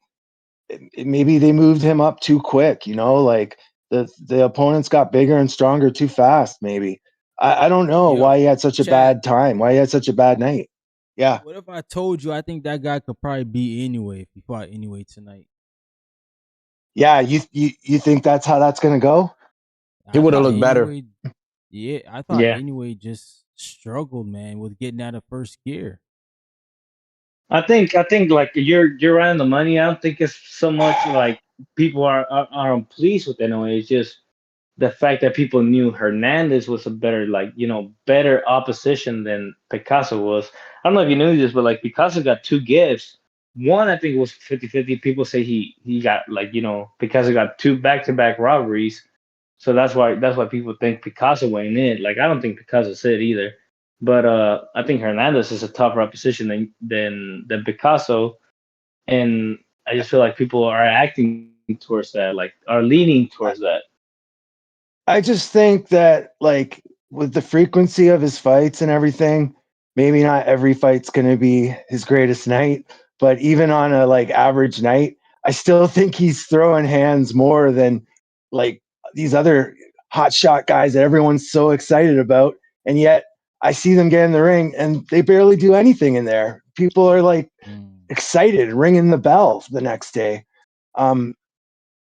maybe they moved him up too quick, like the opponents got bigger and stronger too fast, maybe. I don't know Yo, why he had such a Chad, bad time. Why he had such a bad night. Yeah. what if I told you I think that guy could probably beat anyway if he fought anyway tonight? Yeah, you think that's how that's gonna go? He I would have thought looked better. anyway. Yeah, I thought Yeah. anyway just struggled, man, with getting out of first gear. I think like you're right on the money. I don't think it's so much like people are unpleased with NOA. It's just the fact that people knew Hernandez was a better like better opposition than Picasso was. I don't know if you knew this, but like Picasso got two gifts. One I think was 50-50. People say he got like Picasso got two back-to-back robberies. So that's why people think Picasso went in. Like I don't think Picasso said either. But I think Hernandez is a tougher opposition than Picasso, and I just feel like people are acting towards that, like are leaning towards that. I just think that like with the frequency of his fights and everything, maybe not every fight's going to be his greatest night, but even on a like average night, I still think he's throwing hands more than like these other hot shot guys that everyone's so excited about, and yet I see them get in the ring and they barely do anything in there. People are like Mm. excited, ringing the bell the next day. Um,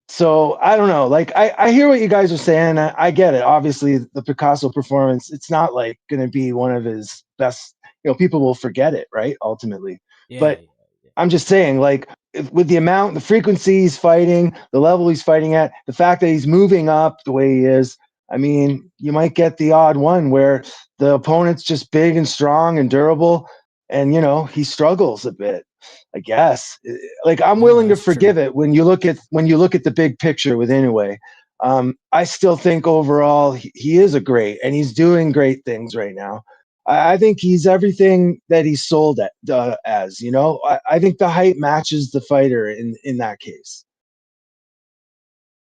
so I don't know. Like I hear what you guys are saying. I get it. Obviously, the Picasso performance, it's not like going to be one of his best. People will forget it, right? Ultimately, Yeah, but yeah, yeah. I'm just saying, like, with the amount, the frequency he's fighting, the level he's fighting at, the fact that he's moving up the way he is, I mean, you might get the odd one where the opponent's just big and strong and durable, and he struggles a bit. I guess. Like I'm No, willing to that's true. forgive it when you look at the big picture with Inoue. I still think overall he is a great, and he's doing great things right now. I think he's everything that he's sold as. I think the hype matches the fighter in that case.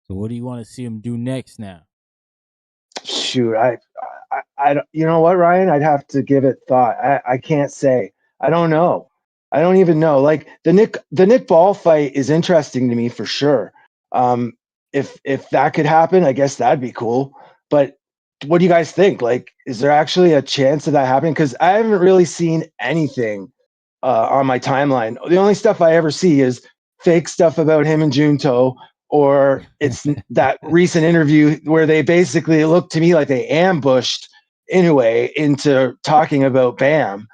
So what do you want to see him do next now? Shoot, I don't. You know what, Ryan? I'd have to give it thought. I can't say. I don't know. I don't even know. Like the Nick Ball fight is interesting to me for sure. Um, if that could happen, I guess that'd be cool. But what do you guys think? Like, is there actually a chance of that happening? Because I haven't really seen anything on my timeline. The only stuff I ever see is fake stuff about him and Junto, or it's that recent interview where they basically look to me like they ambushed Inoue into talking about Bam.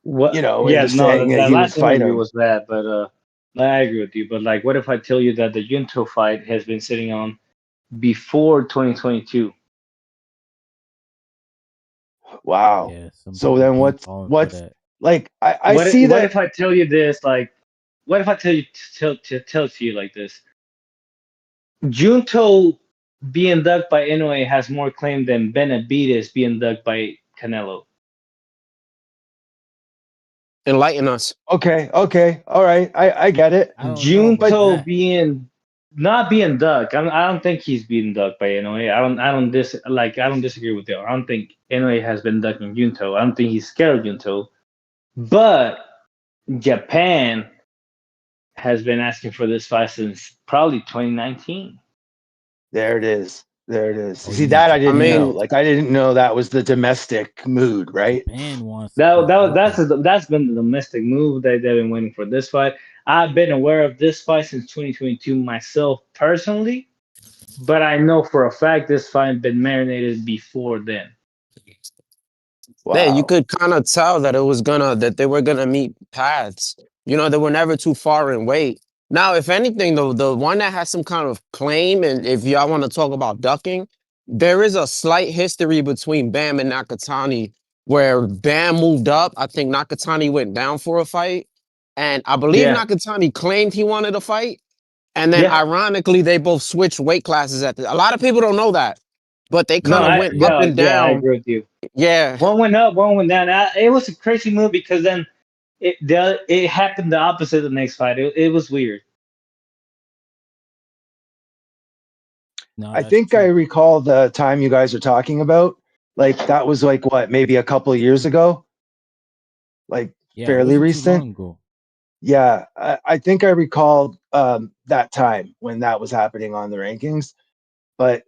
What? And Yeah, just no, saying that that he would last fight interview him. was bad, but I agree with you. But like, what if I tell you that the Junto fight has been sitting on before 2022? Wow. Yeah, some So people then be what's falling for what's that. like I What see what that. if I tell you this? Like, what if I tell to you like this? Junto being ducked by Inoue has more claim than Benavides being ducked by Canelo. Enlighten us. Okay, all right, I get it. I don't know about But Junto that. being not being ducked. I don't think he's being ducked by Inoue. I don't disagree with you. I don't think Inoue has been ducking Junto. I don't think he's scared of Junto. But Japan has been asking for this fight since probably 2019. there it is. There it is. Oh, you See, mean that I I didn't know. mean, Japan? Like I didn't know that was the domestic mood, right? Japan wants to fight Junto. That's been the domestic move that they've been waiting for this fight. I've been aware of this fight since 2022 myself personally, but I know for a fact this fight been marinated before then. yeah, you Wow. could kind of tell that that they were gonna meet paths. They were never too far in weight. Now, if anything, the one that has some kind of claim, and if y'all want to talk about ducking, there is a slight history between Bam and Nakatani, where Bam moved up. I think Nakatani went down for a fight, and I believe Yeah, Nakatani claimed he wanted a fight, and then yeah. ironically, they both switched weight classes A lot of people don't know that, but they No, kind of went up and yeah, I down. agree with you. Yeah. One went up, one went down. It was a crazy move because then it happened the opposite the next fight. It was weird. No, I that's think I true. recall the time you guys are talking about. Like that was like what, maybe a couple of years ago, like Yeah, it fairly wasn't too recent. long ago. Yeah, I think I recalled that time when that was happening on the rankings. But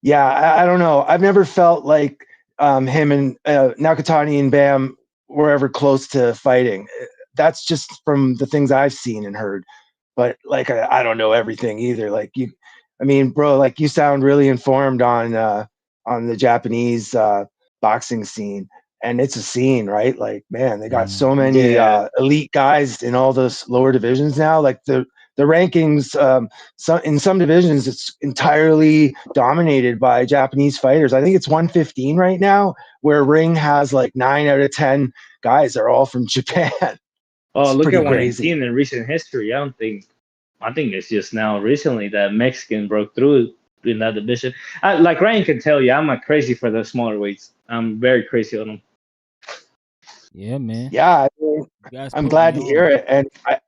yeah, I don't know. I've never felt like him and Nakatani and Bam were ever close to fighting. That's just from the things I've seen and heard. But like, I don't know everything either. Like you, I mean, bro, like you sound really informed on the Japanese boxing scene, and it's a scene, right? Like, man, they got so many Yeah. elite guys in all those lower divisions now. Like the rankings, in some divisions, it's entirely dominated by Japanese fighters. I think it's 115 right now, where Ring has like 9 out of 10 guys are all from Japan. Oh, It's look pretty at crazy. 118 in recent history. I think it's just now recently that Mexican broke through in that division. Like Ryan can tell you, I'm not crazy for the smaller weights. I'm very crazy on them. Yeah, man. Yeah, I mean, You guys I'm put me glad to hear on. it, and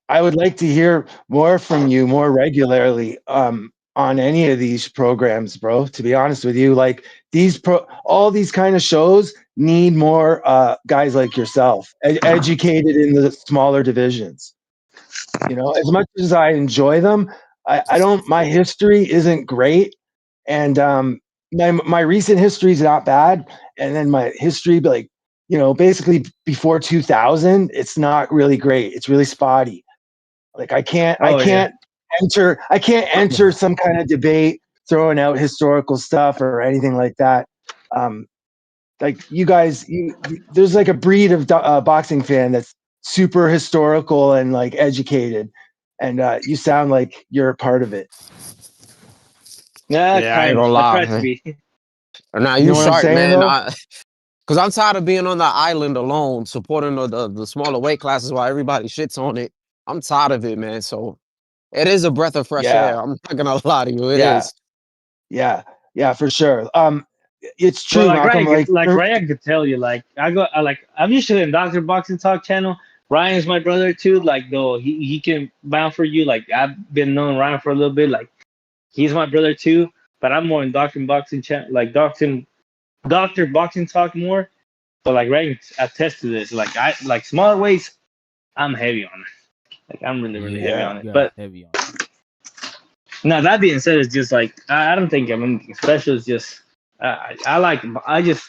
I would like to hear more from you more regularly on any of these programs, bro. To be honest with you, like all these kind of shows need more guys like yourself, educated in the smaller divisions. You know, as much as I enjoy them, I don't. My history isn't great, and my recent history is not bad, and then my history, like basically before 2000, it's not really great. It's really spotty. Like I Oh yeah. can't enter some kind of debate throwing out historical stuff or anything like that. Um, like you guys, there's like a breed of boxing fan that's super historical and like educated, and you sound like you're a part of it. Yeah, Yeah, I ain't kind of. gonna I try to lie. be. Nah, You you know what I'm sharp, saying, man. though? Cause I'm tired of being on the island alone, supporting the smaller weight classes while everybody shits on it. I'm tired of it, man. So it is a breath of fresh Yeah, air. I'm not gonna lie to you. It yeah, is. yeah, yeah, for sure. It's Well, true, like Malcolm. Ryan could tell you, like I'm usually in Doctor Boxing Talk channel. Ryan's my brother too. Like though he can bound for you. Like I've been knowing Ryan for a little bit. Like he's my brother too. But I'm more in Doctor Boxing channel, like Doctor Boxing Talk more. So like Ryan attest to this. Like I like smaller weights. I'm heavy on it. Like I'm really heavy Yeah, Yeah, on you it. guys But heavy on it. now that being said, it's just like I don't think I'm anything special. It's just I like I just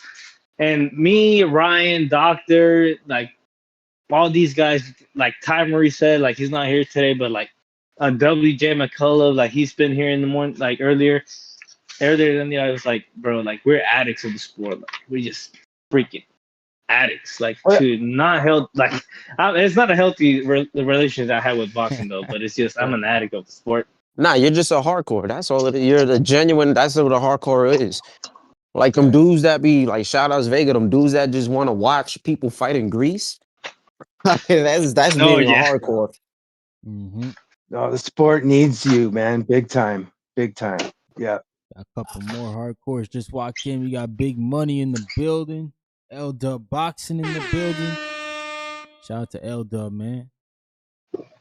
and me, Ryan, Doctor, like all these guys, like Ty Murray said, like he's not here today, but like WJ McCullough, like he's been here in the morning, like earlier than the I was like, bro, like we're addicts of the sport. Like we just freaking addicts. Like well, to not help, like it's not a healthy relationship I have with boxing though, but it's just I'm yeah, an addict of the sport. Nah, you're just a hardcore. That's all it is. You're the genuine. That's what a hardcore is. Like them yeah. dudes that be like, shout outs Vega. Them dudes that just want to watch people fight in Greece. That's Oh being a yeah. hardcore. Mm-hmm. No, the sport needs you, man. Big time, big time. Yeah. Got a couple more hardcores just walked in. We got Big Money in the building. L Dub Boxing in the building. Shout out to L Dub, man.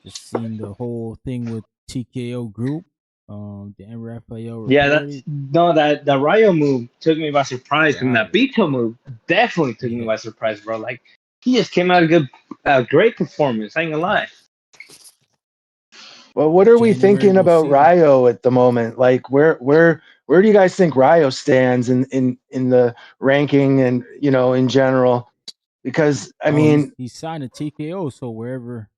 Just seen the whole thing with TKO Group. Dan Raphael Yeah, that's reported. no that the Rayo move took me by surprise, and that Right. Beto move definitely took me Yeah. by surprise, bro. Like he just came out a great performance. I ain't gonna lie. Well, what are we January, thinking we'll about see. Ryo at the moment? Like, where do you guys think Ryo stands in the ranking and in general? Because I Oh, mean, he's signed a TKO, so wherever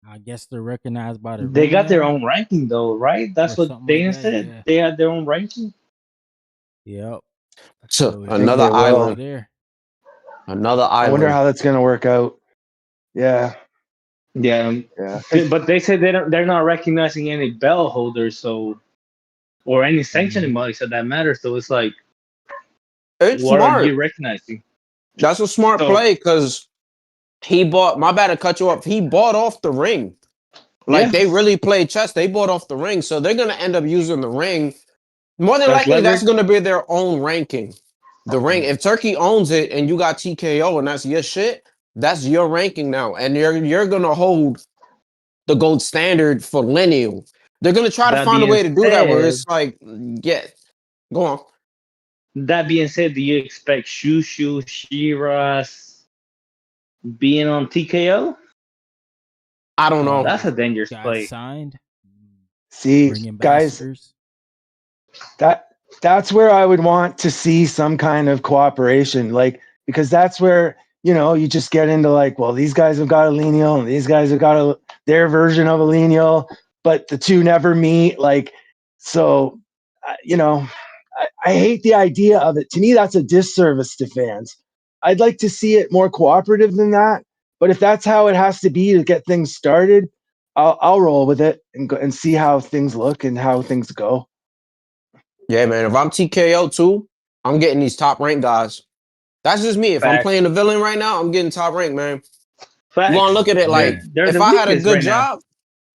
I guess they're recognized by the They ring got their now own ranking though, right? That's or what something like Dana that. said. Yeah. They had their own ranking. Yep. So So I think another they he's over will. island. there. Another I wonder island. how that's going to work out. Yeah, Yeah, yeah. but they said they're not recognizing any bell holders, so or any sanctioning Mm-hmm. bodies so that matters. So it's like, It's what are smart. you recognizing? That's a smart So play because he bought. My bad to cut you off. He bought off the ring. Like yeah, they really played chess. They bought off the ring, so they're gonna end up using the ring. More than that's likely, that's leverage. gonna be their own ranking. The ring. If Turkey owns it and you got TKO and that's your shit, that's your ranking now, and you're gonna hold the gold standard for lineal. They're gonna try to That find a being way to do that where said, it's like, yeah, go on. that being said, do you expect Shushu Shiras being on TKO? I don't know. That's a If the dangerous guy play. signed, See, ring guys, ambassadors. that that's where I would want to see some kind of cooperation, like because that's where you just get into like, well, these guys have got a lineal and these guys have got their version of a lineal, but the two never meet. Like, so I hate the idea of it. To me, that's a disservice to fans. I'd like to see it more cooperative than that. But if that's how it has to be to get things started, I'll roll with it and go and see how things look and how things go. Yeah, man. If I'm TKO too, I'm getting these top rank guys. That's just me. If I'm Facts. playing the villain right now, I'm getting top rank, man. You want to Facts. look at it They're like Yeah. they're if the I had a weakest good right now. job,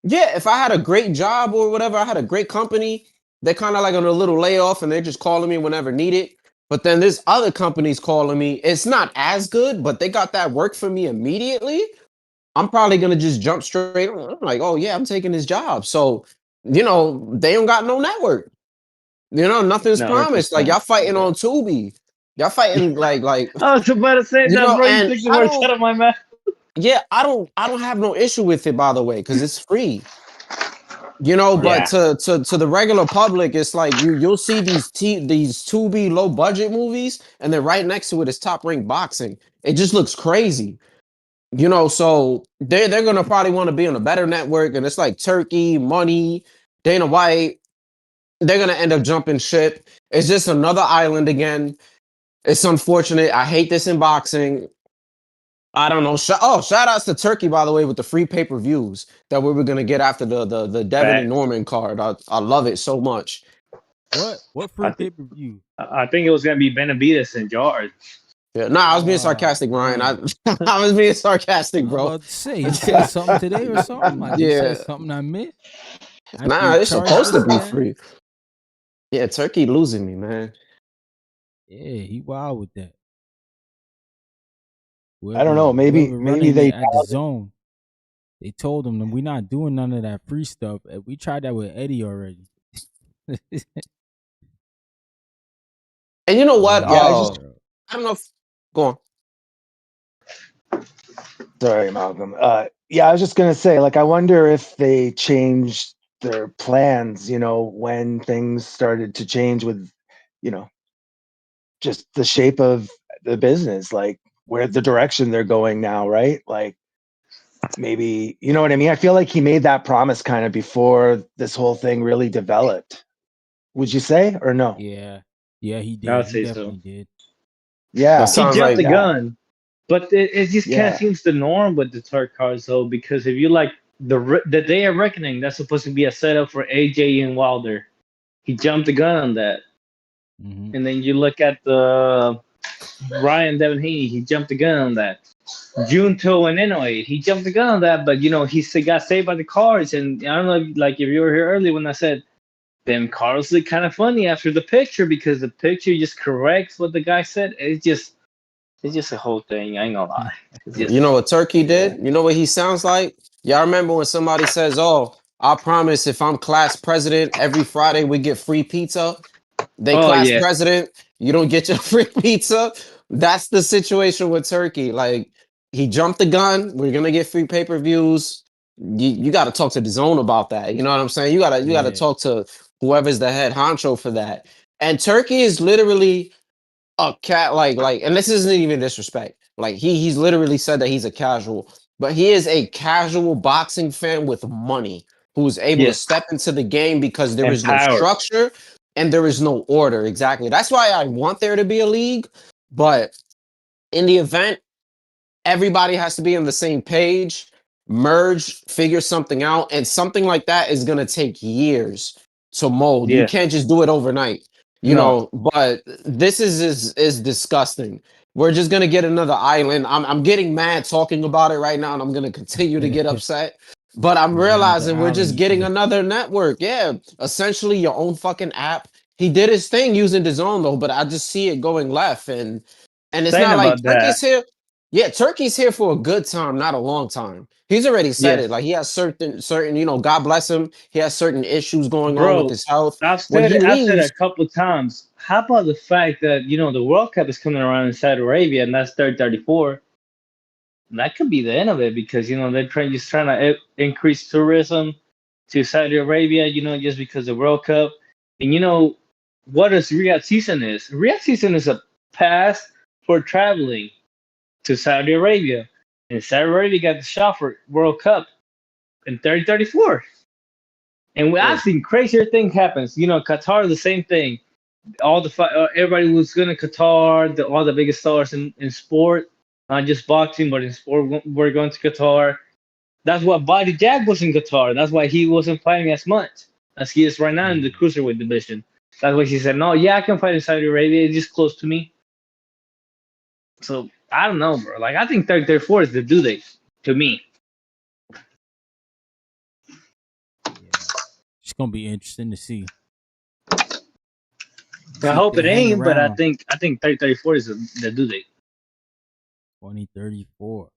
yeah, if I had a great job or whatever, I had a great company, they're kind of like on a little layoff and they're just calling me whenever needed. But then this other company's calling me. It's not as good, but they got that work for me immediately. I'm probably gonna just jump straight on. I'm like, oh yeah, I'm taking this job. So, they don't got no network. Nothing's No, 100%. promised. Like y'all fighting Yeah. on Tubi. Y'all fighting like I was about to say that, bro. You and took the words out of my mouth. yeah, I don't have no issue with it, by the way, because it's free. But Yeah. to the regular public, it's like you'll see these Tubi low budget movies, and then right next to it is top ranked boxing. It just looks crazy. So they're gonna probably want to be on a better network, and it's like Turkey, Money, Dana White. They're gonna end up jumping ship. It's just another island again. It's unfortunate. I hate this in boxing. I don't know. Shout outs to Turkey, by the way, with the free pay-per-views that we were gonna get after the Devin and Facts. Norman card. I love it so much. What I free think pay-per-view? I think it was gonna be Benavides and Jars. Yeah, nah, I was being Oh sarcastic, Ryan. I man. I was being sarcastic, I was bro. about to say you said something today or something. Like you said Yeah, something I missed after nah, you it's charged supposed to this be man. free. Yeah, Turkey losing me, man. Yeah, he wild with that. I don't know. Maybe Whoever maybe running it they at the zone, they told him that we're not doing none of that free stuff. We tried that with Eddie already. And you know what? Yeah, yeah. I just bro. I don't know if go on. sorry, Malcolm. Yeah, I was just gonna say, like, I wonder if they changed their plans. When things started to change with, you know, just the shape of the business, like where the direction they're going now, right? Like maybe you know what I mean. I feel like he made that promise kind of before this whole thing really developed. Would you say or no? Yeah, yeah, he I did. would He say so. definitely did. That Yeah, He sounds jumped the like yeah, gun, but it just kind of yeah. seems the norm with the Turk cards though, because if you like the Day of Reckoning, that's supposed to be a setup for AJ and Wilder. He jumped the gun on that, Hmm. and then you look at the Ryan Devin Haney, he jumped the gun on that. Junto and Inoue, he jumped the gun on that, but he got saved by the cards. And I don't know, if you were here earlier when I said them cards look kind of funny after the picture because the picture just corrects what the guy said. It's just a whole thing. I ain't gonna lie. It's you know just what Turkey Yeah. did? You know what he sounds like? Y'all remember when somebody says, "Oh, I promise if I'm class president, every Friday we get free pizza." They oh class yeah, president, you don't get your free pizza. That's the situation with Turkey. Like he jumped the gun. We're gonna get free pay-per-views. You got to talk to the zone about that. You know what I'm saying? You gotta Yeah, talk to whoever's the head honcho for that. And Turkey is literally a cat and this isn't even disrespect. Like he's literally said that he's a casual, but he is a casual boxing fan with money who's able to yes, step into the game because there and is no power. structure and there is no order. Exactly. That's why I want there to be a league, but in the event everybody has to be on the same page, merge, figure something out, and something like that is going to take years to mold. You Yeah, can't just do it overnight, no, but this is disgusting. We're just going to get another island. I'm getting mad talking about it right now and I'm going to continue to get upset. But I'm another realizing we're island. just He getting said. another network. Yeah, essentially your own fucking app. He did his thing using the zone though, but I just see it going left and it's saying not like about that, Turkey's here. Yeah, Turkey's here for a good time, not a long time. He's already said it. yes, Like he has certain, God bless him. He has certain issues going on with bro. his health. I've When said he it. I've said it leaves, a couple of times. How about the fact that the World Cup is coming around in Saudi Arabia, and that's 34. That could be the end of it because they're trying to increase tourism to Saudi Arabia. Just because of the World Cup, and what does Riyadh season is? Riyadh season is a pass for traveling to Saudi Arabia, and Saudi Arabia got the shot for World Cup in 3034. And I've seen crazier things happens. You know, Qatar the same thing. Everybody was going to Qatar. All the biggest stars in sport, not just boxing, but in sport, were going to Qatar. That's why Body Jack was in Qatar. That's why he wasn't fighting as much as he is right now in the cruiserweight division. That's why he said, "No, yeah, I can fight in Saudi Arabia. It's just close to me." So I don't know, bro. Like I think 34 is the due date to me. Yeah, it's gonna be interesting to see. I hope it ain't, but I around. think 34 is the due date. 2034.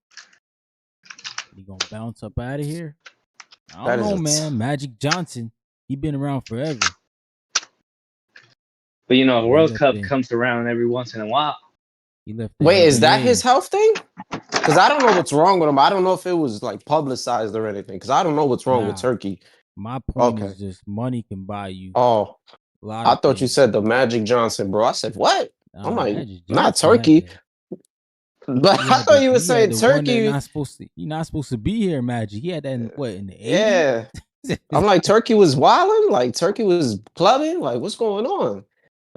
He gonna bounce up out of here? I don't know, man. Magic Johnson, he been around forever. But you know, World Cup comes around every once in a while. He left. Wait, is that his health thing? Because I don't know what's wrong with him. I don't know if it was like publicized or anything. Because I don't know what's wrong with Turkey. My point is just money can buy you. Oh, I thought you said the Magic Johnson, bro. I said what? I'm like, not Turkey. But I thought you were saying Turkey. He's not supposed to be here, Magic. He had that in what, in the 80s? Yeah. I'm like, Turkey was wilding? Like Turkey was clubbing? Like, what's going on?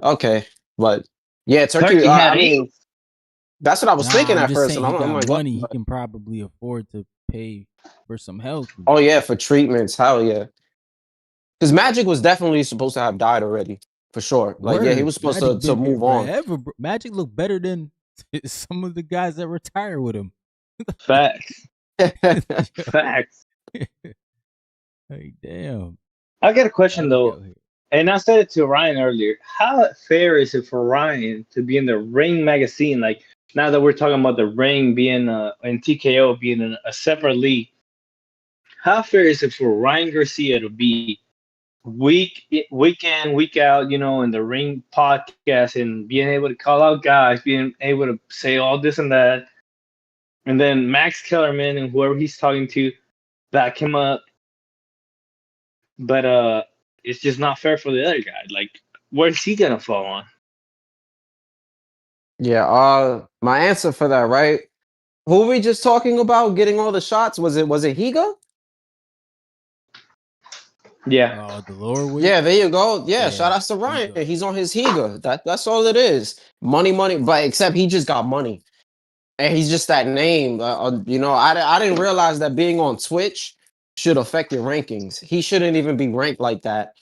Okay. But yeah, Turkey I mean, that's what I was thinking at first. And I'm like, money he can probably afford to pay for some health. Oh yeah, for treatments. Hell yeah. Because Magic was definitely supposed to have died already, for sure. Like, yeah, he was supposed to move on. Magic looked better than some of the guys that retire with him. Facts. Facts. Hey, damn. I got a question though, and I said it to Ryan earlier. How fair is it for Ryan to be in the Ring magazine? Like now that we're talking about the Ring being and TKO being a separate league, how fair is it for Ryan Garcia to be week in, week out, you know, in the Ring podcast and being able to call out guys, being able to say all this and that, and then Max Kellerman and whoever he's talking to back him up. But it's just not fair for the other guy. Like, where's he gonna fall on? Yeah, my answer for that, right? Who were we just talking about getting all the shots? Was it Higa? Yeah. The lower weight. Yeah, there you go. Yeah, shout out to Ryan. He's on his Higa. That's all it is. Money, but except he just got money. And he's just that name. You know, I didn't realize that being on Twitch should affect your rankings. He shouldn't even be ranked like that.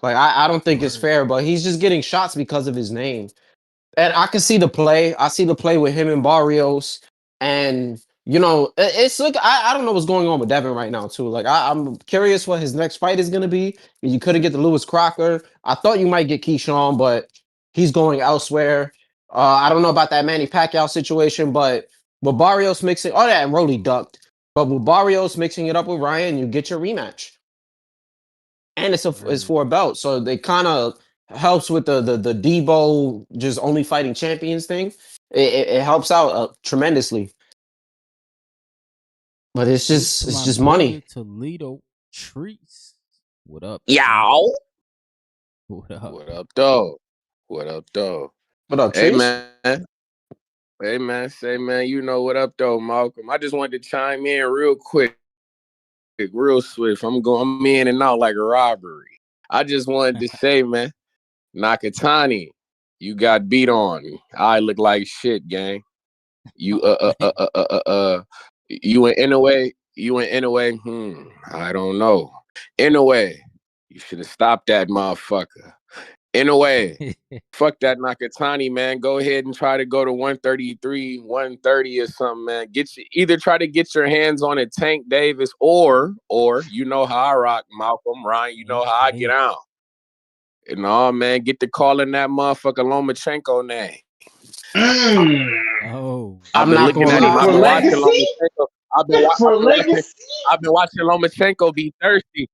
Like, I don't think it's fair, but he's just getting shots because of his name. And I can see the play. I see the play with him and Barrios. And, you know, it's like, I don't know what's going on with Devin right now, too. Like, I'm curious what his next fight is going to be. You couldn't get the Lewis Crocker. I thought you might get Keyshawn, but he's going elsewhere. I don't know about that Manny Pacquiao situation, but with Barrios mixing, that Rolly ducked. But with Barrios mixing it up with Ryan, you get your rematch. And it's for a belt. So they kind of helps with the Debo just only fighting champions thing. It helps out tremendously. But it's just money. Toledo Treats. What up? Yow. What up? What up, though? What up, though? What up, hey, Trees? Man. Hey, man. Say, man, you know what up, though, Malcolm? I just wanted to chime in real quick, real swift. I'm in and out like a robbery. I just wanted to say, man, Nakatani, you got beat on. I look like shit, gang. You you went in a way. I don't know. In a way, you should have stopped that motherfucker. In a way, fuck that Nakatani, man. Go ahead and try to go to 133, 130 or something, man. Either try to get your hands on a Tank Davis or you know how I rock, Malcolm, Ryan. You know how I get out. And man, get to calling that motherfucker Lomachenko name. I'm not looking at him. I've been watching Lomachenko be thirsty.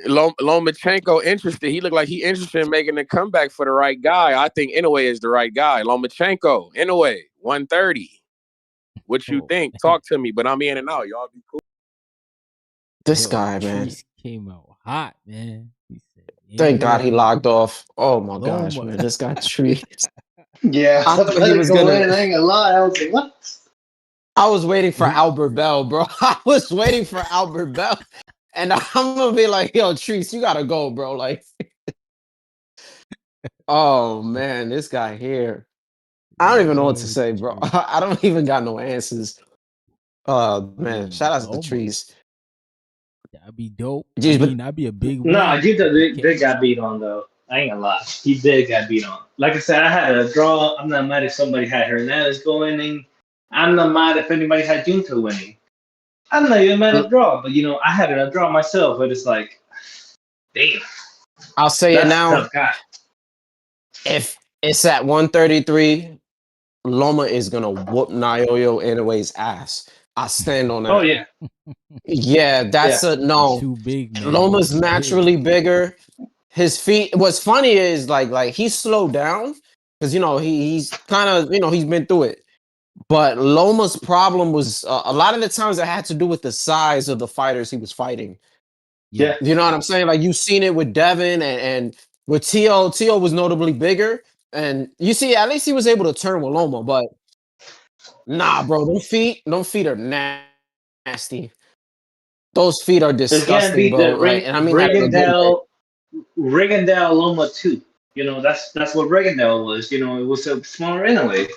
Lomachenko interested. He looked like he interested in making a comeback for the right guy. I think Inoue is the right guy. Lomachenko, Inoue, 130. What you think? Talk to me. But I'm in and out. Y'all be cool. This guy, man. Came out hot, man. He said, Thank God he Yeah, logged off. Oh my gosh, Loma. man, this guy trees. Yeah, I I thought he let it was go gonna. in. I ain't gonna lie. I was like, what? I was waiting for Albert Bell, bro. I was waiting for Albert Bell, and I'm gonna be like, "Yo, Treese, you gotta go, bro." Like, oh man, this guy here. I don't even know what to Yo, say, bro. Treese. I don't even got no answers. Man, shout out to the Loma. trees. That'd be dope. I Jeez, but mean, that'd be a big No, win he if he did can. got beat on though. I ain't gonna lie. He did got beat on. Like I said, I had a draw. I'm not mad if somebody had Hernandez going. I'm not mad if anybody had Junta winning. I'm not even mad at draw, but I had a draw myself. But it's like, damn, I'll say it that's a now. tough guy. If it's at 133, Loma is gonna whoop Naoyo Inoue's ass. I stand on Oh that. yeah, Yeah, yeah. that's a He no. too big, man. Loma's He big. naturally bigger. His feet. What's funny is like he slowed down because he's kind of he's been through it. But Loma's problem was a lot of the times it had to do with the size of the fighters he was fighting. Yeah. You know what I'm saying? Like you've seen it with Devin and with Tio. Tio was notably bigger, and you see at least he was able to turn with Loma. But nah, bro, those feet are nasty. Those feet are It's gonna disgusting, be bro. the Like, and I mean that in a good way. Rigendale Loma too. That's what Rigendale was. It was a smaller anyway.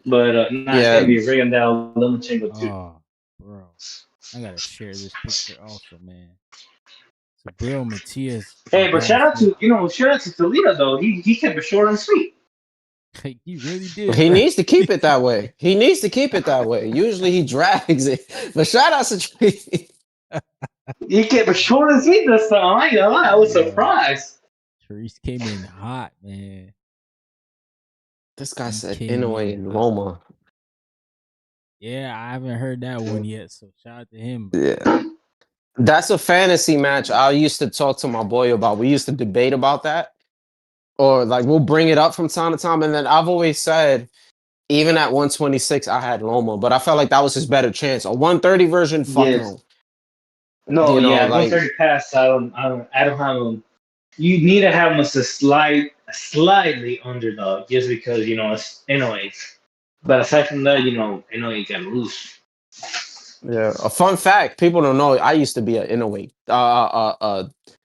But nah, it's gonna Yeah, be Rigendale Lomachenko too. Oh, bro. I gotta share this picture also, man. Sabril Matias Hey, and but Dennis Smith. shout out to Toledo though. He kept it short and sweet. Like, he really did, he bro. needs to keep it that way. He needs to keep it that way. Usually he drags it, but shout out to Tree. He kept it short and sweet this time. I ain't gonna lie, I was Yo, surprised. Therese came in hot, man. This guy He said came Inoue in and hot. Loma. Yeah, I haven't heard that one yet, so shout out to him, bro. Yeah. That's a fantasy match I used to talk to my boy about. We used to debate about that. Or like we'll bring it up from time to time. And then I've always said, even at 126, I had Loma, but I felt like that was his better chance. A 130 version, fuck Yes. no. No, yeah, Like 130 pass. I don't have him. You need to have him as a slightly underdog, just because it's annoying. But aside from that, annoying can lose. yeah. A fun fact, people don't know. I used to be an Inoue,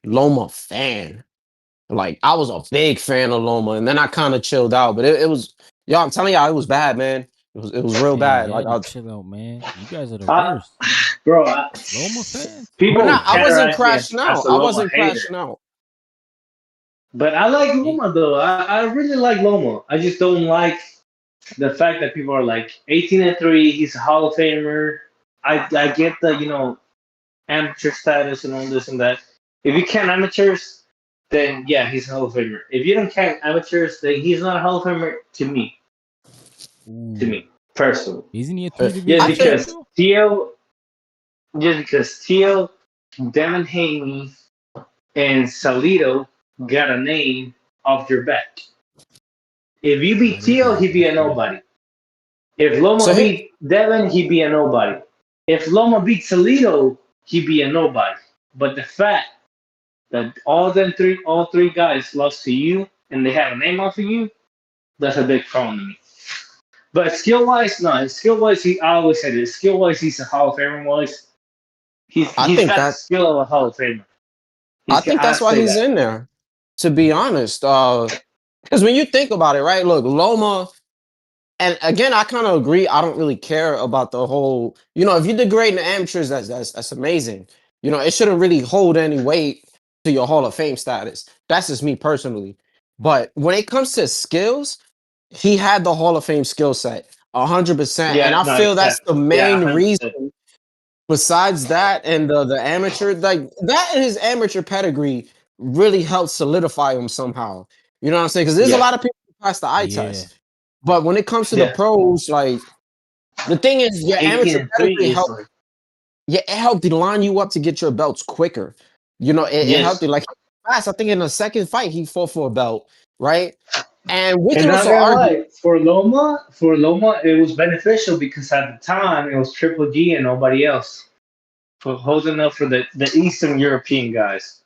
Loma fan. Like I was a big fan of Loma, and then I kind of chilled out. But it was, yo, I'm telling y'all, it was bad, man. It was real Damn, bad. you Like had to chill out, man. You guys are the Uh, worst. bro, Loma fans? but people nah, I wasn't categorize me as, crashing as out. a I Loma wasn't hater. crashing out. But I like Hey, Loma though. I really like Loma. I just don't like the fact that people are like 18-3. He's a Hall of Famer. I get the amateur status and all this and that. If you count amateurs, then yeah, he's a Hall of Famer. If you don't count amateurs, then he's not a Hall of Famer to me. To ooh. me personally, Isn't he a Uh, three just I division think champ because though? Tio, Devin Haney, and Salido got a name off your back. If you Nah, beat they Tio, do. he'd be That's a right. nobody. If so. Loma beat Devin, he'd be a nobody. If Loma beat Salido, he'd be a nobody. But the fact that all three guys lost to you and they have a name off of you, that's a big problem to me. But skill wise, no. Skill wise, I always said it. Skill wise, he's a Hall of Famer. Wise, I he's think got the that skill of a Hall of Famer. I He's got. think I that's why say he's that. in there. To be honest, because when you think about it, right? Look, Loma, and again, I kind of agree. I don't really care about the whole. If you degrade the amateurs, that's amazing. It shouldn't really hold any weight to your Hall of Fame status. That's just me personally. But when it comes to skills, he had the Hall of Fame skill set, 100%, and Yeah, I no, feel that's the exactly. Yeah, main reason. 100%. Besides that and the amateur, like that and his amateur pedigree really helped solidify him somehow. You know what I'm saying? Because there's a Yeah, lot of people who pass the eye Yeah. test. But when it comes to the yeah. pros, like the thing is your 18 amateur and three pedigree is helped, like yeah, it helped to line you up to get your belts quicker. It helped yes. you like fast. I think in the second fight he fought for a belt, right? And we And can not also gonna argue. lie, for Loma, it was beneficial because at the time it was Triple G and nobody else for holding up for the Eastern European guys.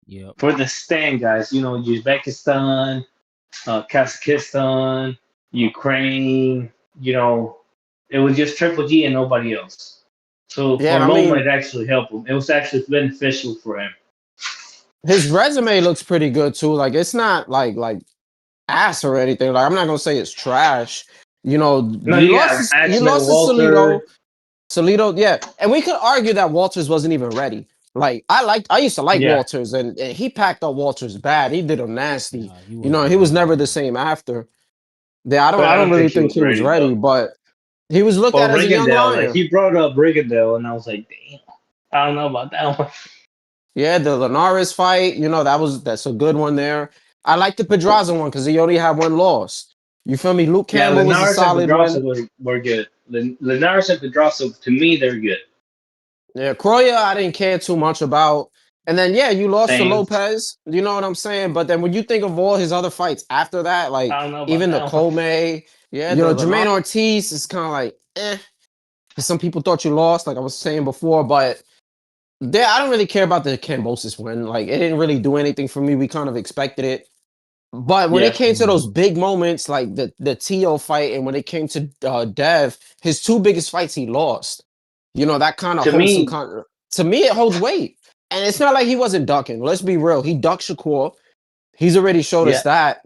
Yep. For the stand guys, Uzbekistan, Kazakhstan, Ukraine, it was just Triple G and nobody else. So for Yeah, I Loma, mean, it actually helped him. It was actually beneficial for him. his resume looks pretty good too. Like it's not like ass or anything. Like I'm not gonna say it's trash. You know, No, you you lost got to, you Axman, lost to Salido. Walter. Salido, yeah. And we could argue that Walters wasn't even ready. Like I used to like Yeah, Walters, and he packed up Walters bad. He did him nasty. Nah, he You know, wasn't he was ready, never the bro. same after. Yeah, but I I don't don't really think he think was he was ready though. ready, but he was looked Or at as a young Rigondeaux, like lion. he brought up Rigondeaux, and I was like, damn, I don't know about that one. Yeah, the Linares fight, you know, that's a good one there. I like the Pedraza one because he only had one loss. You feel me? Luke Yeah, Campbell was a Linares and solid Pedraza one. were good. Linares and Pedraza, to me, they're good. Yeah, Croya, I didn't care too much about. And then yeah, you lost to Same. Lopez. You know what I'm saying? But then when you think of all his other fights after that, I like don't know about even the that one. Comey, Yeah, you know, the Jermaine Lenar. Ortiz is kind of like eh. 'Cause some people thought you lost, like I was saying before, but there I don't really care about the Cambosis win. Like it didn't really do anything for me. We kind of expected it. But when it Yeah. came to those Mhm. big moments, like the Tio fight, and when it came to Dev, his two biggest fights he lost. You know that kind of To holds some me, kind. To me, it holds weight, and it's not like he wasn't ducking. Let's be real, he ducked Shakur. He's already showed yeah. us that.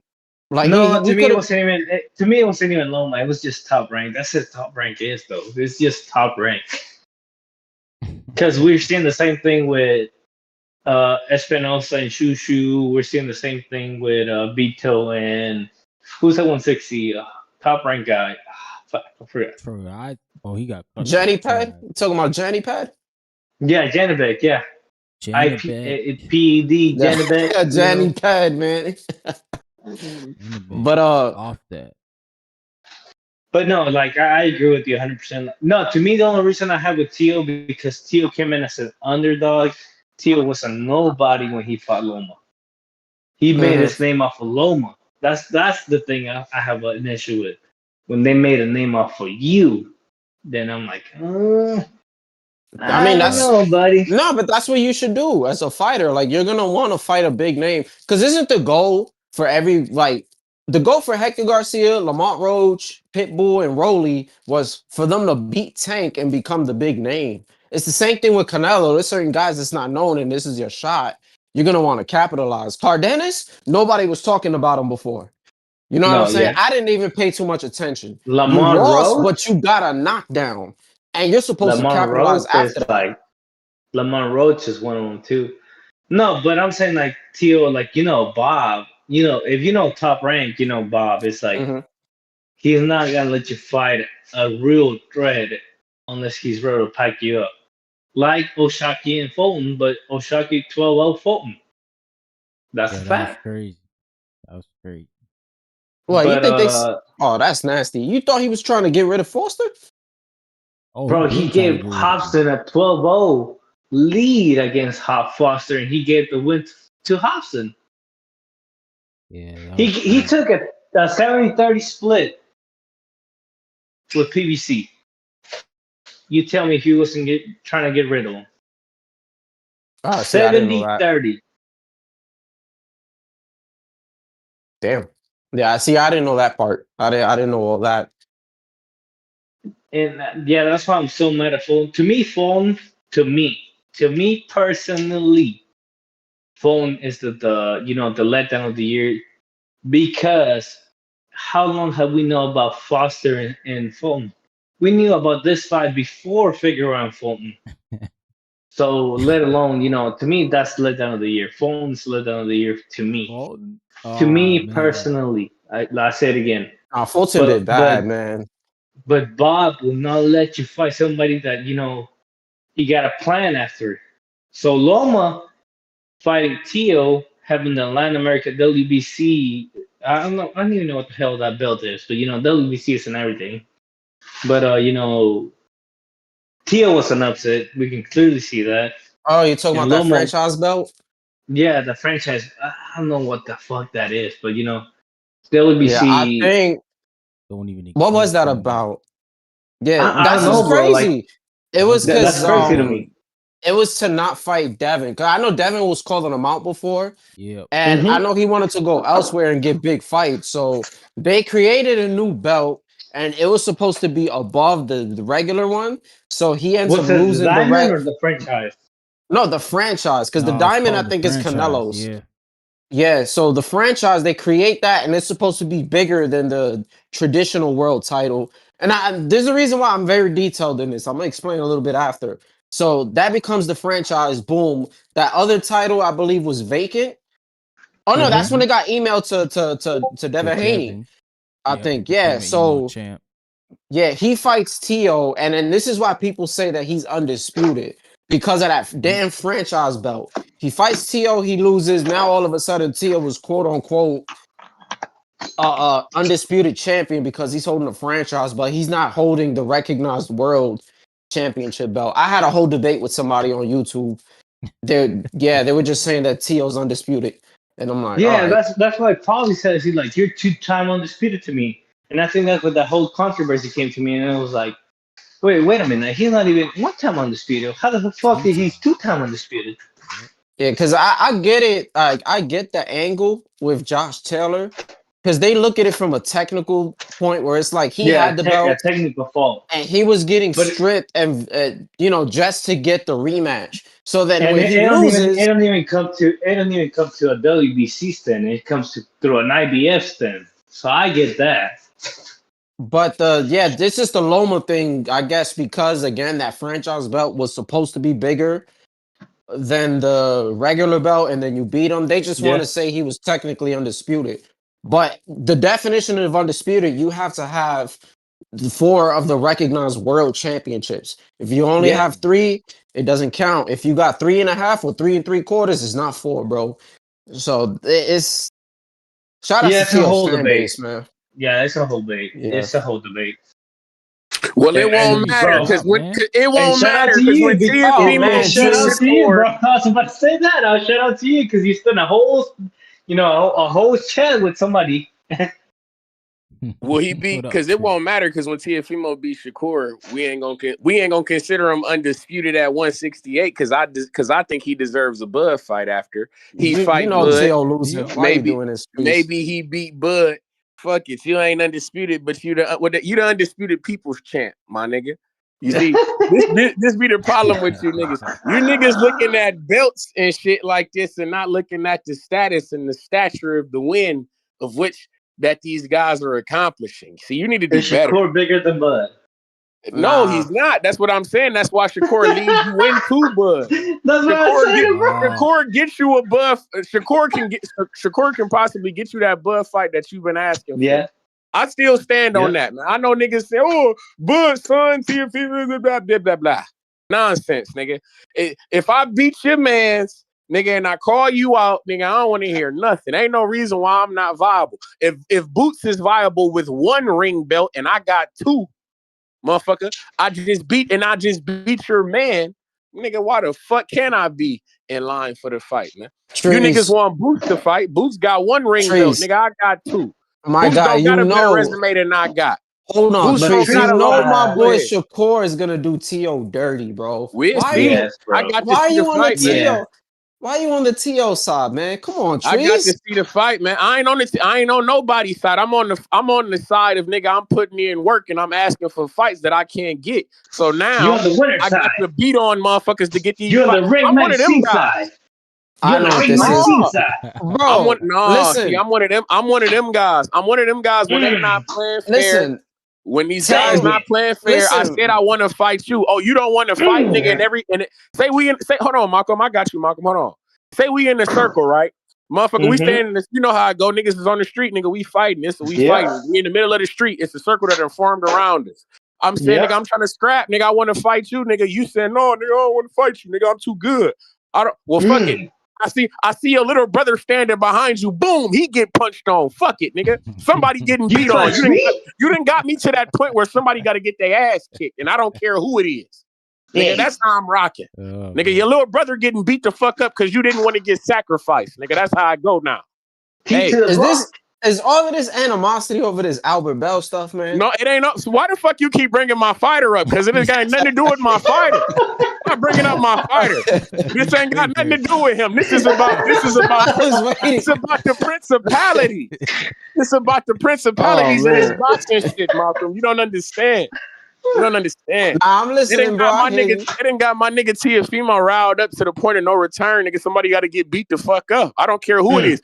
Like No, to we me could it have. wasn't even. To me, it wasn't even Loma. It was just top rank. That's what top rank is, though. It's just top rank. Because we're seeing the same thing with Espinosa and Shushu. We're seeing the same thing with Vito and who's that 160 top rank guy. Fuck, I forgot. True. He got cut to the Jenny Pad. trash. You talking about Jenny Pad? Yeah, Janibek. Yeah, Janabek. PED Yeah, Janibek. Jenny Pad, man. Janabek But is off that. But no, like I agree with you 100%. No, to me, the only reason I have with Tio because Tio came in as an underdog. Tio was a nobody when he fought Loma. He made mhm. his name off of Loma. That's the thing I have an issue with. When they made a name off of you, then I'm like, I I mean, don't Right. know, buddy. no, but that's what you should do as a fighter. Like, you're gonna want to fight a big name because isn't the goal for every like the goal for Hector Garcia, Lamont Roach, Pitbull, and Rolly was for them to beat Tank and become the big name. It's the same thing with Canelo. There's certain guys that's not known, and this is your shot. You're gonna want to capitalize. Cardenas, nobody was talking about him before. You know what I'm No, saying? yeah. I didn't even pay too much attention. You Lamont lost, Roach. but you got a knockdown, and you're supposed to Lamont capitalize Roach is after that. like Lamont Roach is one of them too. No, but I'm saying like Tio, like Bob. If top rank, Bob. It's like Mm-hmm. he's not gonna let you fight a real threat unless he's ready to pack you up. Like Oshaki and Fulton, but Oshaki 12-0 Fulton. That's a Yeah, that was fact. crazy. That was great. Well, you But think oh, that's nasty. You thought he was trying to get rid of Foster? Oh, he bro, he been trying to gave get rid of him. Hobson a 12-0 lead against Hop Foster, and he gave the win to Hobson. Yeah, that He was he crazy. took a 70-30 split with PBC. You tell me if he wasn't trying to get rid of him. Ah, see, I didn't know that. 70-30. Damn. Yeah, see, I didn't know that part. I didn't know all that. And yeah, that's why I'm so mad at Fulton. To me personally, Fulton is the letdown of the year because how long have we known about Foster and Fulton? We knew about this fight before Figueroa and Fulton. So let alone, to me, that's letdown of the year. Fulton's letdown of the year to me. Fulton. To Oh me man. personally, I say it again. Fulton But did but bad, man. but Bob will not let you fight somebody that you got a plan after. So Loma fighting Tio, having the Latin America WBC. I don't know. I don't even know what the hell that belt is, but WBC is and everything. But Tio was an upset. We can clearly see that. Oh, you talking And about that Loma, franchise belt? yeah, the franchise. I don't know what the fuck that is, but Yeah, I WBC. think Don't even what was exist that no more. about? Yeah, I don't that's know, just bro. Like crazy. It That was was a that's because crazy crazy to belt. me. It was to not fight Devin. Cause I know Devin was calling him out before. Yep. And I know he wanted to go elsewhere and get big fights. So they created a new belt and it was supposed to be above the regular one. So he ends up What's it, the losing the diamond or the franchise? No, the franchise. Because the No, it's diamond, I called the think, is franchise. Canelo's. Yeah. Yeah, so the franchise, they create that and it's supposed to be bigger than the traditional world title. And there's a reason why I'm very detailed in this. I'm gonna explain a little bit after. So that becomes the franchise. Boom. That other title, I believe, was vacant. Oh no, that's when it got emailed to Devin Haney. I Yep, think. he Yeah. became an emo So champ. yeah, he fights Tio, and then this is why people say that he's undisputed because of that damn franchise belt. He fights Tio, he loses. Now all of a sudden, Tio was quote unquote undisputed champion because he's holding a franchise, but he's not holding the recognized world championship belt. I had a whole debate with somebody on YouTube. They were just saying that Tio's undisputed, and I'm like, all Yeah, right. that's why Paulie says he's like, you're 2-time undisputed to me. And I think that's what the whole controversy came to me, and it was like, wait a minute, he's not even 1-time undisputed. How the fuck is he 2-time undisputed? Yeah, because I get it. Like I get the angle with Josh Taylor because they look at it from a technical point where it's like he had the A belt technical fault. and he was getting But stripped and just to get the rematch. So then and when he it loses, don't even come to a WBC stand. It comes through an IBF stand. So I get that. but this is the Loma thing, I guess, because again that franchise belt was supposed to be bigger than the regular belt, and then you beat him. They just want Yeah. to say he was technically undisputed. But the definition of undisputed, you have to have 4 of the recognized world championships. If you only Yeah. have 3, it doesn't count. If you got 3.5 or 3 3/4, it's not 4, bro. So it's shout out Yeah, to it's a Tio's whole fan debate. base, man. Yeah, it's a whole debate. Yeah. It's a whole debate. Well, it won't And matter bro, because man. it won't shout out matter to because you. when Oh Tiafimo man, Shout beat out Trees. to you, bro. Shakur, I was about to say that. I'll shout out to you because you stood a whole, a whole chat with somebody. will he beat? What up, Because it Tree? won't matter because when Tiafimo beat Shakur, we ain't gonna consider him undisputed at 168 because I think he deserves a Bud fight after he You fight know Bud. Tio losing. Why you doing this, Trees? Maybe he beat Bud. Fuck it, you ain't undisputed, but you the undisputed people's champ, my nigga. You see, this be the problem with you niggas. You niggas looking at belts and shit like this and not looking at the status and the stature of the win of which that these guys are accomplishing. See, you need to do Is better. Shakur bigger than Bud? No, Nah. he's not. That's what I'm saying. That's why Shakur leads you into Bud. That's what I'm saying, bro. Shakur gets you a buff. Shakur can possibly get you that buff fight that you've been asking for. Yeah. I still stand on that, man. I know niggas say, "Oh, Bud, son, blah blah blah blah blah." Nonsense, nigga. If I beat your man's, nigga, and I call you out, nigga, I don't want to hear nothing. Ain't no reason why I'm not viable. If Boots is viable with 1 ring belt and I got 2, motherfucker, I just beat your man, nigga. Why the fuck can I be in line for the fight, man? Trees. You niggas want Boots to fight. Boots got 1 ring belt, nigga. I got 2. My Boots guy, don't got a better resume than I got. Hold on, Boots Trees. don't got You a know long. my Go boy ahead. Shakur is gonna do Tio dirty, bro. We'll Why see. Yes, bro. I got to Why are see you the on the fight, man. Tio? Why are you on the Tio side, man? Come on, Trees. I got to see the fight, man. I ain't on nobody's side. I'm on the side of nigga. I'm putting in work and I'm asking for fights that I can't get. So now You're on the winner I side. got to beat on motherfuckers to get these You're on fights. the ring I'm one man of them seat guys. side. I know what this is, Seat side. bro. Listen, I'm one of them. I'm one of them guys. I'm one of them guys when they not playing fair. listen. When these guys not playing fair, I said I want to fight you. Oh, you don't want to fight, nigga. Hold on, Malcolm. I got you, Malcolm. Hold on. Say we in the circle, right? Motherfucker, we standing in this. You know how I go. Niggas is on the street, nigga. We fighting this. We fighting. We in the middle of the street. It's a circle that are formed around us. I'm saying, nigga, I'm trying to scrap, nigga. I want to fight you, nigga. You saying, no, nigga, I don't want to fight you, nigga. I'm too good. Fuck it. I see your little brother standing behind you. Boom, he get punched on. Fuck it, nigga. Somebody getting beat on. You didn't got me to that point where somebody got to get their ass kicked, and I don't care who it is. Nigga, that's how I'm rocking. Nigga, your little brother getting beat the fuck up because you didn't want to get sacrificed. Nigga, that's how I go now. Hey, is Is all of this animosity over this Albert Bell stuff, man? No, it ain't up. So why the fuck you keep bringing my fighter up? Because it ain't got nothing to do with my fighter. I'm not bringing up my fighter. This ain't got nothing to do with him. This is about the principality. This is about the principalities of this boxing shit, Malcolm. You don't understand. You don't understand. I'm listening, bro. It ain't got my nigga Teofimo riled up to the point of no return, nigga. Somebody got to get beat the fuck up. I don't care who it is.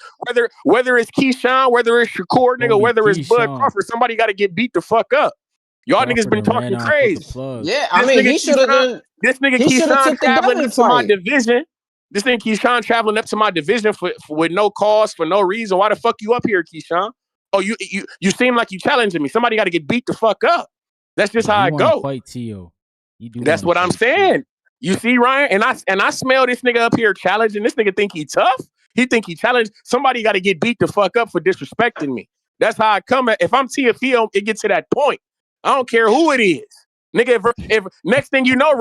Whether it's Keyshawn, whether it's Shakur, nigga, whether it's Bud Crawford, somebody got to get beat the fuck up. Y'all niggas been talking crazy. Yeah, I mean, he should have done. This nigga Keyshawn traveling up to my division. This nigga Keyshawn traveling up to my division for with no cause, for no reason. Why the fuck you up here, Keyshawn? Oh, you seem like you challenging me. Somebody got to get beat the fuck up. That's just how I go. Fight Tio. That's what I'm saying. You see, Ryan, and I smell this nigga up here challenging. This nigga think he tough. He think he challenged. Somebody got to get beat the fuck up for disrespecting me. That's how I come at. If I'm Teofimo, it gets to that point. I don't care who it is. Nigga, if next thing you know,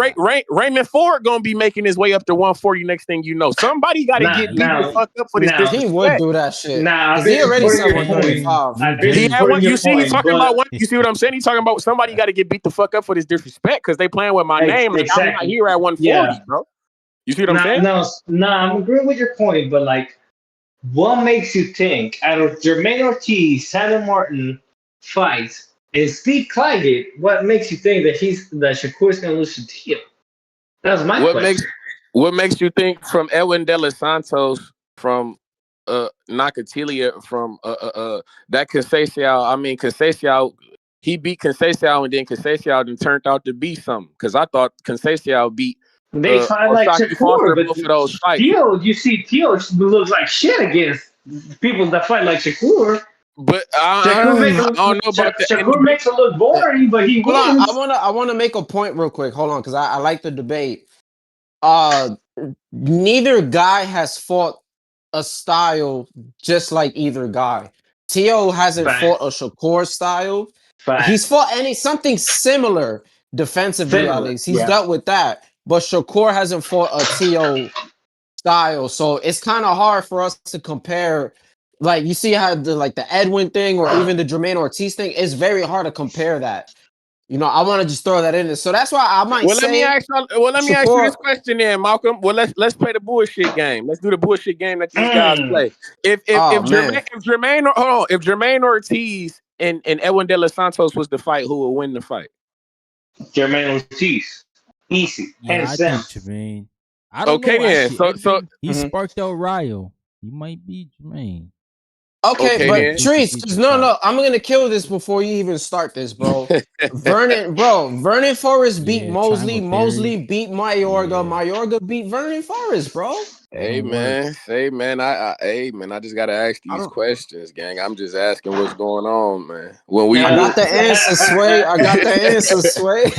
Raymond Ford gonna be making his way up to 140. Next thing you know, somebody got to get beat the fuck up for this disrespect. He would do that shit. He already said 135. You see, he's talking about one. You see what I'm saying? He's talking about somebody got to get beat the fuck up for this disrespect because they playing with my name. Like, I'm not here at 140, bro. You see what I'm saying? No, I'm agreeing with your point, but like, what makes you think out of Jermaine Ortiz, Sandor Martin fights and Steve Claggett, what makes you think that Shakur's gonna lose to Tio? That's my question. What makes you think from Edwin De Los Santos, from Nakatilia, from that Conceição? I mean, Conceição, he beat Conceição, and then Conceição then turned out to be something. Because I thought Conceição beat. They fight like Shakur, but both of those fights. Tio, you see, Tio looks like shit against people that fight like Shakur. But I don't know about that. Shakur makes it look boring, but he wins. I want to make a point real quick. Hold on, because I like the debate. Neither guy has fought a style just like either guy. Tio hasn't fought a Shakur style. He's fought something similar defensively, at least. He's dealt with that. But Shakur hasn't fought a Tio style. So it's kind of hard for us to compare. Like, you see how the Edwin thing or even the Jermaine Ortiz thing, it's very hard to compare that. You know, I want to just throw that in there. So that's why I might say. Let me ask you this question then, Malcolm. Well, let's play the bullshit game. Let's do the bullshit game that these guys play. If Jermaine Ortiz and Edwin De Los Santos was the fight, who would win the fight? Jermaine Ortiz. Easy. Yeah, I think Jermaine. I don't know. Then. So he sparked El Rayo. He might be Jermaine. Okay, but Trees, no, I'm gonna kill this before you even start this, bro. Vernon Forrest beat Mosley. Mosley beat Mayorga. Mayorga beat Vernon Forrest, bro. Hey man, I just gotta ask these questions, gang. I'm just asking what's going on, man. I got the answer, Sway.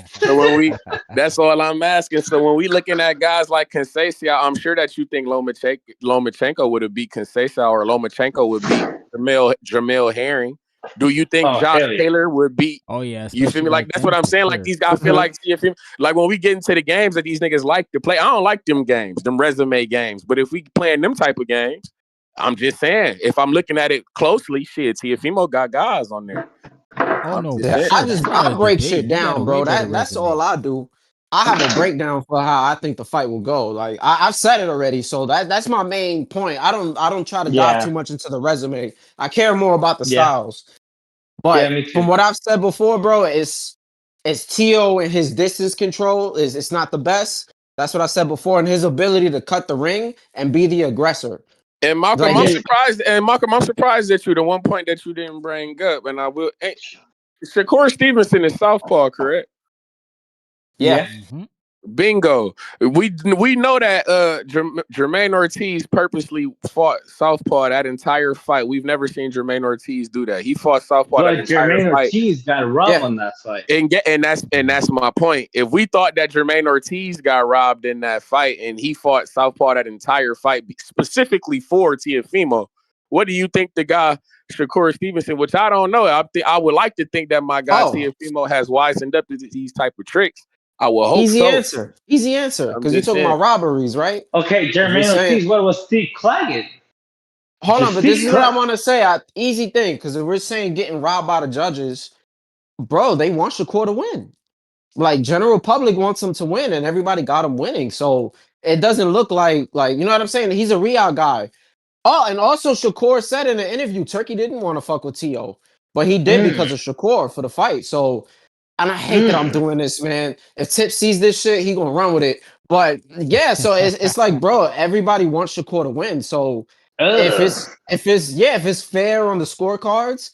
So that's all I'm asking. So when we looking at guys like Conceição, I'm sure that you think Lomachenko would have beat Conceição, or Lomachenko would beat Jamel Herring. Do you think Josh Taylor would beat? Oh yeah, you feel me? Like that's what I'm saying. Like these guys feel like like when we get into the games that these niggas like to play. I don't like them games, them resume games. But if we playing them type of games, I'm just saying. If I'm looking at it closely, shit, Teofimo got guys on there. Oh no, I break shit down, bro. That's all I do. I have a breakdown for how I think the fight will go. Like I've said it already, so that's my main point. I don't try to dive too much into the resume. I care more about the styles. But from what I've said before, bro, it's Tio and his distance control it's not the best. That's what I said before, and his ability to cut the ring and be the aggressor. And Malcolm, I'm surprised. And Malcolm, I'm surprised that the one point that you didn't bring up, and I will. Shakur Stevenson is southpaw, correct? Yeah. Mm-hmm. Bingo. We know that Jermaine Ortiz purposely fought southpaw that entire fight. We've never seen Jermaine Ortiz do that. He fought southpaw that entire fight. Jermaine Ortiz got robbed on that fight. And that's my point. If we thought that Jermaine Ortiz got robbed in that fight and he fought southpaw that entire fight specifically for Teofimo, what do you think the guy Shakur Stevenson, which I don't know, I would like to think that my guy Teofimo has wisened up to these type of tricks. I will hope Easy answer. Because you're talking about robberies, right? Okay, Jermaine Ortiz, what was Steve Claggett? Hold on, Just but this speak is what I correct. want to say. Easy thing, because if we're saying getting robbed by the judges, bro, they want Shakur to win. Like general public wants him to win, and everybody got him winning. So it doesn't look like you know what I'm saying. He's a Riyadh guy. Oh, and also Shakur said in the interview, Turkey didn't want to fuck with T.O., but he did Mm, because of Shakur for the fight. So, and I hate that I'm mm. doing this, man. If Tip sees this shit, he gonna run with it. But yeah, so it's like, bro, everybody wants Shakur to win. So Ugh. if it's fair on the scorecards,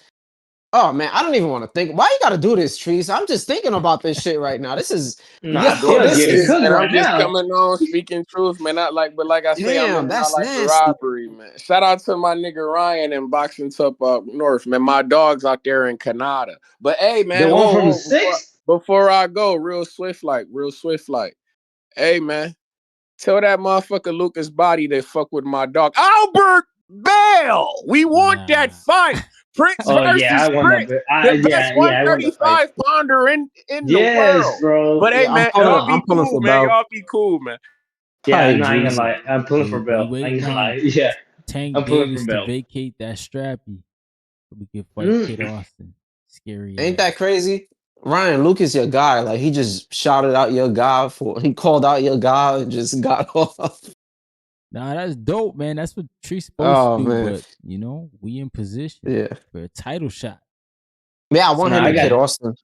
oh man, I don't even want to think. Why you gotta do this, Trees? I'm just thinking about this shit right now. This is Nah, I'm yo, doing Tio's this getting shit, is cooked and I'm right just now. coming on speaking truth, man. Not like, but like I say, I'm damn, living out that's like the nasty. robbery, man. Shout out to my nigga Ryan and Boxing Top up north, man. My dog's out there in Canada. But hey, The man, one from the whoa, six. before I go, real swift, like, hey, man, tell that motherfucker Lucas Body to fuck with my dog Albert Bell. We want that Nah. fight. Prince Oh yeah, I versus won that Prince, bet. the best Yeah, I won the fight. 135 pounder in the Yes, world. bro. But hey, Yeah, man, y'all be No, I'm pulling cool, for man. Bell. Y'all be cool, man. yeah, Hi, no, I ain't gonna Jeez. lie. I'm pulling for We Bell. I ain't waiting gonna on lie. Yeah, Tank I'm pulling for Davis to Bell. vacate that strappy so we can fight Kid Mm. Austin. Scary Ain't ass. that crazy? Ryan Lucas, your guy. Like he just shouted out your guy he called out your guy and just got off. Nah, that's dope, man. That's what Tree's supposed to Oh do. man. But we in position Yeah. for a title shot. Yeah, I want Nah, him I and So Kid got Austin.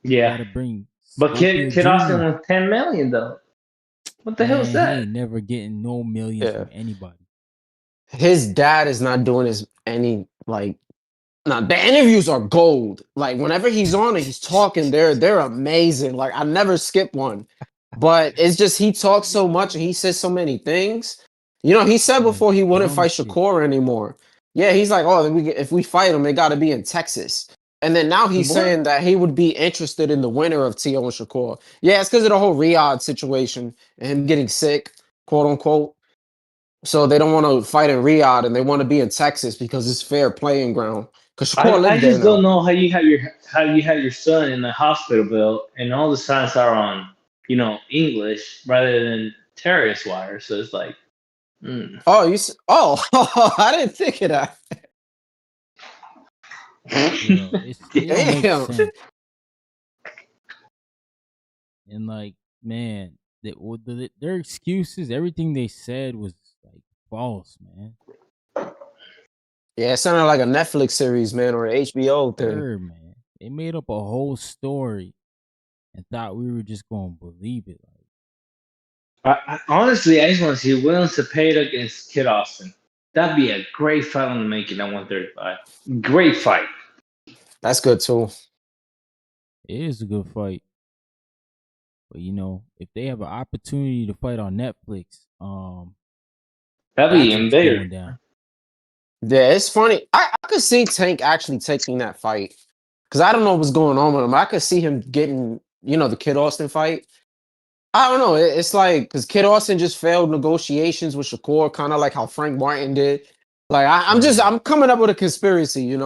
we yeah. gotta bring But Schofield Kid Austin Jr. wants 10 million though. What the hell is Man, he that? ain't never getting no millions Yeah. from anybody. His dad is not doing any like nah, the interviews are gold. Like whenever he's on and he's talking, they're amazing. Like I never skip one. But it's just he talks so much and he says so many things. You know, he said Saying before he wouldn't dumb fight shit. Shakur anymore. Yeah, he's like, oh, then if we fight him, it got to be in Texas. And then now he's What? saying that he would be interested in the winner of Tio and Shakur. Yeah, it's because of the whole Riyadh situation and him getting sick, quote unquote. So they don't want to fight in Riyadh and they want to be in Texas because it's fair playing ground. Because Shakur I live there just don't now. know how you have your son in the hospital bill and all the signs are on English rather than terrorist wire. So it's like, mm. Oh, oh, I didn't think of that. It don't make Damn. sense. And like, man, their excuses, everything they said was like false, man. Yeah, it sounded like a Netflix series, man, or an HBO thing. Sure, man. They made up a whole story and thought we were just gonna believe it. Honestly, I just want to see William Cepeda against Kid Austin. That'd be a great fight on the making at 135. Great fight. That's good too. It is a good fight. But if they have an opportunity to fight on Netflix, That'd be that's even what's bigger. going down. Yeah, it's funny. I could see Tank actually taking that fight. Because I don't know what's going on with him. I could see him getting, the Kid Austin fight. I don't know. It's like because Kid Austin just failed negotiations with Shakur, kind of like how Frank Martin did. Like Yeah. I'm coming up with a conspiracy.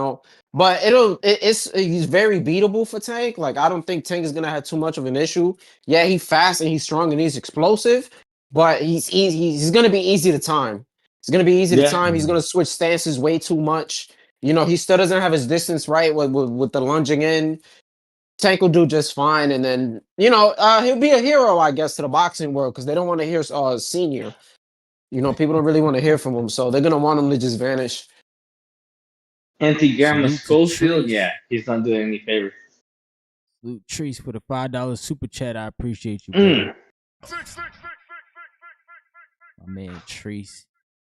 But he's very beatable for Tank. Like I don't think Tank is gonna have too much of an issue. Yeah, he's fast and he's strong and he's explosive, but he's gonna be easy to time. It's gonna be easy to Yeah. time. He's Yeah. gonna switch stances way too much. He still doesn't have his distance right with the lunging in. Tank will do just fine, and then he'll be a hero, I guess, to the boxing world because they don't want to hear Senior. People don't really want to hear from him, so they're gonna want him to just vanish. Anti-Gamma Salute to Schofield, yeah, Treese. he's not doing any favors. Salute Treese for the $5 super chat. I appreciate you, brother. Mm. My man Treese.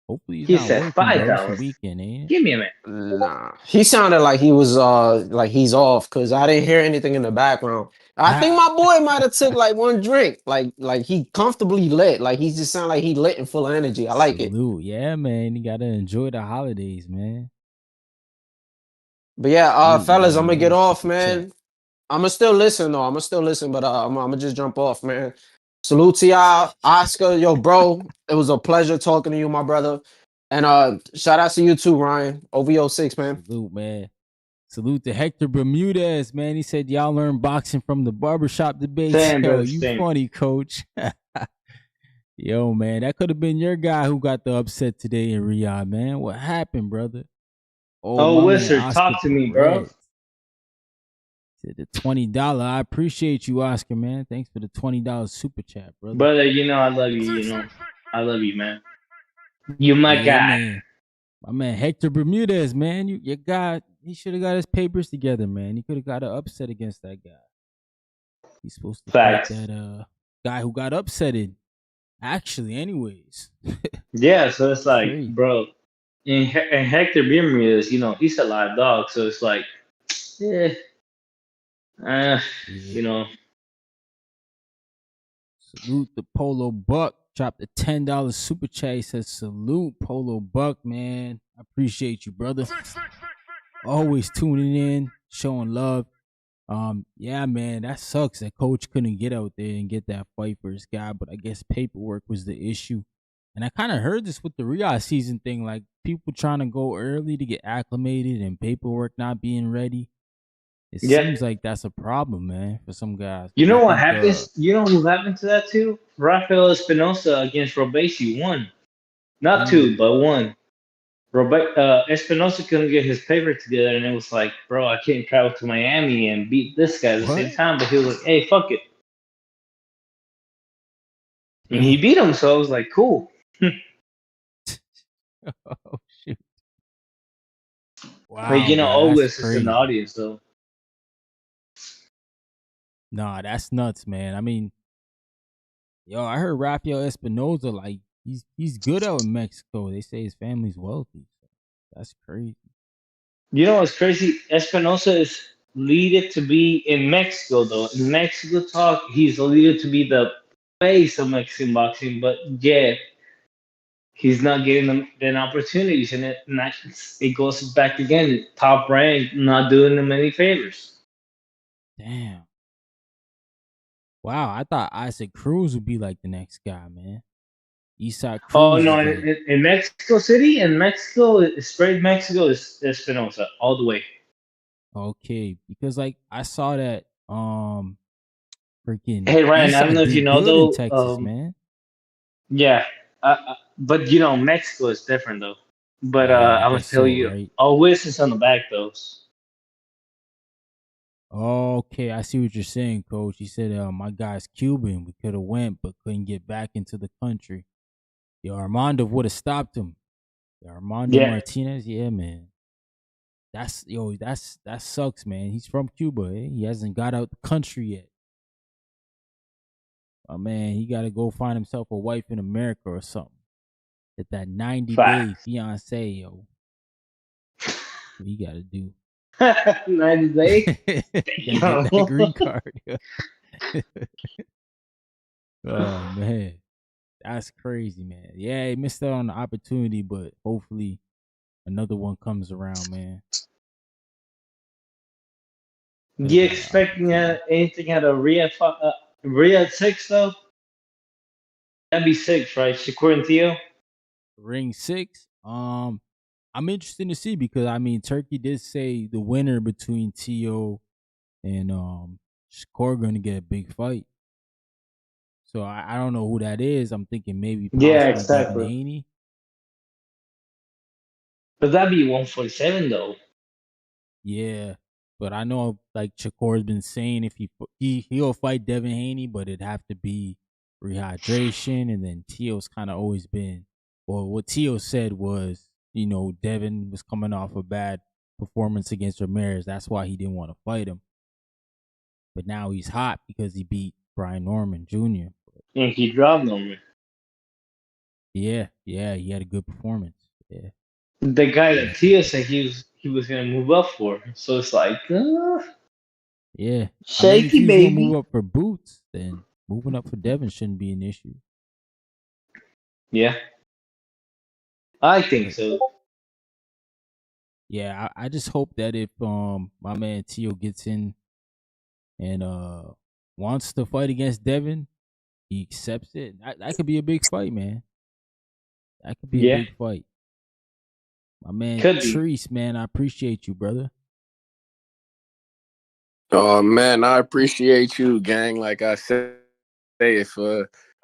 Hopefully he's He not said working, five bro. It's a dollars. weekend, ain't it? Give me a minute. Nah, he sounded like he was like he's off because I didn't hear anything in the background. I think my boy might have took like one drink, like he comfortably lit, like he just sounded like he lit and full of energy. I like it. Salute. Yeah, man. You gotta enjoy the holidays, man. But yeah, Salute. We fellas, got I'm gonna get another off, super chat. man. I'm gonna still listen though. I'm gonna still listen, but I'm gonna just jump off, man. Salute to y'all, Oscar, yo, bro. It was a pleasure talking to you, my brother. And shout out to you too, Ryan. OVO6, man. Salute, man. Salute to Hector Bermudez, man. He said y'all learn boxing from the barbershop debates. Same, Yo, brother. you Same. funny, coach. Yo, man, that could have been your guy who got the upset today in Riyadh, man. What happened, brother? Oh, Oh, my man, Wizard, Oscar talk to me, bro. Perez said the $20. I appreciate you, Oscar, man. Thanks for the $20 super chat, brother. Brother, you know I love you. You know I love you, man. You my Yeah, guy. man. My man Hector Bermudez, man. Your guy, he should have got his papers together, man. He could have got an upset against that guy. He's supposed to Facts. fight that guy who got upsetted. Actually, anyways. Yeah, so it's like, Crazy. bro, and Hector Bermudez, you know, he's a live dog, so it's like, yeah, Yeah. you know. Salute the Polo Buck. Dropped a $10 super chat. He says, salute Polo Buck, man. I appreciate you, brother. Always tuning in, showing love. Yeah, man, that sucks that coach couldn't get out there and get that fight for his guy, but I guess paperwork was the issue. And I kind of heard this with the Riyadh season thing, like people trying to go early to get acclimated and paperwork not being ready. It seems like that's a problem, man, for some guys. You I know what think, happens? You know who happened to that too? Rafael Espinosa against Robesi won. Not two, but one. Espinosa couldn't get his paper together, and it was like, bro, I can't travel to Miami and beat this guy at the same What? time. But he was like, hey, fuck it. And he beat him, so I was like, cool. Oh, shoot. Wow. Like, you know, bro, always that's is in crazy. the audience, though. Nah, that's nuts, man. I mean, yo, I heard Rafael Espinoza, like, he's good out in Mexico. They say his family's wealthy. That's crazy. You know what's crazy? Espinosa is leaded to be in Mexico, though. In Mexico talk, he's leaded to be the face of Mexican boxing, but yeah, he's not getting them opportunities, and it goes back again. Top rank, not doing them any favors. Damn. Wow, I thought Isaac Cruz would be like the next guy, man. Eastside Oh Cruz no, is like, in Mexico City, straight Mexico is Espinosa all the way. okay, because like I saw that freaking Hey Ryan, I don't know Eastside if you did know good in though. Texas, man. Yeah, but you know Mexico is different though. But Yeah, I I'm gonna guess tell so, you, right? always is on the back though. Okay, I see what you're saying, coach. He said, my guy's Cuban. We could have went, but couldn't get back into the country. Yo, Armando would have stopped him. Yo, Armando Yeah, Martinez, yeah, man. That sucks, man. He's from Cuba, eh? He hasn't got out the country yet. Oh man, he gotta go find himself a wife in America or something. Get that 90-day facts. fiance, yo. What he gotta do. 90 days. Gotta get that green card. Oh man. That's crazy, man. Yeah, he missed out on the opportunity, but hopefully another one comes around, man. Do you expecting anything out of Riyadh 6 though? That'd be 6, right? Shakur and Theo. Ring 6. I'm interested to see because I mean Turkey did say the winner between T.O. and Shakur gonna get a big fight. So I don't know who that is. I'm thinking maybe Yeah, possibly Devin exactly. Haney. But that'd be 147 though. Yeah. But I know like Shakur's been saying if he'll fight Devin Haney, but it'd have to be rehydration. And then Tio's kind of always been, well, what Tio said was, Devin was coming off a bad performance against Ramirez. That's why he didn't want to fight him. But now he's hot because he beat Brian Norman Jr. And he dropped Norman. Yeah, he had a good performance. Yeah. The guy that Theo said he was gonna move up for. So it's like, Yeah. I mean, if shaky he was going to baby. move up for Boots, then moving up for Devin shouldn't be an issue. Yeah, I think But so. yeah, I just hope that if my man Tio gets in and wants to fight against Devin, he accepts it. That could be a big fight, man. That could be a Yeah, big fight. My man could be. Treese, man, I appreciate you, brother. Oh man, I appreciate you, gang. Like I say, if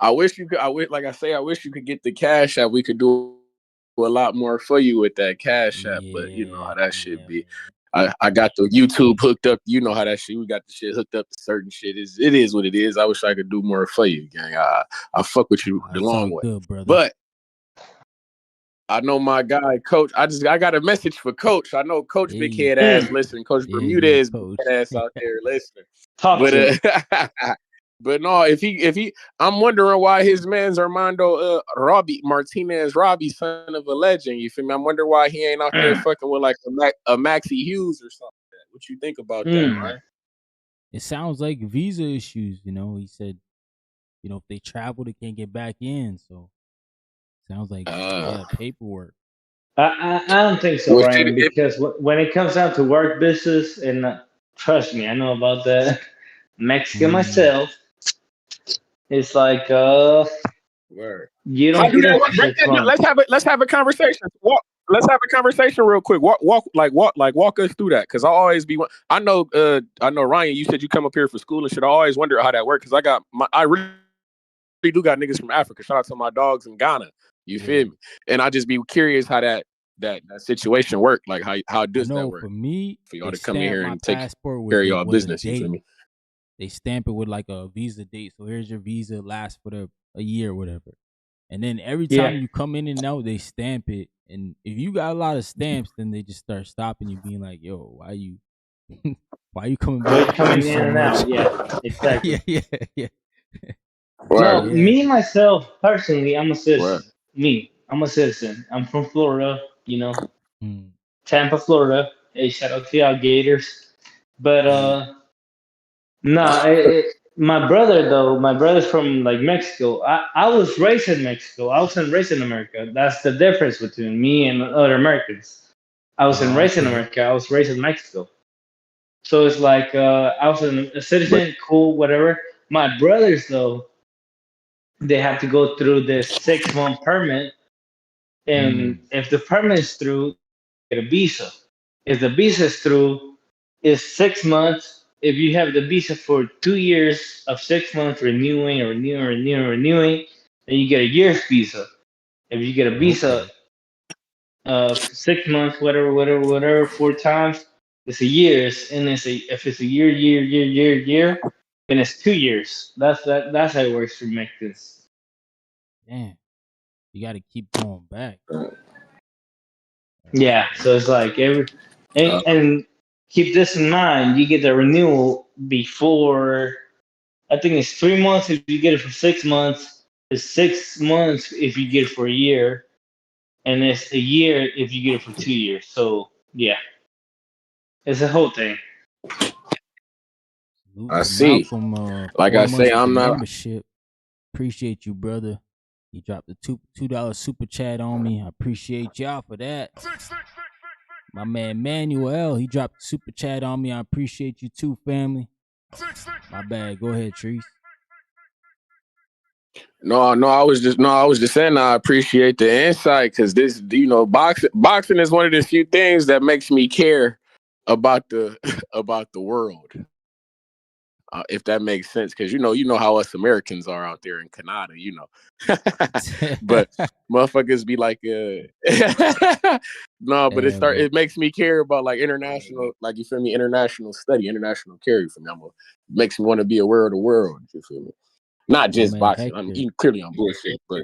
I wish you could. I wish you could get the cash app. We could do a lot more for you with that cash app. But you know how that shit be. I got the YouTube hooked up. You know how that shit. We got the shit hooked up to certain shit. It is what it is. I wish I could do more for you, gang. I fuck with you the long way, good, brother. But I know my guy, Coach. I got a message for Coach. I know Coach Big Head Ass listening. Coach Bermudez Big Head Ass out there listening. But no, if he, I'm wondering why his man's Armando Martinez Robbie, son of a legend. You feel me? I'm wondering why he ain't out there fucking with like a Maxie Hughes or something. What you think about that, right? It sounds like visa issues. You know, he said, you know, if they travel, they can't get back in. So sounds like paperwork. I don't think so, Ryan, because when it comes down to work business, and trust me, I know about that. Mexican myself, it's like you don't get it for 6 months. Let's have a conversation. Let's have a conversation real quick. Walk us through that, because I always be. I know Ryan. You said you come up here for school and shit. I always wonder how that works, because I really do got niggas from Africa. Shout out to my dogs in Ghana. You feel me? And I just be curious how that situation worked. Like how does that work? For me, for y'all to come in here and take care of y'all business. You feel me? They stamp it with like a visa date. So here's your visa, lasts for a year or whatever. And then every time you come in and out, they stamp it. And if you got a lot of stamps, then they just start stopping you, being like, "Yo, why you coming back? Why you coming in and out?" Yeah, exactly. yeah. No, me myself personally, I'm a citizen. I'm a citizen. I'm from Florida. You know, Tampa, Florida. Hey, shout out to y'all Gators. But my brother's from like Mexico. I was raised in Mexico. I wasn't raised in America. That's the difference between me and other Americans. I wasn't raised in America. I was raised in Mexico. So it's like I was a citizen, cool, whatever. My brothers, though, they have to go through this 6-month permit, and if the permit is through, get a visa. If the visa is through, it's 6 months. If you have the visa for 2 years of 6 months, renewing, then you get a year's visa. If you get a visa of 6 months, whatever, 4 times, it's a year's, and if it's a year, then it's 2 years. That's how it works for Mexicans. Damn, you got to keep going back. Yeah, so it's like and keep this in mind. You get the renewal before. I think it's 3 months if you get it for 6 months. It's 6 months if you get it for a year, and it's a year if you get it for 2 years. So yeah, it's a whole thing. I see. Like I say, I'm not. Membership. Appreciate you, brother. You dropped the $2 super chat on me. I appreciate y'all for that. My man Manuel, he dropped the super chat on me. I appreciate you too, family. My bad. Go ahead, Trees. No, I was just saying I appreciate the insight, because this, boxing is one of the few things that makes me care about the world. If that makes sense, because you know how us Americans are out there in Canada, but motherfuckers be like, no, but it makes me care about like international, like, you feel me, international study, international carry for me. It makes me want to be aware of the world. You feel me? Not just boxing. I mean, clearly I'm bullshit, but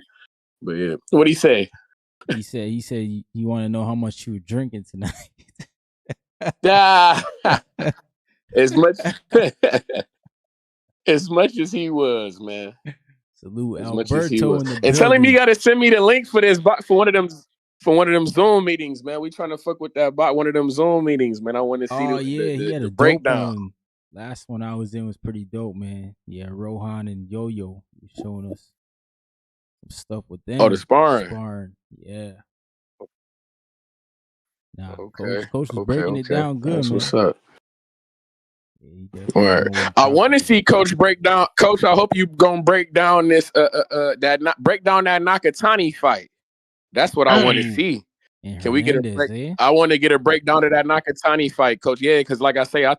yeah. What do you say? He said you want to know how much you were drinking tonight. As much as he was, man. Salute Alberto and telling me you gotta send me the link for this for one of them Zoom meetings, man. We trying to fuck with that bot. One of them Zoom meetings, man. I want to see the breakdown. Last one I was in was pretty dope, man. Yeah, Rohan and Yo-Yo showing us some stuff with them. Oh, the sparring. Yeah. Nah, Coach was breaking it down good, That's man. What's up? I want to see Coach break down. Coach, I hope you gonna break down this break down that Nakatani fight. That's what I want to see. Can we get a break? I want to get a breakdown of that Nakatani fight, Coach. Yeah, because like I say, I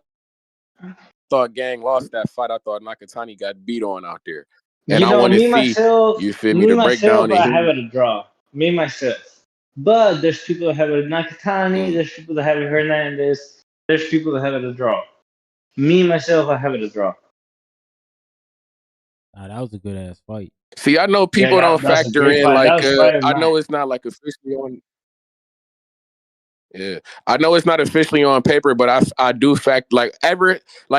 thought Gang lost that fight. I thought Nakatani got beat on out there. And You I know, want to me see, myself, you feel me, me the breakdown myself, and I hear have you. it a draw. Me myself. But there's people that have it a Nakatani. Mm. There's people that have it Hernandez. There's people that have it a draw. Me myself, I have it a draw. Nah, that was a good ass fight. See, I know Yeah, people don't that's a factor great in fight. That like was fight of I night. know it's not like officially on. Yeah, I know it's not officially on paper, but I do fact like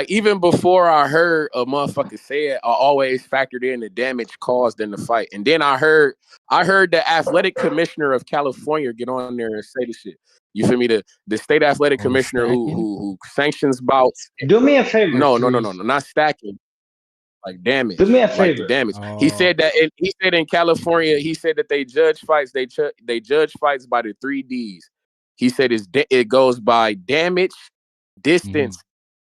even before I heard a motherfucker say it, I always factored in the damage caused in the fight, and then I heard the athletic commissioner of California get on there and say the shit. You feel me? The state athletic Oh, the commissioner who stacking. who sanctions bouts. Do me a favor, No, please. not stacking. Like Do me damage, a like the favor. damage. He Oh, said that. He said in California, he said that they judge fights. They judge fights by the 3 Ds. He said it goes by damage, mm-hmm. distance,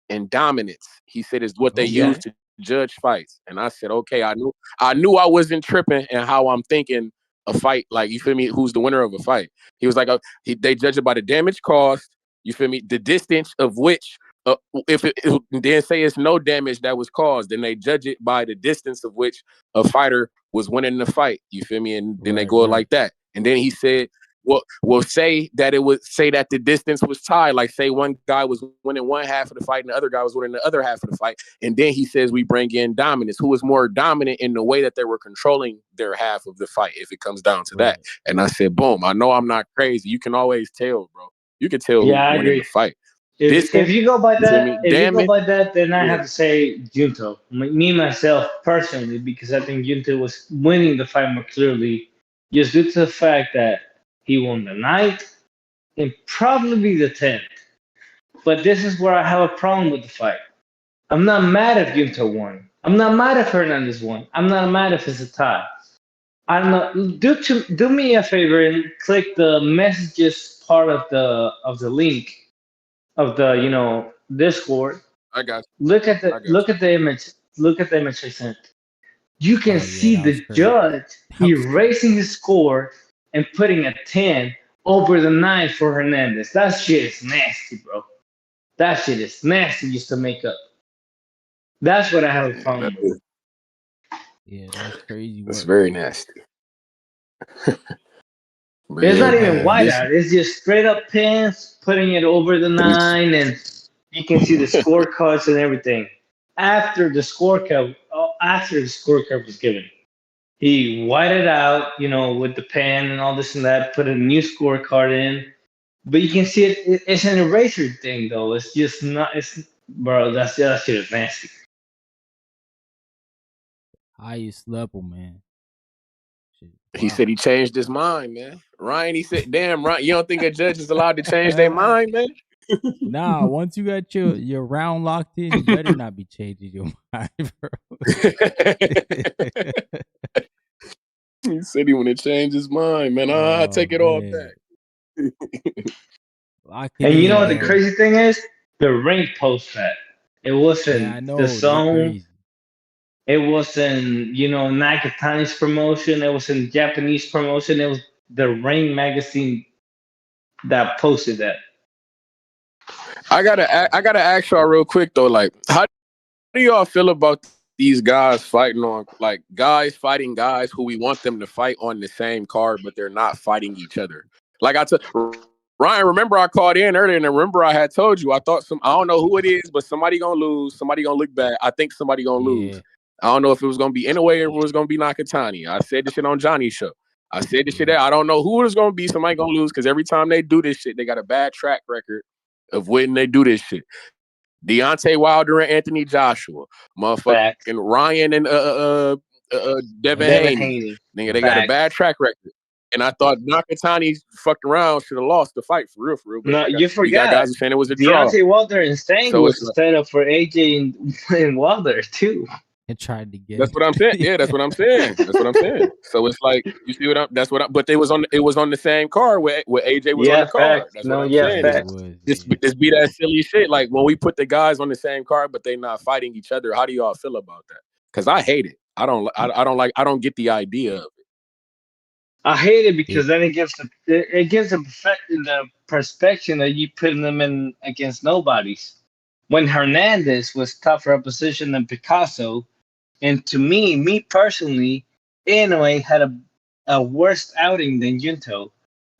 and dominance. He said is what they Okay. use to judge fights. And I said, okay, I knew I wasn't tripping and how I'm thinking a fight. Like you feel me? Who's the winner of a fight? He was like, they judge it by the damage caused. You feel me? The distance of which if it then say it's no damage that was caused, then they judge it by the distance of which a fighter was winning the fight. You feel me? And then they Right, go right. like that. And then he said, well, say that the distance was tied. Like say one guy was winning one half of the fight and the other guy was winning the other half of the fight. And then he says we bring in dominance. Who was more dominant in the way that they were controlling their half of the fight? If it comes down to Right. that. And I said, boom. I know I'm not crazy. You can always tell, bro. You can tell who's Yeah, I winning the agree. fight. If Distance, you go by you feel me? that, Damage, then I yeah. have to say Junto. Me myself personally, because I think Junto was winning the fight more clearly, just due to the fact that he won the night and probably the 10th. But this is where I have a problem with the fight. I'm not mad if Junto won. I'm not mad if Hernandez won. I'm not mad if it's a tie. I'm not do me a favor and click the messages part of the link of the Discord. I got Look at you. the I got you. image. Look at the image I sent. You can Oh yeah, see that was the crazy. judge That was crazy. erasing the score and putting a 10 over the 9 for Hernandez. That shit is nasty, bro. That shit is nasty just to make up. That's what I have a Yeah, problem with. Yeah, that's crazy that's work. very nasty. But It's yeah, not even man, white this out. It's just straight up pins, putting it over the 9, and you can see the scorecards and everything. After the scorecard was given, he whited out, with the pen and all this and that, put a new scorecard in. But you can see it's an eraser thing, though. It's just not. It's bro. That shit is nasty. Highest level, man. Shit. he Wow. said he changed his mind, man. Ryan, he said, "Damn, Ryan, you don't think a judge is allowed to change their mind, man?" Nah, once you got your round locked in, you better not be changing your mind, bro. He said he want to change his mind, man. I Oh take it all man. back. Lock it And you know in, what the bro. crazy thing is? The ring post that. It Yeah, I wasn't the know. They zone. crazy. It wasn't, Nakatani's promotion. It wasn't Japanese promotion. It was the Ring magazine that posted that. I gotta ask y'all real quick though. Like, how do y'all feel about these guys fighting on, like, guys fighting guys who we want them to fight on the same card, but they're not fighting each other? Like Ryan, remember I called in earlier, and remember I had told you I thought I don't know who it is, but somebody gonna lose, somebody gonna look bad. I think somebody gonna Yeah. lose. I don't know if it was gonna be Inoue or if it was gonna be Nakatani. I said this shit on Johnny's show. I said this shit Yeah. there. I don't know who it was gonna be. Somebody gonna lose because every time they do this shit, they got a bad track record of when they do this shit. Deontay Wilder and Anthony Joshua, motherfucking Facts. Ryan and Devin Devin Haney. Haney. Nigga, they got a bad Facts. track record. And I thought Nakatani fucked around, should have lost the fight for real. But No, you we got forgot. guys who saying it was a draw. Deontay Wilder and Stang So was it's the setup for AJ and Wilder too. And tried to get that's what I'm saying. Yeah, that's what I'm saying. That's what I'm saying. So it's like, you see what I'm. That's what. But it was on the same card where AJ was on Yeah, the card. facts. That's what No, I'm yeah, saying. Yeah, it facts. was. This Yeah. this be that silly shit. Like when we put the guys on the same card, but they not fighting each other. How do y'all feel about that? Because I hate it. I don't get the idea of it. I hate it Yeah. because then it gives the perspective that you putting them in against nobodies. When Hernandez was tougher opposition than Picasso, And to me personally, Inoue had a worse outing than Junto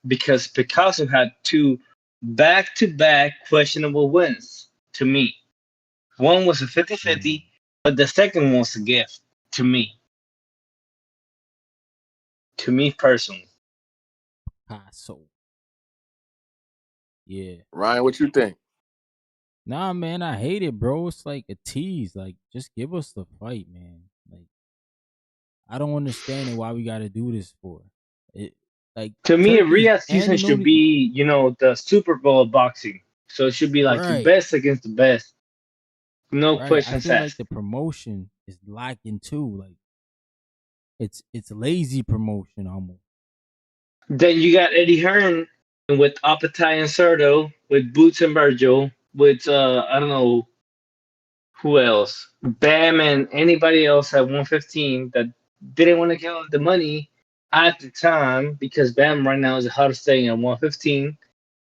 because Picasso had two back-to-back questionable wins to me. One was a 50-50, but the second one was a gift to me. To me personally. Picasso. Yeah. Ryan, what you think? Nah, man, I hate it, bro. It's like a tease. Like, just give us the fight, man. Like, I don't understand it. Why we got to do this for? It like To me, Turkey's Riyadh and season you know should be, the Super Bowl of boxing. So it should be like the right, best against the best. No right. I questions feel like asked. the promotion is lacking too. Like, it's lazy promotion almost. Then you got Eddie Hearn with Apatai and Serdo, with Boots and Virgil, with I don't know who else, Bam and anybody else at 115 that didn't want to give up the money at the time because Bam right now is the hottest thing at 115.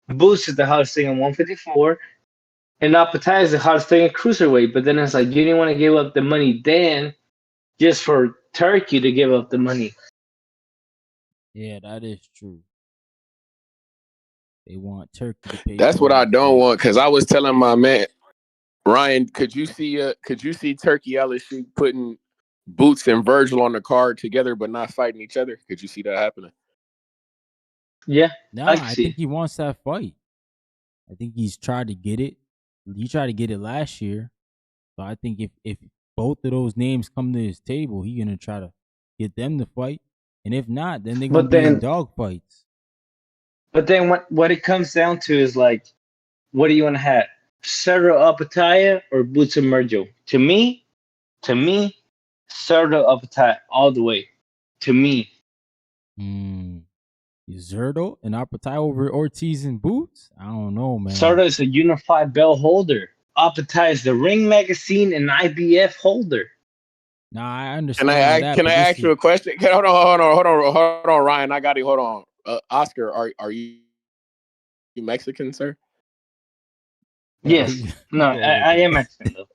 Boots is the hottest thing at 154. And Apatai is the hottest thing at cruiserweight. But then it's like you didn't want to give up the money then just for Turkey to give up the money. Yeah, that is true. They want Turkey to pay That's for what all I the don't fights. want, because I was telling my man Ryan, could you see Turkey LSU putting Boots and Virgil on the card together but not fighting each other? Could you see that happening? Yeah, I Nah, can I see. think he wants that fight. I think he's tried to get it. He tried to get it last year. So I think if both of those names come to his table, he gonna try to get them to fight. And if not, then they're gonna But be in then, dog fights. what it comes down to is like, what do you want to have? Sergio Apataya or Boots and Virgil? To me, Sergio Apataya all the way. To me, Mm. Zerdo and Apatai over Ortiz and Boots? I don't know, man. Sergio is a unified belt holder. Apataya is the Ring Magazine and IBF holder. Nah, I understand all that, Can I but this ask you is a question? Hold on, Ryan. I got it. Hold on. Oscar, are you Mexican, sir? yo, Yes. No, you over I there. am Mexican though.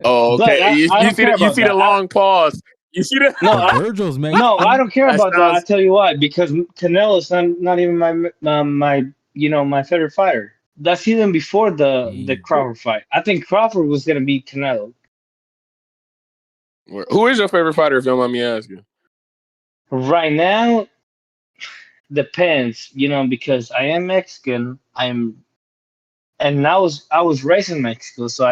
Oh, But okay. I don't care You about see the that. long pause. You see the No, But Virgil's no, I Mexican. don't care that about that. I sounds tell you why. Because Canelo's not even my favorite fighter. That's even before the Hey, Crawford fight. I think Crawford was gonna beat Canelo. who is your favorite fighter, if you don't mind me asking? Right now, depends. Because I am Mexican. And I was raised in Mexico, so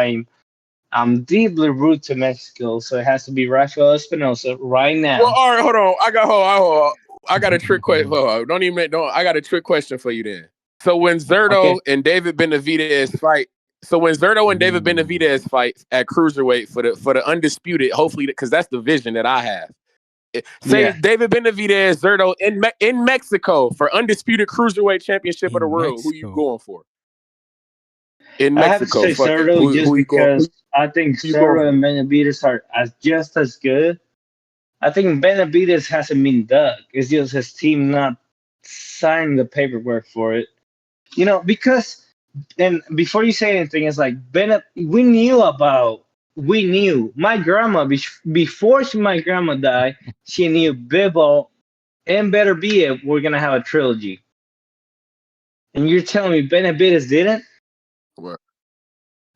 I'm deeply rooted to Mexico. So it has to be Rafael Espinosa right Well, now. all right, hold on. I got a trick question. I got a trick question for you then. So when Zerto Okay. and David Benavidez fight, so when Zerto and David ooh, Benavidez fight at cruiserweight for the undisputed, hopefully, because that's the vision that I have. Say Yeah. it's David Benavidez, Zerto in Mexico for undisputed cruiserweight championship of the in world. Who you Mexico. going for? In I have to Mexico, say fuck it. Cerro just Who you going? because I think Who you going Cerro for? and Benavides are just as good. I think Benavides hasn't been dug. It's just his team not signing the paperwork for it. Because and before you say anything, it's like we knew my grandma before my grandma died, she knew Bibo and Better Be It were gonna have a trilogy. And you're telling me Benavides didn't? What?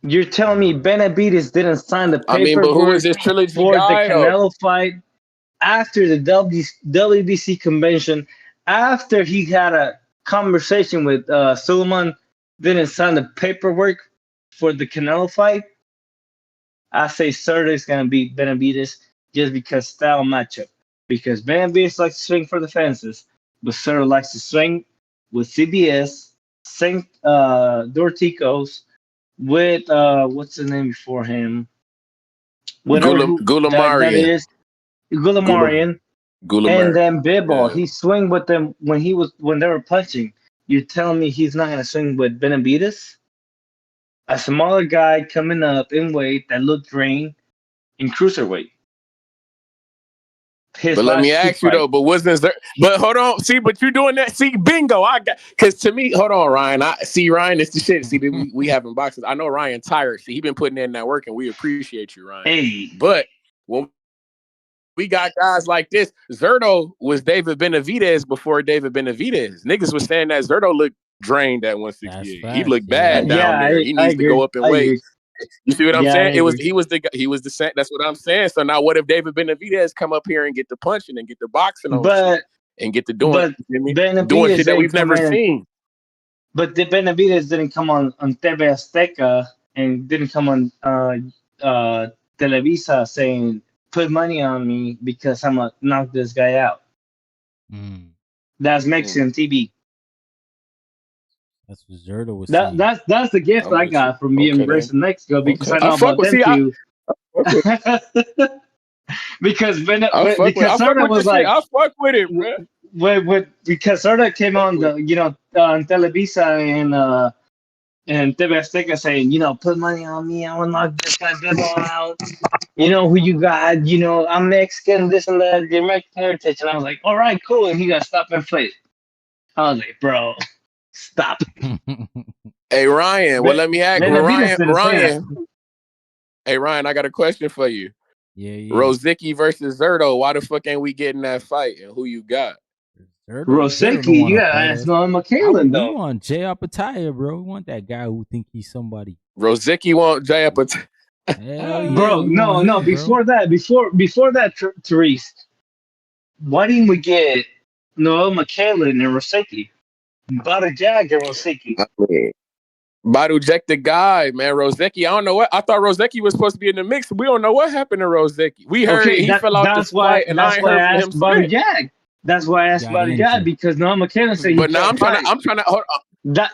You're telling me Nah. Benavides didn't sign the I mean, but who is paperwork this trilogy for the guy though? Canelo fight after the WBC convention, after he had a conversation with Suleiman, didn't sign the paperwork for the Canelo fight? I say Sergio is going to beat Benavides just because style matchup. Because Benavides likes to swing for the fences, but Sergio likes to swing with CBS, Saint Dorticos, with what's the name before him? Whatever that Gulamarian. is, Gula Gulamarian, and Gulamarian. then Bibble. Yeah. He swing with them when they were punching. You're telling me he's not gonna swing with Benavides? A smaller guy coming up in weight that looked green in cruiserweight. His But let me last two ask you though, fights. but wasn't there? But hold on, see, but you doing that? See, bingo, I got because to me, hold on, Ryan. I see Ryan. It's the shit. See, we having boxes. I know Ryan tired. See, he been putting in that work, and we appreciate you, Ryan. Hey, But when we got guys like this. Zerto was David Benavidez before David Benavidez. Niggas was saying that Zerto looked drained at 168. He looked bad down there. He needs to go up in weight. You see what I'm saying? He was the same. That's what I'm saying. So now, what if David Benavidez come up here and get the punching and get the boxing on shit and get the doing shit that we've never seen? But the Benavidez didn't come on TV Azteca and didn't come on Televisa saying, put money on me because I'm going to knock this guy out. That's Mexican TV. That's what Zerto was saying. That's the gift I got from being raised in Mexico because I know about them too. Because Zerto was like, I fuck with it, bro. Because Zerto came on the on Televisa and TV Azteca saying, put money on me, I will knock this guy out. You know who you got, I'm Mexican, this and that, the American heritage. And I was like, all right, cool. And he got stopped and played. I was like, bro, stop. Hey, Ryan, well, let me ask Ryan. Hey, Ryan, I got a question for you. Yeah. Rosicki versus Zerto. Why the fuck ain't we getting that fight? And who you got? Rosicki, you gotta ask Noah McKaylen, though. We want Jay Apataya, bro. We want that guy who think he's somebody. Rosicki want Jay Apataya. Hell yeah, bro, no. Before that, Therese, why didn't we get Noah McKaylen and Rosicki? Badajak and Rosicki. Badujek the guy, man. Rosicki, I don't know what. I thought Rosicki was supposed to be in the mix. We don't know what happened to Rosicki. We heard he fell out this fight, and I ain't heard from him Badujak. That's why I asked Badajak because Noah McKaylen said. But now I'm trying to. Hold on.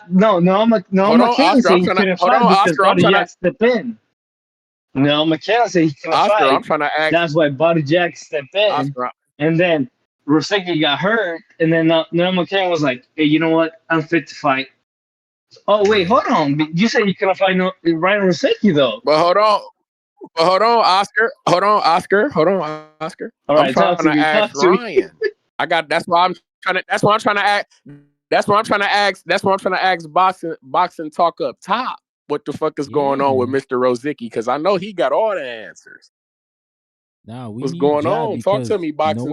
Noah McKaylen said he couldn't fight because Badajak stepped in. No, McKaylen said he couldn't fight. I'm trying to ask. That's why Badajak stepped in, Oscar, and then Rosicki got hurt, and then Noah McKaylen was like, "Hey, you know what? I'm fit to fight." Oh wait, hold on. You said you couldn't fight Ryan Rosicki though. But hold on, Oscar. All right, I'm trying to ask Ryan. That's why I'm trying to ask boxing talk up top. What the fuck is going on with Mr. Rosicki? Because I know he got all the answers. What's going on? Talk to me, boxing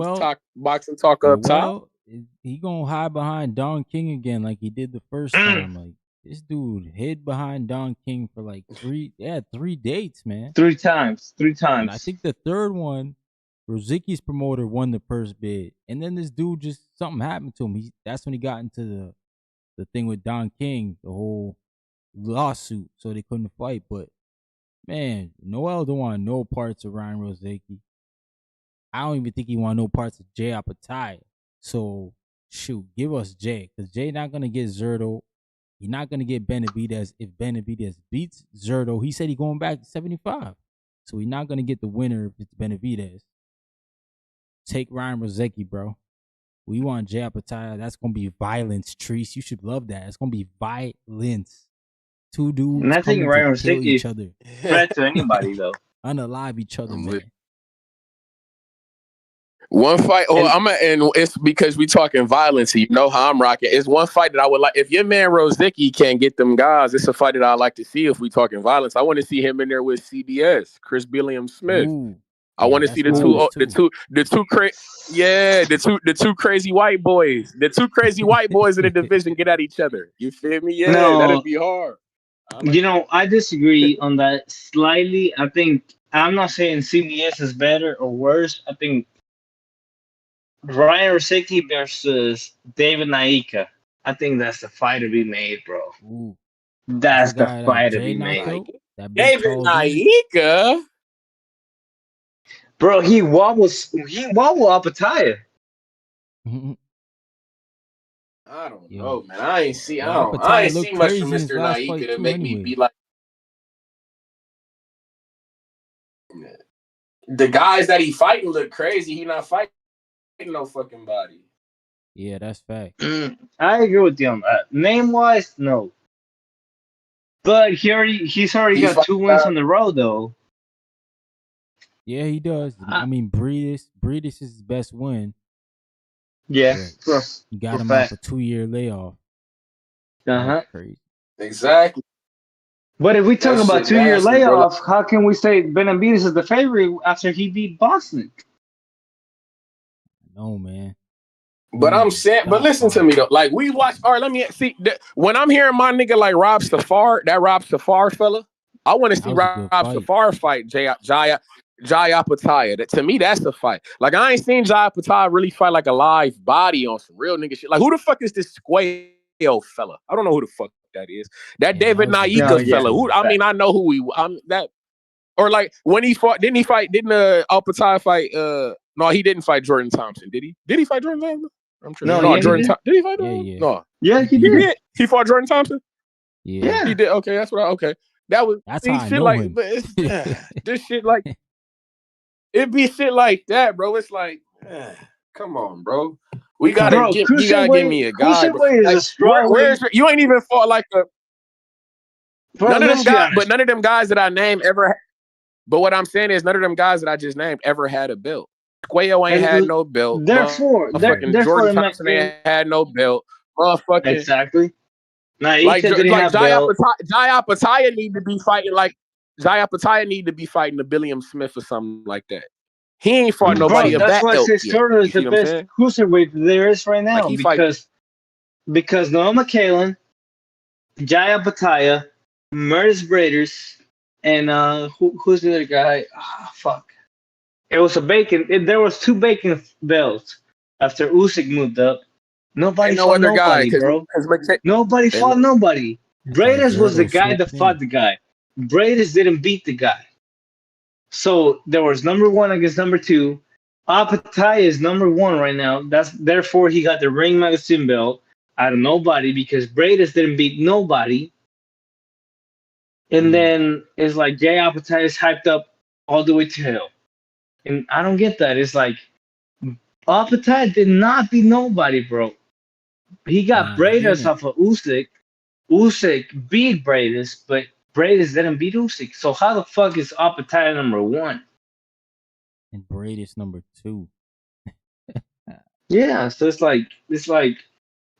talk up top. He gonna hide behind Don King again like he did the first time. Like this dude hid behind Don King for like 3 dates, man. 3 times. And I think the third one, Rosicki's promoter won the first bid, and then this dude just something happened to him. That's when he got into the thing with Don King, the whole lawsuit, so they couldn't fight. But man, Noel don't want no parts of Ryan Rosicki. I don't even think he want no parts of Jay Apataya. So shoot, give us Jay, because Jay not gonna get Zerto. He's not gonna get Benavidez. If Benavidez beats Zerto, he said he going back to 75. So he's not gonna get the winner if it's Benavidez. Take Ryan Rosicki, bro. We want Jay Apataya. That's gonna be violence, Treese. You should love that. It's gonna be violence. 2 dudes and I think Ryan Rosicki each other. Threat to anybody though. Unalive each other, man. One fight, and it's because we talking violence. You know how I'm rocking. It's one fight that I would like. If your man Rosicki can't get them guys, it's a fight that I like to see. If we talking violence, I want to see him in there with CBS, Chris Billiam Smith. I want to see the two crazy white boys. The 2 crazy white boys in the division get at each other. You feel me? Yeah, that'd be hard. I disagree on that slightly. I think I'm not saying CBS is better or worse. I think Ryan Rosicki versus David Naika. I think that's the fight to be made, bro. Ooh. That's the fight to be made. David Naika? Bro, he wobbled Apataya. I don't know, man. I ain't see much from Mr. Naika to make me be like the guys that he fighting look crazy. He not fighting no fucking body. Yeah, that's fact. I agree with you on that. Name wise, no. But he's already got 2 wins on the road though. Yeah, he does. I mean, Breedis is his best win. Yeah, he got him off a 2-year layoff. Crazy. Exactly. But if we talk about 2-year layoff, how can we say Benavidez is the favorite after he beat Boston? know, man. But I'm saying, but listen to me though. Like we watch. All right, let me see. When I'm hearing my nigga like Rob Safar, that Rob Safar fella, I want to see Rob Safar fight Jaya Pataya. That to me, that's a fight. Like I ain't seen Jaya Pataya really fight like a live body on some real nigga shit. Like who the fuck is this Squayo fella? I don't know who the fuck that is. That David Naika fella. Who? I mean, I know who he. I'm that. Or like when he fought, didn't Alpataya fight? No, he didn't fight Jordan Thompson. Did he? Did he fight Jordan Thompson? I'm sure. No, Jordan Thompson. Did he fight? No. Yeah, he did. He fought Jordan Thompson. Yeah, he did. Okay, that's what. Okay, that's how shit like. But it's, this shit like it be shit like that, bro. It's like, come on, bro. You gotta give me a guy. Where's you ain't even fought like a. None of them guys that I named ever. But what I'm saying is, none of them guys that I just named ever had a belt. Squayo ain't had no belt. Therefore, Jordan Thompson ain't had no belt. Motherfucking exactly. Like Jaya Pataya need to be fighting like Jaya Pataya need to be fighting the Billiam Smith or something like that. He ain't fought nobody of that ilk yet. That's why the best cruiserweight there is right now because Noah McCallan, Jaya Pataya, Murtis Braders, and who's the other guy? Fuck. It was a bacon. There was 2 bacon belts after Usyk moved up. Nobody fought nobody, bro. Nobody fought nobody. Braders was the guy that fought the guy. Braders didn't beat the guy. So there was number 1 against number 2. Apataya is number 1 right now. Therefore he got the Ring Magazine belt out of nobody because Braders didn't beat nobody. And then it's like Jay Apataya is hyped up all the way to hell. And I don't get that. It's like Apataya did not beat nobody, bro. He got Braders off of Usyk. Usyk beat Braders, but Braders didn't beat Usyk. So how the fuck is Apataya number 1? And Braders number 2. Yeah, so it's like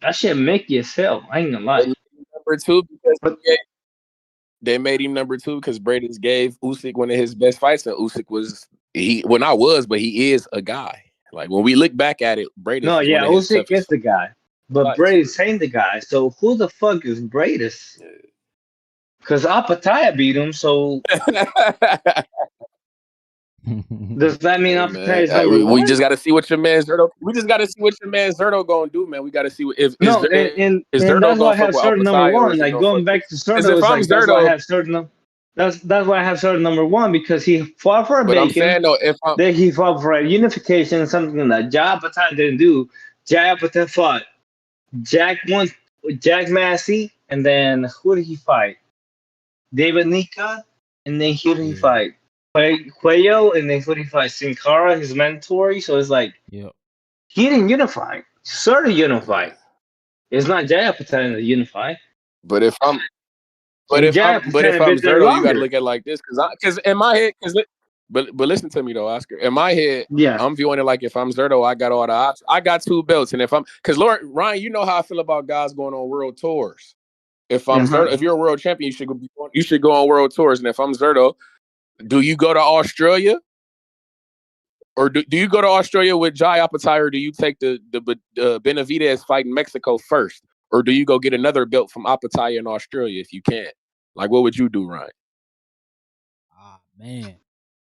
that shit make you as hell. I ain't gonna lie. Number 2 because they made him number 2 because Braders gave Usyk one of his best fights, and Usyk was but he is a guy. Like when we look back at it, Braders. No, yeah, Usyk is the guy, but Braders ain't the guy. So who the fuck is Braders? Because Apataya beat him, so does that mean Apataya is number 1? We just got to see what your man Zerto. We just got to see what your man Zerto gonna do, man. We got to see if and that's why I have Zerto number 1. Like going back to Zerto, is like that's why I have Zerto. That's why I have Zerto number 1 because he fought for a bacon. I'm saying though, then he fought for a unification, something that Jaya Pataya didn't do. Jaya Pataya fought Jack Massey, and then who did he fight? David Nika, and then who did he fight? Cuello, and then who did he fight? Sin Cara, his mentor. So it's like, he didn't unify. Sort of unified. It's not Jaya Pataya that unified. But if I'm Zerto, you got to look at it like this, because in my head, but listen to me though, Oscar. In my head, I'm viewing it like if I'm Zerto, I got all the options. I got 2 belts, and because Ryan, you know how I feel about guys going on world tours. If I'm Zerto, if you're a world champion, you should go on world tours. And if I'm Zerto, do you go to Australia, or do you go to Australia with Jai Apataya, or do you take the Benavidez fight in Mexico first, or do you go get another belt from Apataya in Australia if you can? Like, what would you do, Ryan? Man,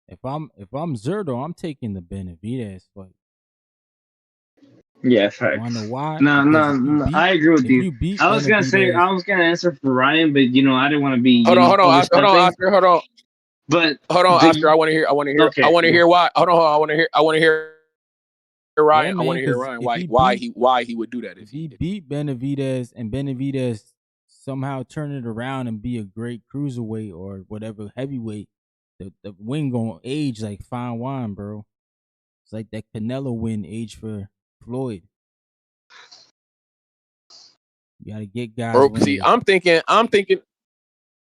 if I'm Zerto, I'm taking the Benavidez fight. Yeah, facts. Wanna know why? No, I agree with you. I was gonna answer for Ryan, but I didn't want to be. Hold on, Oscar. But hold on, Oscar. I want to hear why. Hold on. I want to hear Ryan. Yeah, I want to hear Ryan why he would do that if he beat Benavidez and Benavidez somehow turn it around and be a great cruiserweight or whatever heavyweight. The win gonna age like fine wine, bro. It's like that Canelo win age for Floyd. You gotta get guys. Bro, see, I'm thinking.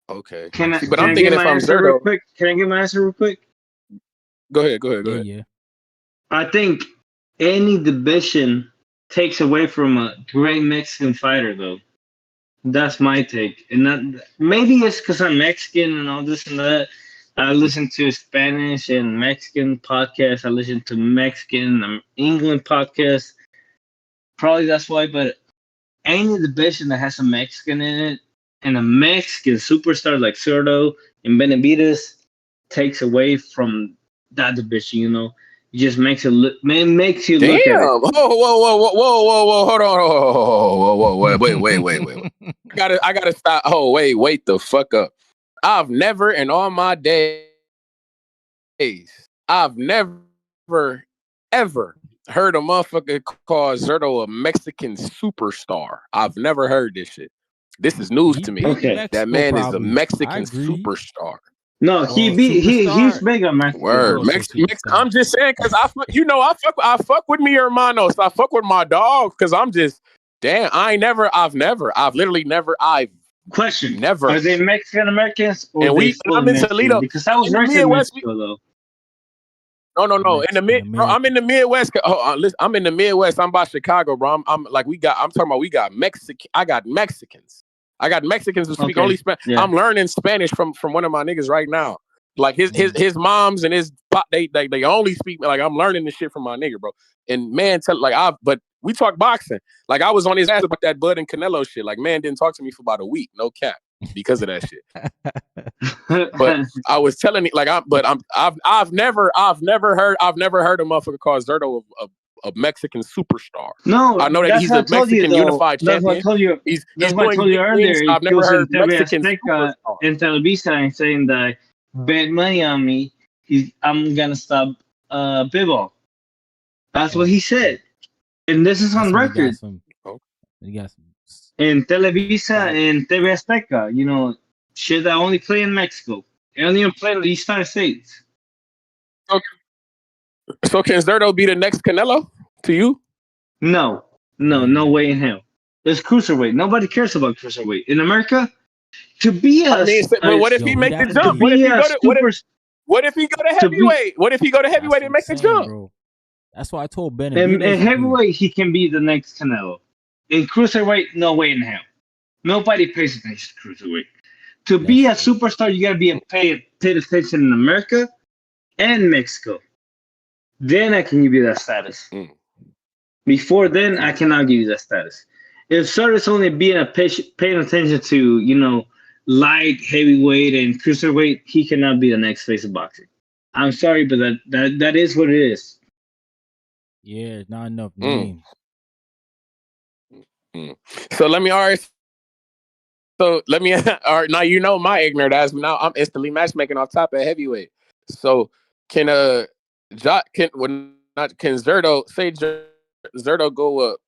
Okay, I'm thinking if I'm Zerto. Can I give my answer real quick? Go ahead. Yeah. I think any division takes away from a great Mexican fighter, though. That's my take, and maybe it's because I'm Mexican and all this and that. I listen to Spanish and Mexican podcasts. I listen to Mexican England podcasts. Probably that's why, but any division that has a Mexican in it and a Mexican superstar like Cerdo and Benavides takes away from that division. It just makes it look. Man, makes you Damn! look at it. Whoa! Hold on! Whoa! Wait! I gotta stop. Oh, wait the fuck up. I've never in all my days, I've never ever heard a motherfucker call Zerto a Mexican superstar. I've never heard this shit. This is news He to me. big Okay. That Mexico man is a probably. I Mexican agree. superstar. No, he's Superstar. big on Mexico. Word, Also superstar. I'm just saying because I fuck with mi hermanos. I fuck with my dog because I'm just damn. I've literally never. I've Question: never. Are they Mexican Americans or And they we. fully I'm in Mexican? Toledo. Because I was In the raised in Midwest. Mexico, though. No. In the mid, bro, I'm Mexican-American. in the Midwest. Listen, I'm in the Midwest. I'm by Chicago, bro. I'm like I'm talking about we got Mexican. I got Mexicans. I got Mexicans who speak Okay. only Spanish. Yeah. I'm learning Spanish from one of my niggas right now. Like his moms and his pop, they only speak like I'm learning this shit from my nigga, bro. And man, but we talk boxing. Like I was on his ass about that Bud and Canelo shit. Like man didn't talk to me for about a week, no cap, because of that shit. But I was telling you, like I've never heard a motherfucker call Zerto a Mexican superstar. No, I know that that's he's what I a told you, Mexican though. unified That's what I champion. told you. He's That's what I doing told you big earlier. things. He I've never was in heard TV Mexican Azteca superstar. in Televisa and saying that bet money on me. I'm gonna stop Bivol. That's what he said, and this is That's on when he got record some. He got some. in Televisa Back. and TV Azteca. Shit that only play in Mexico. They only even play in the United States. So can Zerto be the next Canelo to you? No way in hell. It's cruiserweight. Nobody cares about cruiserweight in America. To be a, I mean, but what if Yo, he he make the that jump? to big. What if be he a go to super what if he go to to be heavyweight? What if he go to That's heavyweight what and I'm make the saying, jump? bro. That's why I told in Benavidez. heavyweight he can be the next Canelo. In cruiserweight, no way in hell. Nobody pays attention to cruiserweight. To be a That's true. superstar, you gotta be paid attention in America and Mexico. Then I can give you that status. Mm. Before then, I cannot give you that status. If Sarah's only being paying attention to light, heavyweight, and cruiserweight, he cannot be the next face of boxing. I'm sorry, but that is what it is. Yeah, not enough Mm. names. Mm. So let me alright. So let me all right. Now you know my ignorant ass. Now I'm instantly matchmaking off top at heavyweight. So can can Zerto say Zerto go up?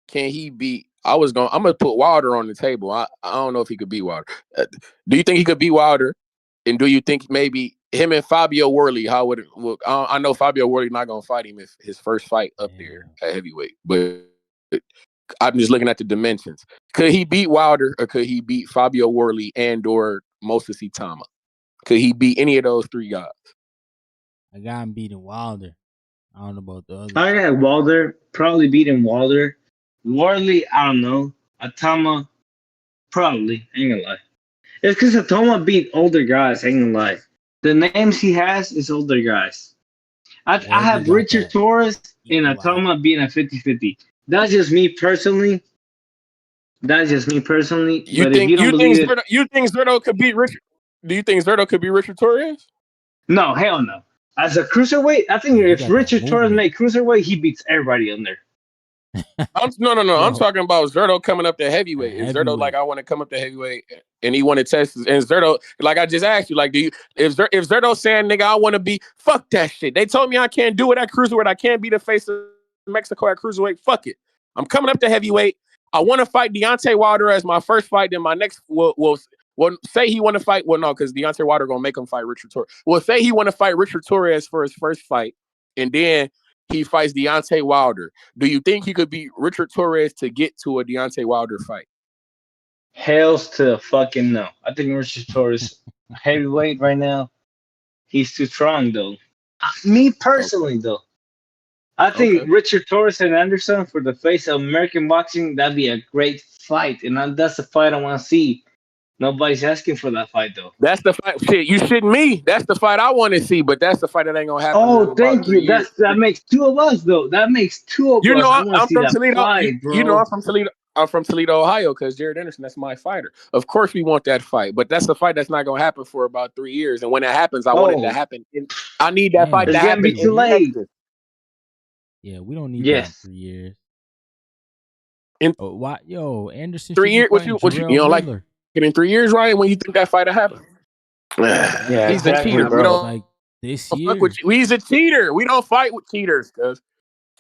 Can he beat? I'm gonna put Wilder on the table. I don't know if he could beat Wilder. Do you think he could beat Wilder? And do you think maybe him and Fabio Worley? How would it look? I know Fabio Worley not gonna fight him if his first fight up there at heavyweight, but I'm just looking at the dimensions. Could he beat Wilder or could he beat Fabio Worley and or Moses Itama? Could he beat any of those three guys? I got him beating Wilder. I don't know about the others. I got Wilder, probably beating Wilder. Worley, I don't know. Atama, probably. Ain't gonna lie. It's because Atama beat older guys. Ain't gonna lie. The names he has is older guys. I have Richard Torres and Atama being a 50-50. That's just me personally. That's just me personally. You but think if you don't believe it, you think Zerto could beat Richard? Do you think Zerto could beat Richard Torres? no, hell no. As a cruiserweight, I think if Richard Torres made cruiserweight, he beats everybody on there. No. I'm talking about Zerto coming up to heavyweight. Is Zerto like I want to come up to heavyweight and he want to test? And Zerto, like I just asked you, like, if Zerto saying, nigga, I want to be, fuck that shit. They told me I can't do it at cruiserweight. I can't be the face of Mexico at cruiserweight. Fuck it. I'm coming up to heavyweight. I want to fight Deontay Wilder as my first fight. Then my next will say he want to fight. Well, no, because Deontay Wilder gonna make him fight Richard Torres. Well, say he want to fight Richard Torres for his first fight, and then he fights Deontay Wilder. Do you think he could beat Richard Torres to get to a Deontay Wilder fight? Hells to fucking no. I think Richard Torres heavyweight right now. He's too strong though. Me personally though. I think Richard Torres and Anderson for the face of American boxing, that'd be a great fight. And that's the fight I want to see. Nobody's asking for that fight though. That's the fight. Shit, you shitting me? That's the fight I want to see, but that's the fight that ain't gonna happen in Oh, about thank 3 you. years. That makes two of us though. That makes two of You us. know, I want to I'm see from that Toledo. fight, You know, bro. I'm from Toledo. I'm from Toledo, Ohio, because Jared Anderson, that's my fighter. Of course, we want that fight, but that's a fight that's not gonna happen for about 3 years. And when it happens, I want it to Oh, happen. I need that fight Damn. to it's gonna be happen too in late. Texas. Yeah, we don't need that in Yes. 3 years. In Oh, why? Yo, Anderson should three be years, fighting what you Jarrell don't like Miller. it in 3 years, Ryan? When you think that fight will happen? Yeah, He's a exactly, cheater. We bro. don't Like this fuck with year. you. He's a cheater. We don't fight with cheaters, cuz.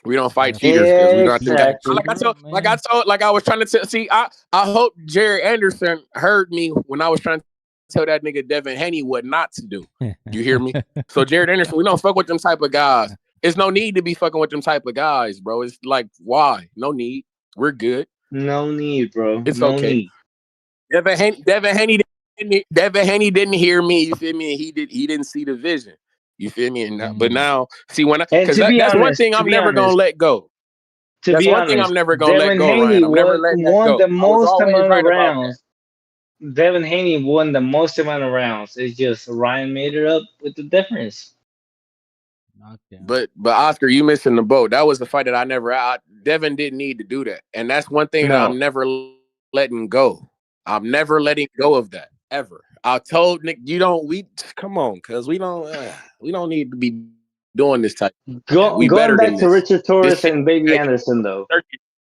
We don't fight Gotta cheaters fight. because we don't think that. Gotta Exactly. cover up, man. Like I was trying to tell. See, I hope Jared Anderson heard me when I was trying to tell that nigga Devin Haney what not to do. You hear me? So Jared Anderson, we don't fuck with them type of guys. There's no need to be fucking with them type of guys, bro. It's like, why? No need. We're good. No need, bro. It's No okay. need. Devin Haney didn't hear me. You feel me? And he didn't see the vision. You feel me? And but now, see when And because to be that's one honest, thing I'm never gonna let go. That's one thing I'm never gonna let Devin go, Haney Ryan. I'm never letting that won go. the I was most always amount of right about that. rounds. Devin Haney won the most amount of rounds. It's just Ryan made it up with the difference. Knockdown. But Oscar, you missing the boat. That was the fight that I never. Devin didn't need to do that, and that's one thing that No. I'm never letting go. I'm never letting go of that ever. I told Nick, you don't. We come on, cause we don't need to be doing this type. We Going better than back to this. Richard This Torres shit. and Baby Anderson, though,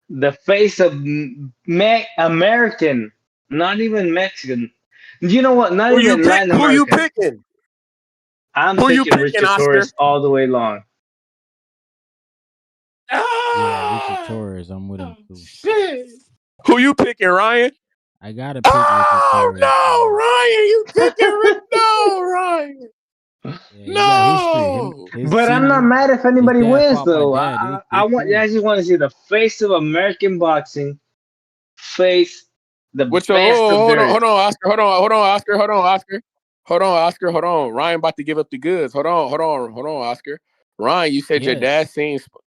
the face of American, not even Mexican. You know what? Not Who you even pick? Latin Who you American. picking? I'm Who you picking picking, Richard Oscar? Torres all the way long. Yeah, Richard Torres. I'm with him too. Shit. Who you picking, Ryan? I gotta pick Richard Torres. No, Man. Ryan, you picking No, Ryan. Yeah, he got history. No. His But I'm not senior, mad if his anybody dad wins, fought my though. dad. They I cool. just want to see the face of American boxing face the What's your best of hold on, their. Oscar, hold on. Ryan about to give up the goods. Hold on, Oscar. Ryan, you said your Yeah. dad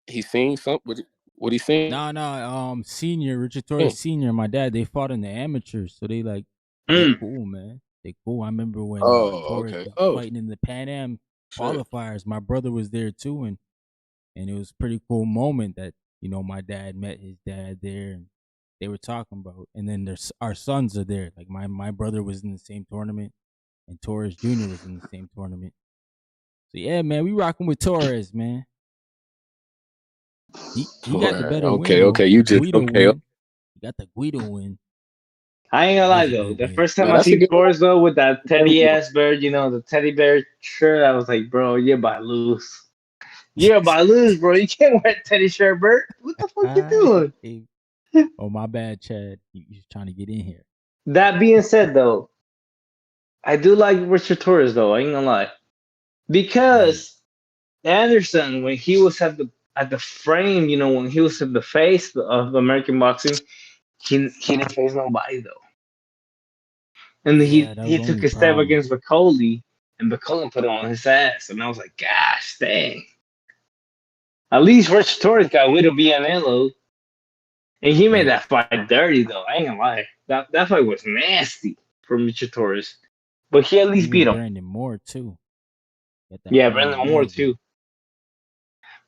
he seen something. What he seen? No. Senior Richard Torres Senior. My dad. They fought in the amateurs, so they Mm. cool, man. They cool. I remember when Torres Okay. was Oh, fighting in the Pan Am shit. qualifiers. My brother was there too, and it was a pretty cool moment that my dad met his dad there, and they were talking about. And then our sons are there. Like my brother was in the same tournament, and Torres Jr. was in the same tournament. So yeah, man, we rocking with Torres, man. He got the better win though. Okay. You just Guido okay. win. He got the Guido win. I ain't gonna That lie was a though. good The win. first time No, I that's a seen good Torres though with that one. teddy ass bird, the teddy bear shirt, I was like, bro, you're about to lose. You're about to lose, bro. You can't wear a teddy shirt, Bert. What the fuck you doing? Oh, my bad, Chad. He's trying to get in here. That being said, though, I do like Richard Torres though. I ain't gonna lie, because Anderson, when he was at the frame, when he was at the face of American boxing, he didn't face nobody though, and Yeah, that was he the took only a step problem. against Bacoli, and Bacoli put it on his ass, and I was like, gosh, dang. At least Richard Torres got rid of Vianello, and he made Yeah. that fight dirty though. I ain't gonna lie, that fight was nasty from Richard Torres, but he at least He beat and him. Brandon Moore too. Got that Yeah, Brandon Brandon Moore beat. too.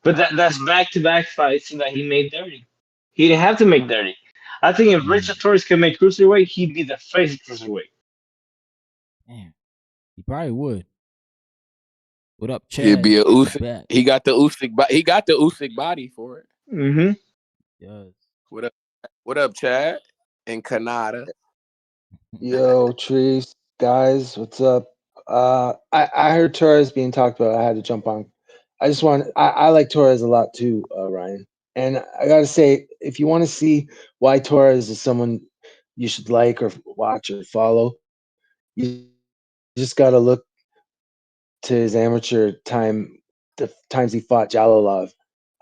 But that's back to back fights that he made dirty. He didn't have to make dirty. I think if Richard Torres could make cruiserweight, he'd be the face of cruiserweight. Man, he probably would. What up, He'd Chad? be a You Usyk. back? He got the Usyk body for it. Mm-hmm. Yes. What up, Chad? And Canada. Yo, Trees, guys, what's up? I heard Torres being talked about. I had to jump on. I like Torres a lot too, Ryan. And I gotta say, if you want to see why Torres is someone you should like or watch or follow, you just gotta look to his amateur time, the times he fought Jalalov.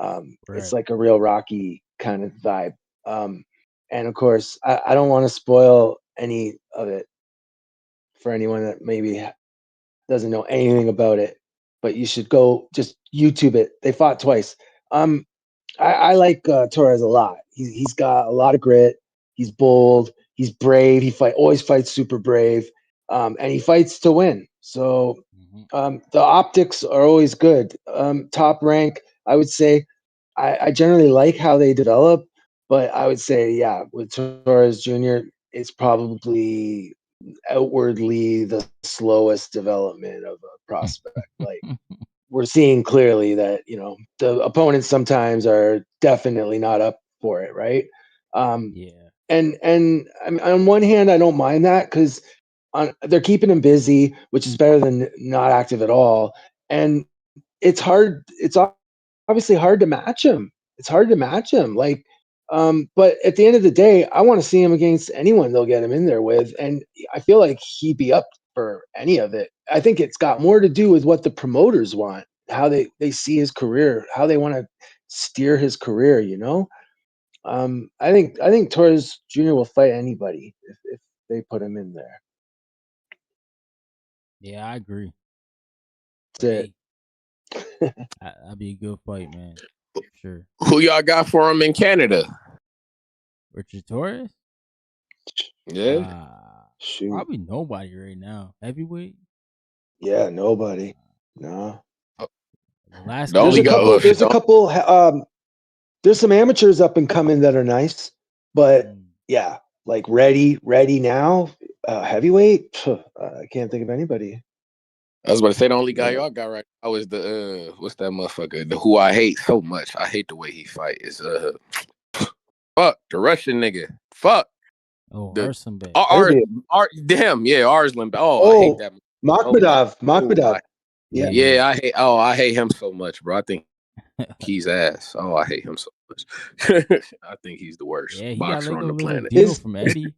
It's Right. like a real Rocky kind of vibe. And of course, I don't want to spoil any of it for anyone that maybe doesn't know anything about it, but you should go just YouTube it. They fought twice. I like Torres a lot. He's got a lot of grit. He's bold. He's brave. He always fights super brave, and he fights to win. So the optics are always good. Top rank, I would say. I generally like how they develop, but I would say, yeah, with Torres Jr., it's probably outwardly the slowest development of a prospect. Like we're seeing clearly that the opponents sometimes are definitely not up for it, right? Yeah. And I mean, on one hand, I don't mind that because they're keeping him busy, which is better than not active at all. And it's hard. It's obviously hard to match him. It's hard to match him. Like, but at the end of the day, I want to see him against anyone they'll get him in there with, and I feel like he'd be up for any of it. I think it's got more to do with what the promoters want, how they see his career, how they want to steer his career. I think Torres Jr. will fight anybody if they put him in there. Yeah, I agree. But That's hey, that'd be a good fight, man. For sure. Who y'all got for him in Canada? Richard Torres? Yeah. Shoot. Probably nobody right now. Heavyweight? Yeah, nobody. No. The last The guy There's only a guy. couple. There's a couple. There's some amateurs up and coming that are nice, but yeah, like ready now. Heavyweight. I can't think of anybody. I was about to say the only guy y'all got right now is the what's that motherfucker? The who I hate so much. I hate the way he fight. Is fuck the Russian nigga. Fuck. Oh, The Arslanbek. Damn, yeah, Arslanbek. I hate that. Makhmedov. Makhmedov. Yeah. I hate him so much, bro. I think he's ass. I hate him so much. I think he's the worst Yeah, he got boxer like a on the little planet. deal from Eddie.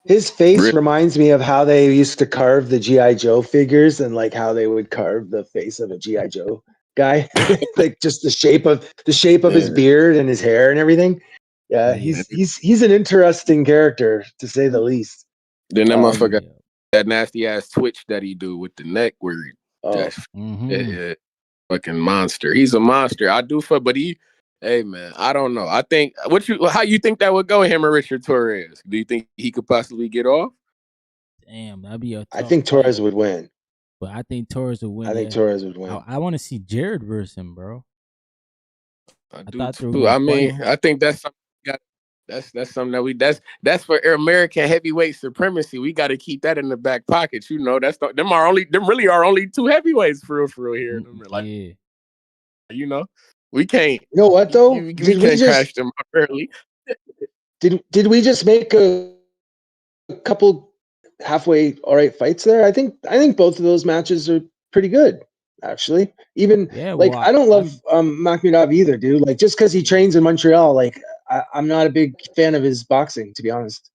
His face reminds me of how they used to carve the G.I. Joe figures and like how they would carve the face of a G.I. Joe guy. Like just the shape of his beard and his hair and everything. Yeah, he's an interesting character to say the least. Then that motherfucker, that nasty ass twitch that he do with the neck where fucking monster. He's a monster. I do but hey man, I don't know. I think how you think that would go, him or Richard Torres? Do you think he could possibly get off? Damn, that'd be a tough I think Torres would win. But I think Torres would win. I think Torres would win. I want to see Jared versus him, bro. I do too. I mean, I think that's something that's something that that's for American heavyweight supremacy. We got to keep that in the back pocket. Them really are only two heavyweights for real here. We can't. You know what though? We can't crash them early. Did we just make a couple halfway all right fights there? I think both of those matches are pretty good, actually. Even I don't love Makhmedov either, dude. Like just because he trains in Montreal, like I'm not a big fan of his boxing, to be honest.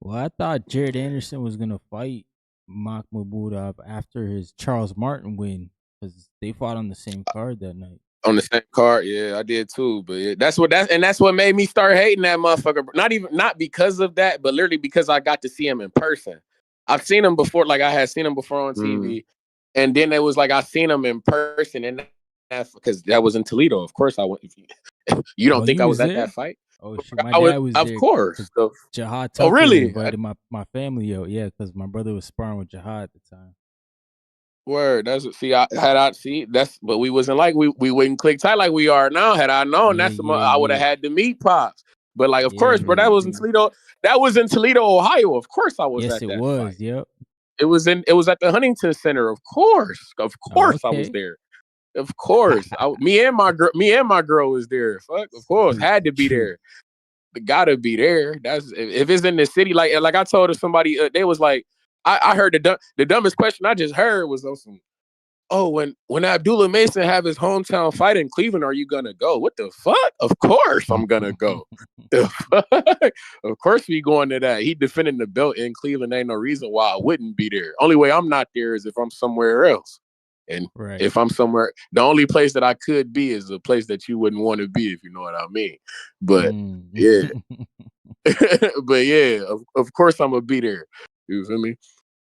Well, I thought Jared Anderson was gonna fight Makhmedov after his Charles Martin win because they fought on the same card that night. On the same card, yeah, I did too. But that's what made me start hating that motherfucker. Not because of that, but literally because I got to see him in person. I've seen him before, like I had seen him before on TV, and then it was like I seen him in person, and that's because that was in Toledo. Of course, I went. You don't think I was at that fight? Oh shit, my dad was there. Of course. Jihad. Really? Invited my family out. Yeah, because my brother was sparring with Jihad at the time. Word. But we wasn't like we wouldn't click tight like we are now. Had I known, I would have had to meet Pops. But like, of course, bro, that was in Toledo. That was in Toledo, Ohio. Of course, I was at that. Yes, it was. Fight. Yep. It was at the Huntington Center. Of course, I was there. Of course, me and my girl was there. Fuck, of course, had to be there. Gotta be there. That's if it's in the city. Like I told somebody, they was like. I heard the dumbest question I just heard was on some. Oh, when Abdullah Mason have his hometown fight in Cleveland, are you gonna go? What the fuck? Of course I'm gonna go. The fuck? Of course we going to that. He defending the belt in Cleveland. Ain't no reason why I wouldn't be there. Only way I'm not there is if I'm somewhere else. And if I'm somewhere, the only place that I could be is a place that you wouldn't want to be, if you know what I mean. But yeah, but yeah, of course I'm gonna be there. You feel me?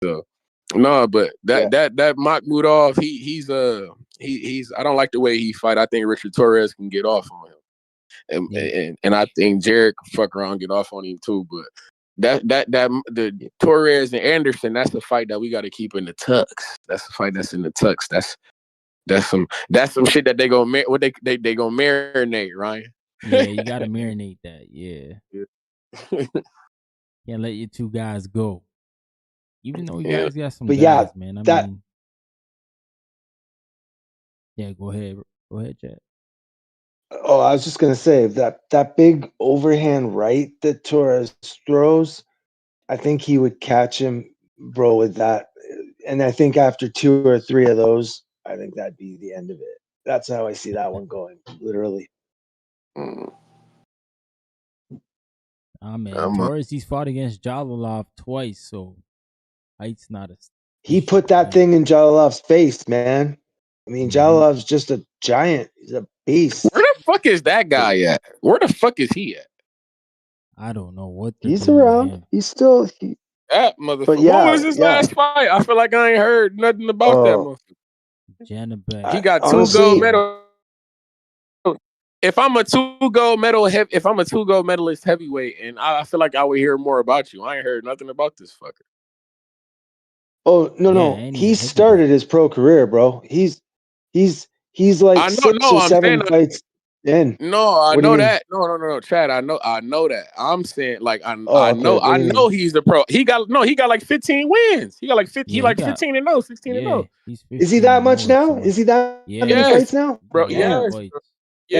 So no, but that Makhmedov, he's I don't like the way he fight. I think Richard Torres can get off on him. And I think Jarrett could fuck around and get off on him too. But the Torres and Anderson, that's the fight that we got to keep in the tux. That's the fight that's in the tux. That's some shit that they gonna they gonna marinate, Ryan. Yeah, you gotta marinate that. Yeah. Can't let your two guys go. Even though you guys got some But guys, yeah, man. I that- mean, yeah, go ahead. Go ahead, Chad. Oh, I was just gonna say that big overhand right that Torres throws, I think he would catch him, bro, with that. And I think after 2 or 3 of those, I think that'd be the end of it. That's how I see that one going, literally. Man, Torres, he's fought against Jalilov twice, so height's not a. He put that thing in Jalilov's face, man. I mean, Jalilov's just a giant. He's a beast. Where the fuck is that guy at? Where the fuck is he at? I don't know what he's around. He's still that motherfucker. But yeah, what was his last fight? I feel like I ain't heard nothing about that motherfucker. Janabek. He got 2 gold medals. If I'm a 2 gold medalist heavyweight, and I feel like I would hear more about you. I ain't heard nothing about this fucker. Oh no! He started his pro career, bro. He's like 6 or 7 fights in. No, I know that. No, Chad. I know that. I'm saying like I know he's the pro. He got like 15 wins. He got like 50. He like 15-0, 16-0. Is he that much now? Is he that many fights now, bro? Yeah,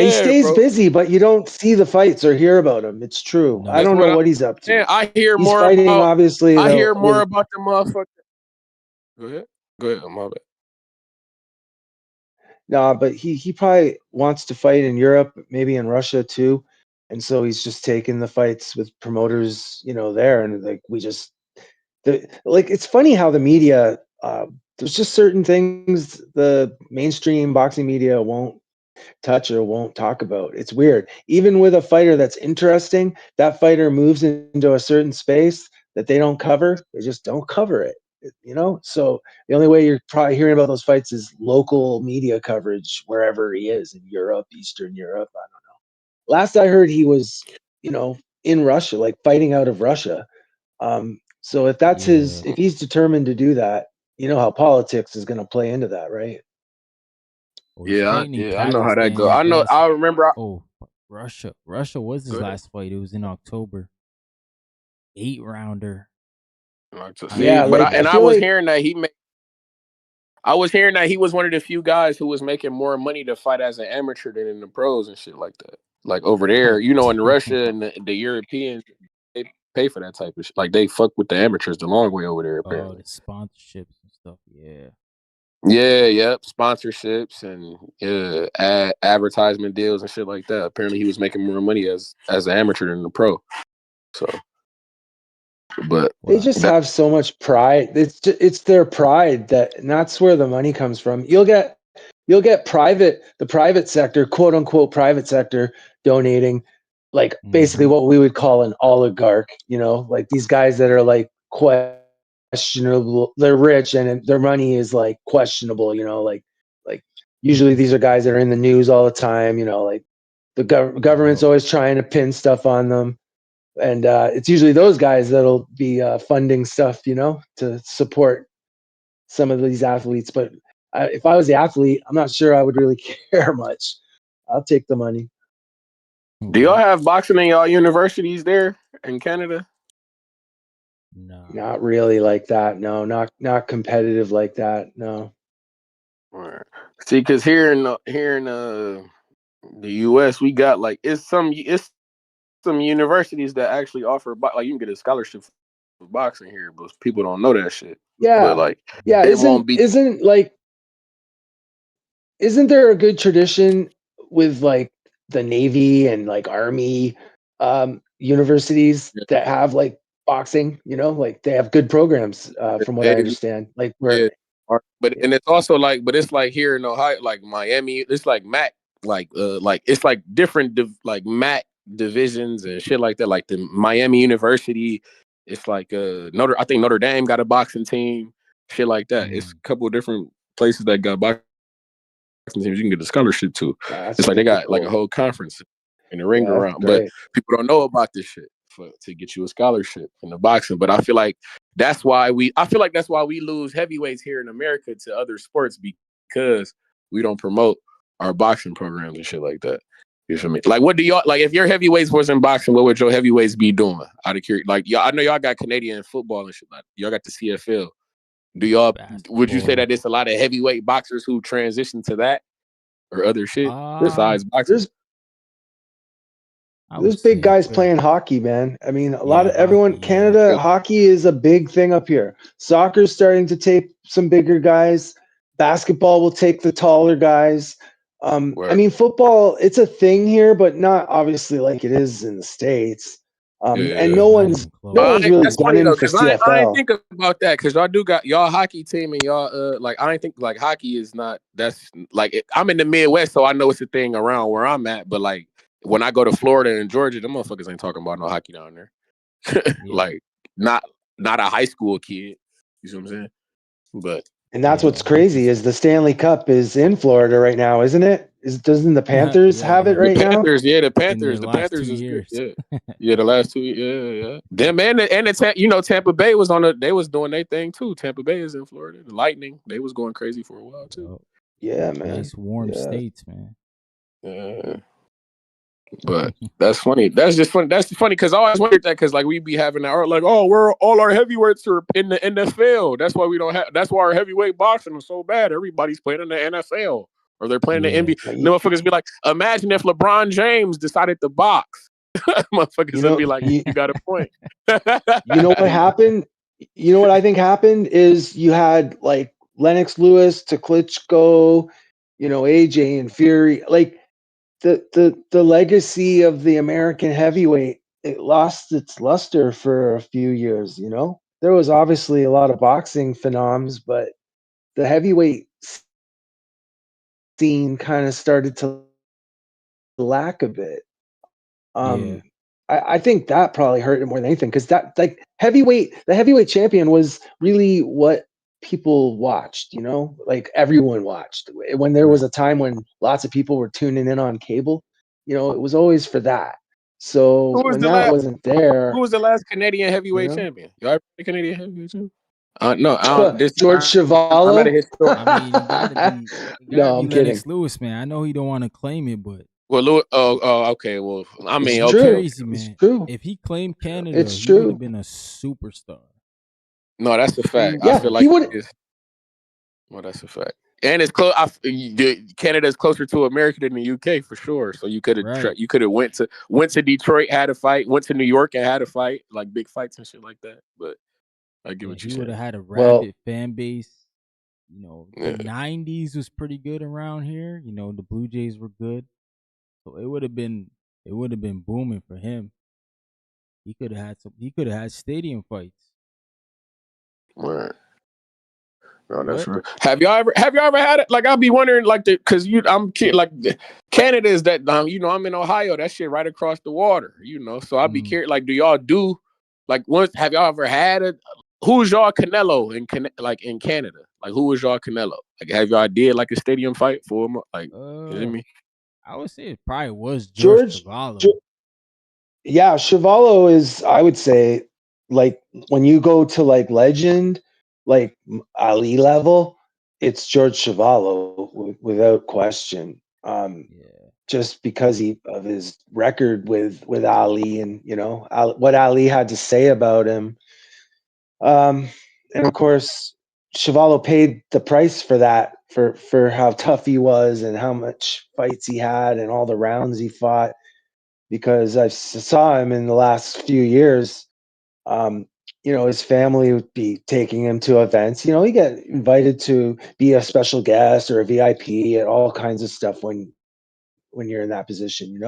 he stays busy, but you don't see the fights or hear about him. It's true. I don't know what he's up to. Yeah, I hear he's more fighting, about. Obviously, I hear more about the motherfucker. Go ahead. My bad. No, but he probably wants to fight in Europe, maybe in Russia too, and so he's just taking the fights with promoters, there, and like it's funny how the media, there's just certain things the mainstream boxing media won't touch or won't talk about. It's weird. Even with a fighter that's interesting, that fighter moves into a certain space that they don't cover. They just don't cover it. So the only way you're probably hearing about those fights is local media coverage wherever he is in Europe, Eastern Europe. I don't know. Last I heard, he was, in Russia, like fighting out of Russia. So if that's if he's determined to do that, how politics is going to play into that, right? Yeah, I know how that goes. I remember. Russia. Russia was his last fight. It was in October. 8-rounder. I was hearing that I was hearing that he was one of the few guys who was making more money to fight as an amateur than in the pros and shit like that. Like over there, in Russia and the Europeans, they pay for that type of shit. Like they fuck with the amateurs the long way over there. Apparently, the sponsorships and stuff. Yeah. Yep. Sponsorships and advertisement deals and shit like that. Apparently, he was making more money as an amateur than the pro. So. But they just have so much pride. It's their pride and that's where the money comes from. You'll get the private sector, quote unquote private sector, donating, like basically what we would call an oligarch. Like these guys that are like questionable. They're rich and their money is like questionable. Like usually these are guys that are in the news all the time. Like the government's always trying to pin stuff on them. And it's usually those guys that'll be funding stuff, to support some of these athletes. But if I was the athlete, I'm not sure I would really care much. I'll take the money. Do y'all have boxing in y'all universities there in Canada? No, not really like that. No, not competitive like that. No. Right. See, because here in the U.S., we got like it's some universities that actually offer like you can get a scholarship for boxing here, but people don't know that shit. Yeah, but isn't there a good tradition with like the Navy and like Army universities that have like boxing? Like they have good programs from what I understand. Like where, and it's also like, but it's like here in Ohio, like Miami, it's like MAC, like it's like different like MAC divisions and shit like that. Like the Miami University, it's like I think Notre Dame got a boxing team, shit like that. It's a couple of different places that got boxing teams you can get a scholarship to. It's like they got like a whole conference. in the ring Yeah, around. But great. people don't know about this shit to get you a scholarship in the boxing. But I feel like that's why we lose heavyweights here in America to other sports because we don't promote our boxing programs and shit like that. You feel me? Like, what do y'all like? If your heavyweights was in boxing, what would your heavyweights be doing? Out of curiosity, like, y'all, I know y'all got Canadian football and shit. Like, y'all got the CFL. Would you say that it's a lot of heavyweight boxers who transition to that or other shit besides boxing? There's big guys playing hockey, man. I mean, a lot of everyone, Canada, hockey is a big thing up here. Soccer's starting to take some bigger guys. Basketball will take the taller guys. I mean, football, it's a thing here, but not obviously like it is in the States. And no one's really that's funny gunning though, for because I ain't CFL. think about that because y'all do got y'all hockey team and y'all like I ain't think like hockey is not that's like I'm in the Midwest, so I know it's a thing around where I'm at, but like when I go to Florida and Georgia, them motherfuckers ain't talking about no hockey down there. Like not a high school kid. You see what I'm saying? But and that's what's crazy is the Stanley Cup is in Florida right now, isn't it? Doesn't the Panthers have it right now? The Panthers is good. Yeah, the last 2 years. Yeah. Them and the Tampa Bay was they was doing their thing too. Tampa Bay is in Florida. The Lightning, they was going crazy for a while too. Yeah, man. Nice warm states, man. Yeah. But that's funny. That's just funny. That's funny because I always wondered that because like we be having that like, oh, we're all our heavyweights are in the NFL. That's why we don't have. That's why our heavyweight boxing is so bad. Everybody's playing in the NFL or they're playing the NBA. No motherfuckers be like, imagine if LeBron James decided to box. Motherfuckers would be like, you got a point. You know what happened? You know what I think happened is you had like Lennox Lewis to Klitschko, AJ and Fury, like. The legacy of the American heavyweight, it lost its luster for a few years, There was obviously a lot of boxing phenoms, but the heavyweight scene kind of started to lack a bit. I think that probably hurt it more than anything because that the heavyweight champion was really what people watched, like everyone watched. When there was a time when lots of people were tuning in on cable, it was always for that. So when that wasn't there, who was the last Canadian heavyweight champion? Y'all ever been Canadian heavyweight champion? No, I don't. George Chuvalo. I'm not a historian. I mean, you gotta be I'm Lennox kidding. Lewis, man. I know he don't want to claim it, but Lewis. Okay. Well, I mean, it's okay. True. Crazy, man. It's true. If he claimed Canada, It's he true. would have been a superstar. No, that's a fact. Yeah, I feel like he would. Well, that's a fact. And it's close. Canada's closer to America than the UK for sure. So you could have went to Detroit, had a fight, went to New York and had a fight, like big fights and shit like that. But I get what you said. He would have had a rabid fan base. The 90s was pretty good around here. The Blue Jays were good. So it would have been booming for him. He could have had stadium fights. Right. No, that's right. Have y'all ever had it? Like I'll be wondering, like like Canada is that I'm in Ohio. That shit right across the water. So I'll be curious. Like, do y'all do like once? Have y'all ever had it? Who's y'all Canelo in Canada? Like who was y'all Canelo? Like have y'all did like a stadium fight for him? Like you know what I mean? I would say it probably was George Chuvalo. Yeah, Chuvalo is, I would say, like when you go to like legend, like Ali level, it's George Chuvalo without question. Just because of his record with Ali and what Ali had to say about him. And of course, Chuvalo paid the price for that, for how tough he was and how much fights he had and all the rounds he fought. Because I saw him in the last few years. His family would be taking him to events. He get invited to be a special guest or a VIP at all kinds of stuff when you're in that position,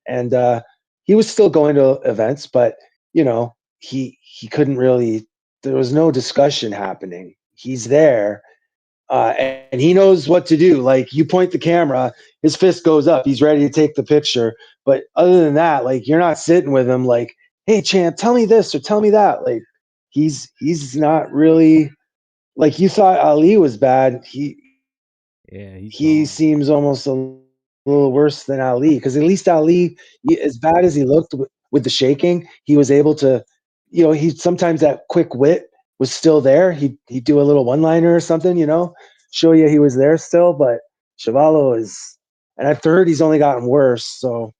And he was still going to events, but he couldn't really. There was no discussion happening. He's there. And he knows what to do. Like you point the camera, his fist goes up. He's ready to take the picture. But other than that, like you're not sitting with him like, hey, champ, tell me this or tell me that. Like he's not really like you thought Ali was bad. He seems almost a little worse than Ali, because at least Ali, as bad as he looked with the shaking, he was able to, he sometimes that quick wit was still there. He'd do a little one liner or something, show you he was there still. But Chuvalo is, and I've heard he's only gotten worse. So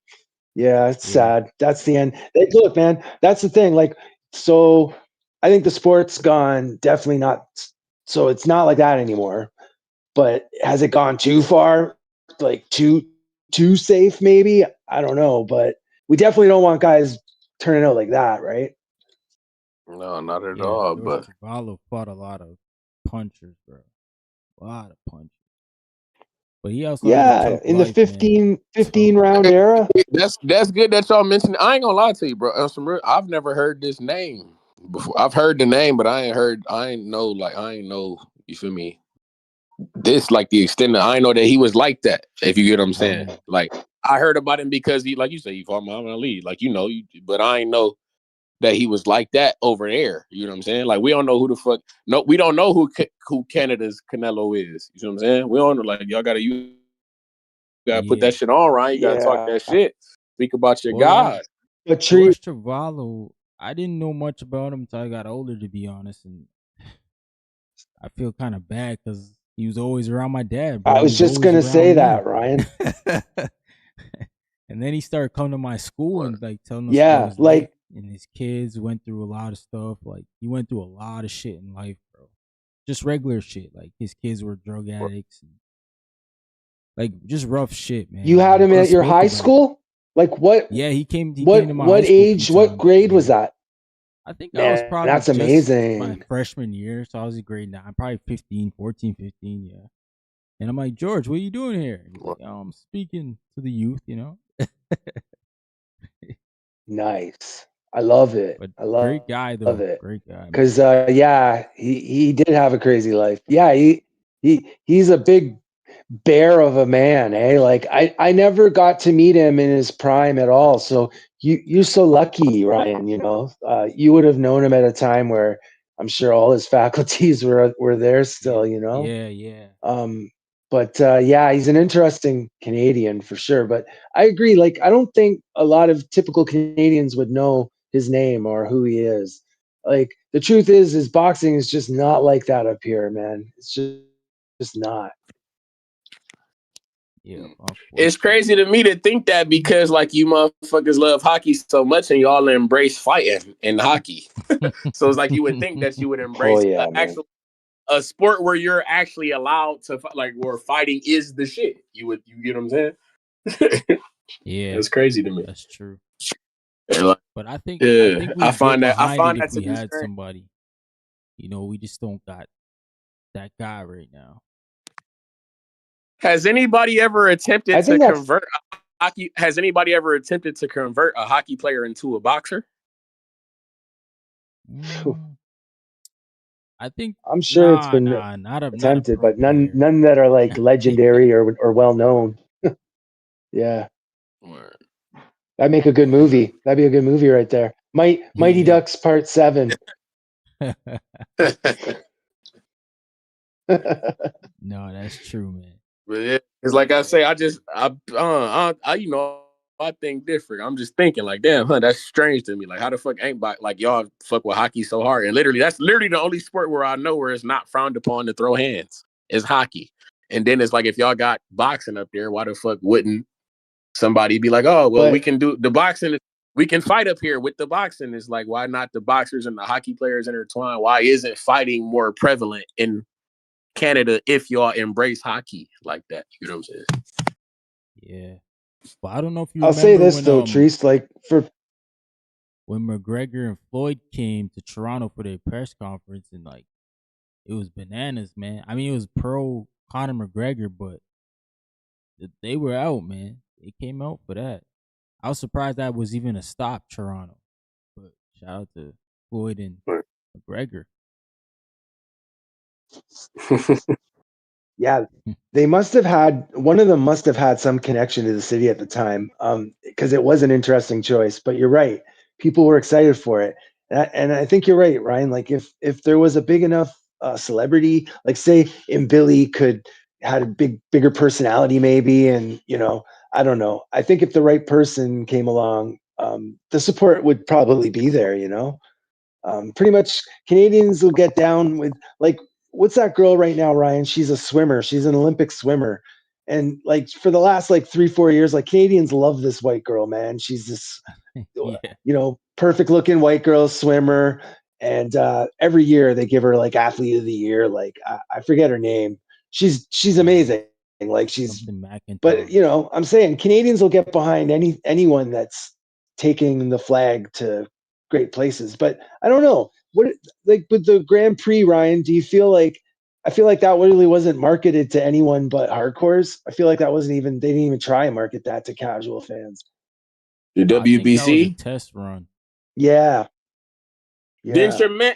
yeah, it's Yeah, sad. That's the end. Look, man, that's the thing. Like, so I think the sport's gone definitely not. So it's not like that anymore. But has it gone too far? Like too safe? Maybe, I don't know. But we definitely don't want guys turning out like that, right? No, not at yeah. all. George But Cavallo fought a lot of punchers, bro. A lot of punchers. But he also had a Yeah, tough in the life, man. Tough 15 round life. era. that's good that y'all mentioned. I ain't gonna lie to you, bro. I've never heard this name before. I've heard the name, but I ain't know. You feel me? This like the extent of, I ain't know that he was like that. If you get what I'm saying, Yeah, like I heard about him because he, like you say, he fought Muhammad Ali. Like but I ain't know that he was like that over there. You know what I'm saying? Like we don't know who the fuck. No, we don't know who Canada's Canelo is. You know what I'm saying? We don't know. Like y'all gotta put that yeah. shit on, Ryan. You gotta talk Yeah, that shit. Speak about your Well, like God. but Tree, George Cavallo, I didn't know much about him until I got older, to be honest, and I feel kind of bad because he was always around my dad, bro. I He was was just always gonna say around that, me. Ryan. And then he started coming to my school and like telling us about Yeah, his life like and his kids went through a lot of stuff. Like he went through a lot of shit in life, bro. Just regular shit. Like his kids were drug addicts and like just rough shit, you man. had Like him he at your spoke high about it. school. Like what? Yeah, he came What? to my high What school a few age? What times. grade was Yeah. that? I think I was Man, probably that's just my amazing. freshman year, so I was in grade 9, probably 15, 14, 15, yeah. And I'm like, George, what are you doing here? And he's like, oh, I'm speaking to the youth, you know? Nice. I love it. But I love great guy, it. though. Great guy, man. Because yeah, he did have a crazy life. Yeah, he's a big bear of a man, eh? Like I never got to meet him in his prime at all. So you're so lucky, Ryan. You would have known him at a time where I'm sure all his faculties were there Yeah, still. yeah, yeah. Um, but yeah, he's an interesting Canadian for sure. But I agree. Like, I don't think a lot of typical Canadians would know his name or who he is. Like, the truth is boxing is just not like that up here, man. It's just not. Yeah, It's unfortunately. crazy to me to think that because like you motherfuckers love hockey so much and y'all embrace fighting in hockey. So it's like you would think that you would Oh embrace yeah, man. a sport where you're actually allowed to like where fighting is the shit. You get what I'm saying? Yeah, It's crazy to me. that's true. And like, But I yeah, think we'd get I behind it find if that to we be had strange. somebody. We just don't got that guy right now. Has anybody ever I attempted to think that's. convert a hockey? Has anybody ever attempted to convert a hockey player into a boxer? Mm, I think I'm sure it's been not a attempted, pro but none player. none that are like legendary or well known. Yeah, Word. that'd make a good movie. That'd be a good movie right there. Mighty Yeah. Ducks Part 7. No, that's true, man. But yeah, it's like I say, I think different. I'm just thinking like, damn, that's strange to me. Like, how the fuck ain't like y'all fuck with hockey so hard? And literally, that's literally the only sport where I know where it's not frowned upon to throw hands is hockey. And then it's like, if y'all got boxing up there, why the fuck wouldn't somebody be like, oh, well, we But can do the boxing. We can fight up here with the boxing. It's like, why not the boxers and the hockey players intertwine? Why isn't fighting more prevalent in Canada if y'all embrace hockey like that? You know what I'm saying? Yeah. But I don't know if you I'll say remember this though, Treese, like for when McGregor and Floyd came to Toronto for their press conference and like it was bananas, man. I mean, it was pro Conor McGregor, but they were out, man. They came out for that. I was surprised that was even a stop, Toronto. But shout out to Floyd and McGregor. yeah, they must have had one of them must have had some connection to the city at the time, because it was an interesting choice. But you're right, people were excited for it, and I think you're right, Ryan. Like if there was a big enough celebrity, like say in Billy could had a bigger personality maybe, and I don't know. I think if the right person came along, the support would probably be there. Pretty much Canadians will get down with, like, what's that girl right now, Ryan? She's a swimmer. She's an Olympic swimmer. And like for the last like 3-4 years, like Canadians love this white girl, man. She's this, Yeah. perfect looking white girl swimmer. And every year they give her like athlete of the year. Like I forget her name. She's amazing. Like she's, Something but McIntyre. I'm saying Canadians will get behind anyone that's taking the flag to great places. But I don't know what, like with the Grand Prix, Ryan. Do you feel like, I feel like that really wasn't marketed to anyone but hardcores? I feel like that wasn't even, they didn't even try and market that to casual fans. The I think that was a WBC. test run. Yeah, Didn't yeah. your man?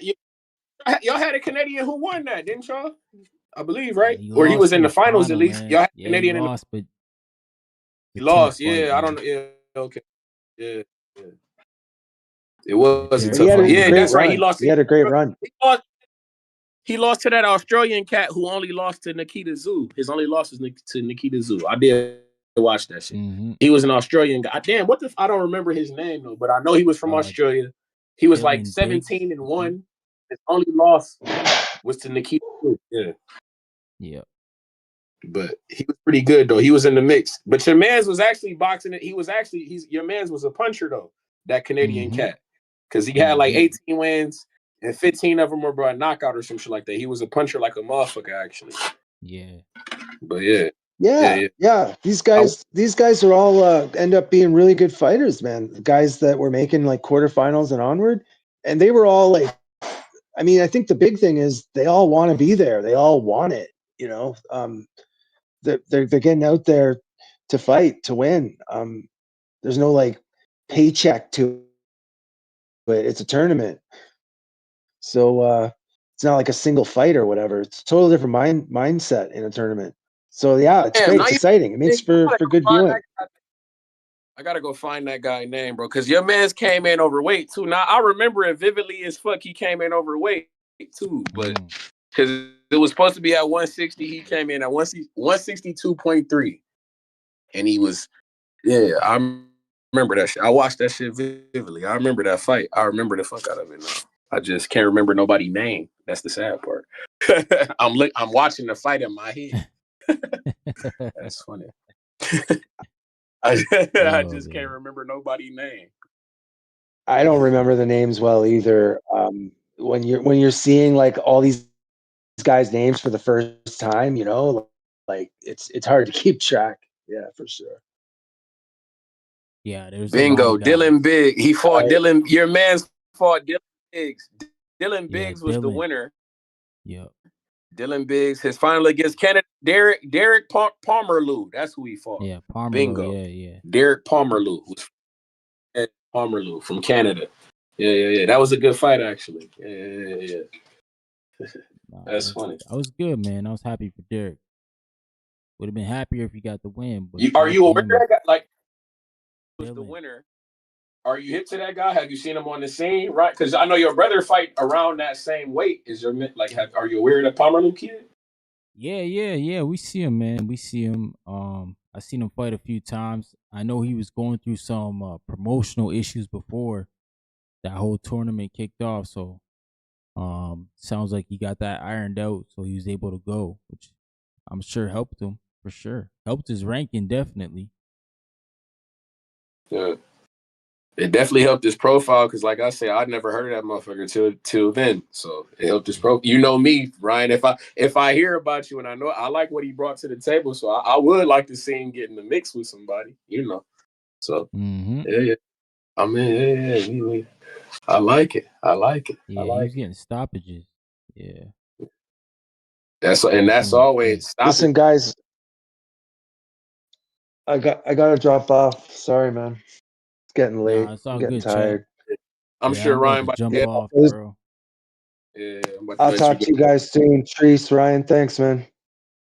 Y'all had a Canadian who won that, didn't y'all? I believe, right? He Or he was lost in in the the finals at final, least. man. Y'all had a Yeah, he Canadian in the. lost, but He the tough lost. fight, Yeah, I man. don't know. Yeah, okay. Yeah, yeah. It Yeah, was a But he Derek tough had fight. a Brunson. Yeah, great that's right. run. He had a great run. He lost to that Australian cat who only lost to Nikita Zoo. His only loss was to Nikita Zoo. I did watch that shit. Mm-hmm. He was an Australian guy. Damn, what the? I don't remember his name though, but I know he was from Australia. He was like Dylan Biggs. 17-1. His only loss was to Nikita Zoo. Yeah. Yeah. But he was pretty good though. He was in the mix. But your man's was actually boxing it. Your man's was a puncher though. That Canadian cat, because he had like 18 wins and 15 of them were by a knockout or some shit like that. He was a puncher like a motherfucker actually. Yeah. But yeah. Yeah. These guys are all end up being really good fighters, man. The guys that were making like quarterfinals and onward, and they were all like, I mean, I think the big thing is they all want to be there. They all want it. They're getting out there to fight, to win. There's no like paycheck to it. It's a tournament, so it's not like a single fight or whatever. It's a total different mindset in a tournament. So yeah, it's great. It's exciting. It makes for good viewing. I gotta go find that guy name, bro, because your man's came in overweight too. Now I remember it vividly as fuck. He came in overweight too, but because it was supposed to be at 160, he came in at 162.3, and he was, I remember that shit. I watched that shit vividly. I remember that fight. I remember the fuck out of it now. I just can't remember nobody's name. That's the sad part. I'm watching the fight in my head. That's funny. I just can't remember nobody's name. I don't remember the names well either. When you're seeing like all these guys' names for the first time, like it's hard to keep track. Yeah, for sure. Yeah, there's Bingo. a lot of guys. Dylan Biggs. He fought Dylan. Your man's fought Dylan Biggs. Dylan Biggs was the winner. Yep. Dylan Biggs. His final against Canada. Derek Palmerloo. That's who he fought. Yeah, Palmerloo. Bingo. Yeah. Derek Palmerloo. Palmerloo from Canada. Yeah. That was a good fight, actually. Yeah. That's funny. I was good, man. I was happy for Derek. Would have been happier if he got the win. But are you aware of that guy? Like, was the winner? Are you hip to that guy? Have you seen him on the scene? Right? Because I know your brother fight around that same weight. Are you aware of the Palmerloo kid? Yeah. We see him, man. We see him. I seen him fight a few times. I know he was going through some promotional issues before that whole tournament kicked off. So, sounds like he got that ironed out, so he was able to go, which I'm sure helped him for sure. Helped his ranking definitely. Yeah. It definitely helped his profile because, like I said, I'd never heard of that motherfucker till then. So it helped his profile. You know me, Ryan. If I hear about you and I know I like what he brought to the table, so I would like to see him get in the mix with somebody. So yeah. I mean, yeah. I like it. Yeah, he was getting stoppages. Yeah. That's always stoppage. Listen, guys. I gotta drop off. Sorry, man. It's getting late. Nah, it's all I'm getting good, tired. I'm sure Ryan about to jump off, bro. Yeah, I'll talk to you guys soon. Treese, Ryan, thanks, man.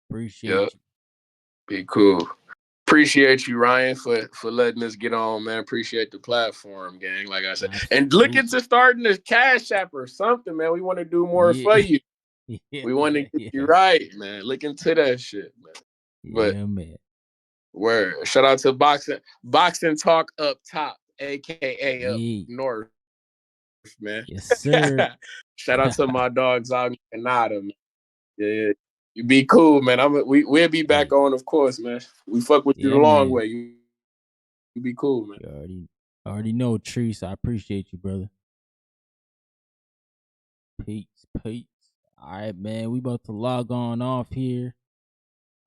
Appreciate you. Be cool. Appreciate you, Ryan, for letting us get on, man. Appreciate the platform, gang. Like I said, and look into starting a Cash App or something, man. We want to do more for you. Yeah, We want to man. get Yeah. you right, man. Look into that shit, man. But Yeah, man. word. Shout out to Boxing Talk up top, aka up Yeah. north, man. Yes, sir. Shout out to my dogs out in Canada, man. Yeah, you be cool, man. We'll be back Hey. on, of course, man. We fuck with you the Yeah, long man. way. You be cool, man. You already know, Treese. I appreciate you, brother. Peace, peace. All right, man. We about to log on off here.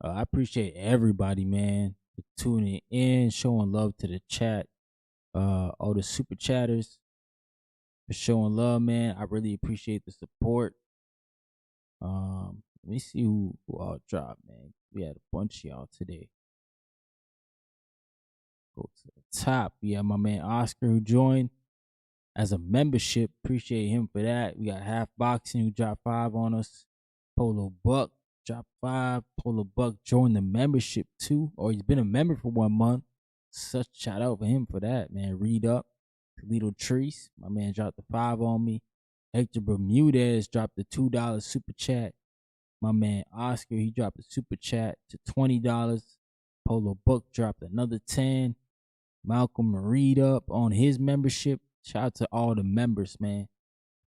I appreciate everybody, man, for tuning in, showing love to the chat. All the super chatters for showing love, man. I really appreciate the support. Let me see who all dropped, man. We had a bunch of y'all today. Go to the top. We have my man Oscar who joined as a membership. Appreciate him for that. We got Half Boxing who dropped 5 on us. Polo Buck dropped 5. Polo Buck joined the membership too, or he's been a member for 1 month. Such shout out for him for that, man. Read up. Toledo Treese, my man dropped the 5 on me. Hector Bermudez dropped the $2 super chat. My man Oscar, he dropped a super chat to $20. Polo Buck dropped another 10. Malcolm read up on his membership. Shout out to all the members, man.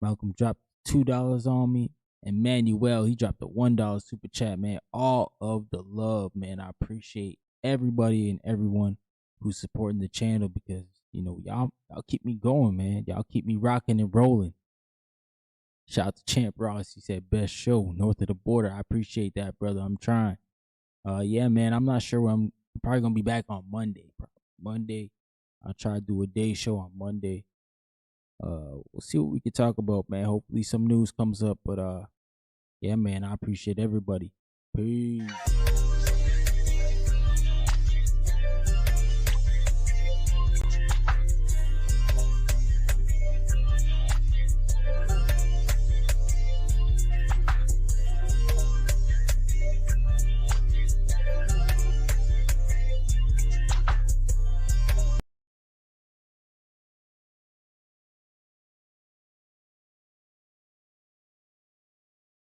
Malcolm dropped $2 on me. And Manuel, he dropped a $1 super chat, man. All of the love, man. I appreciate everybody and everyone who's supporting the channel because, you know, y'all keep me going, man. Y'all keep me rocking and rolling. Shout out to Champ Ross. He said, best show north of the border. I appreciate that, brother. I'm trying. Yeah, man. I'm not sure when I'm probably going to be back on Monday. Monday. I'll try to do a day show on Monday. We'll see what we can talk about, man. Hopefully some news comes up. But yeah, man, I appreciate everybody. Peace.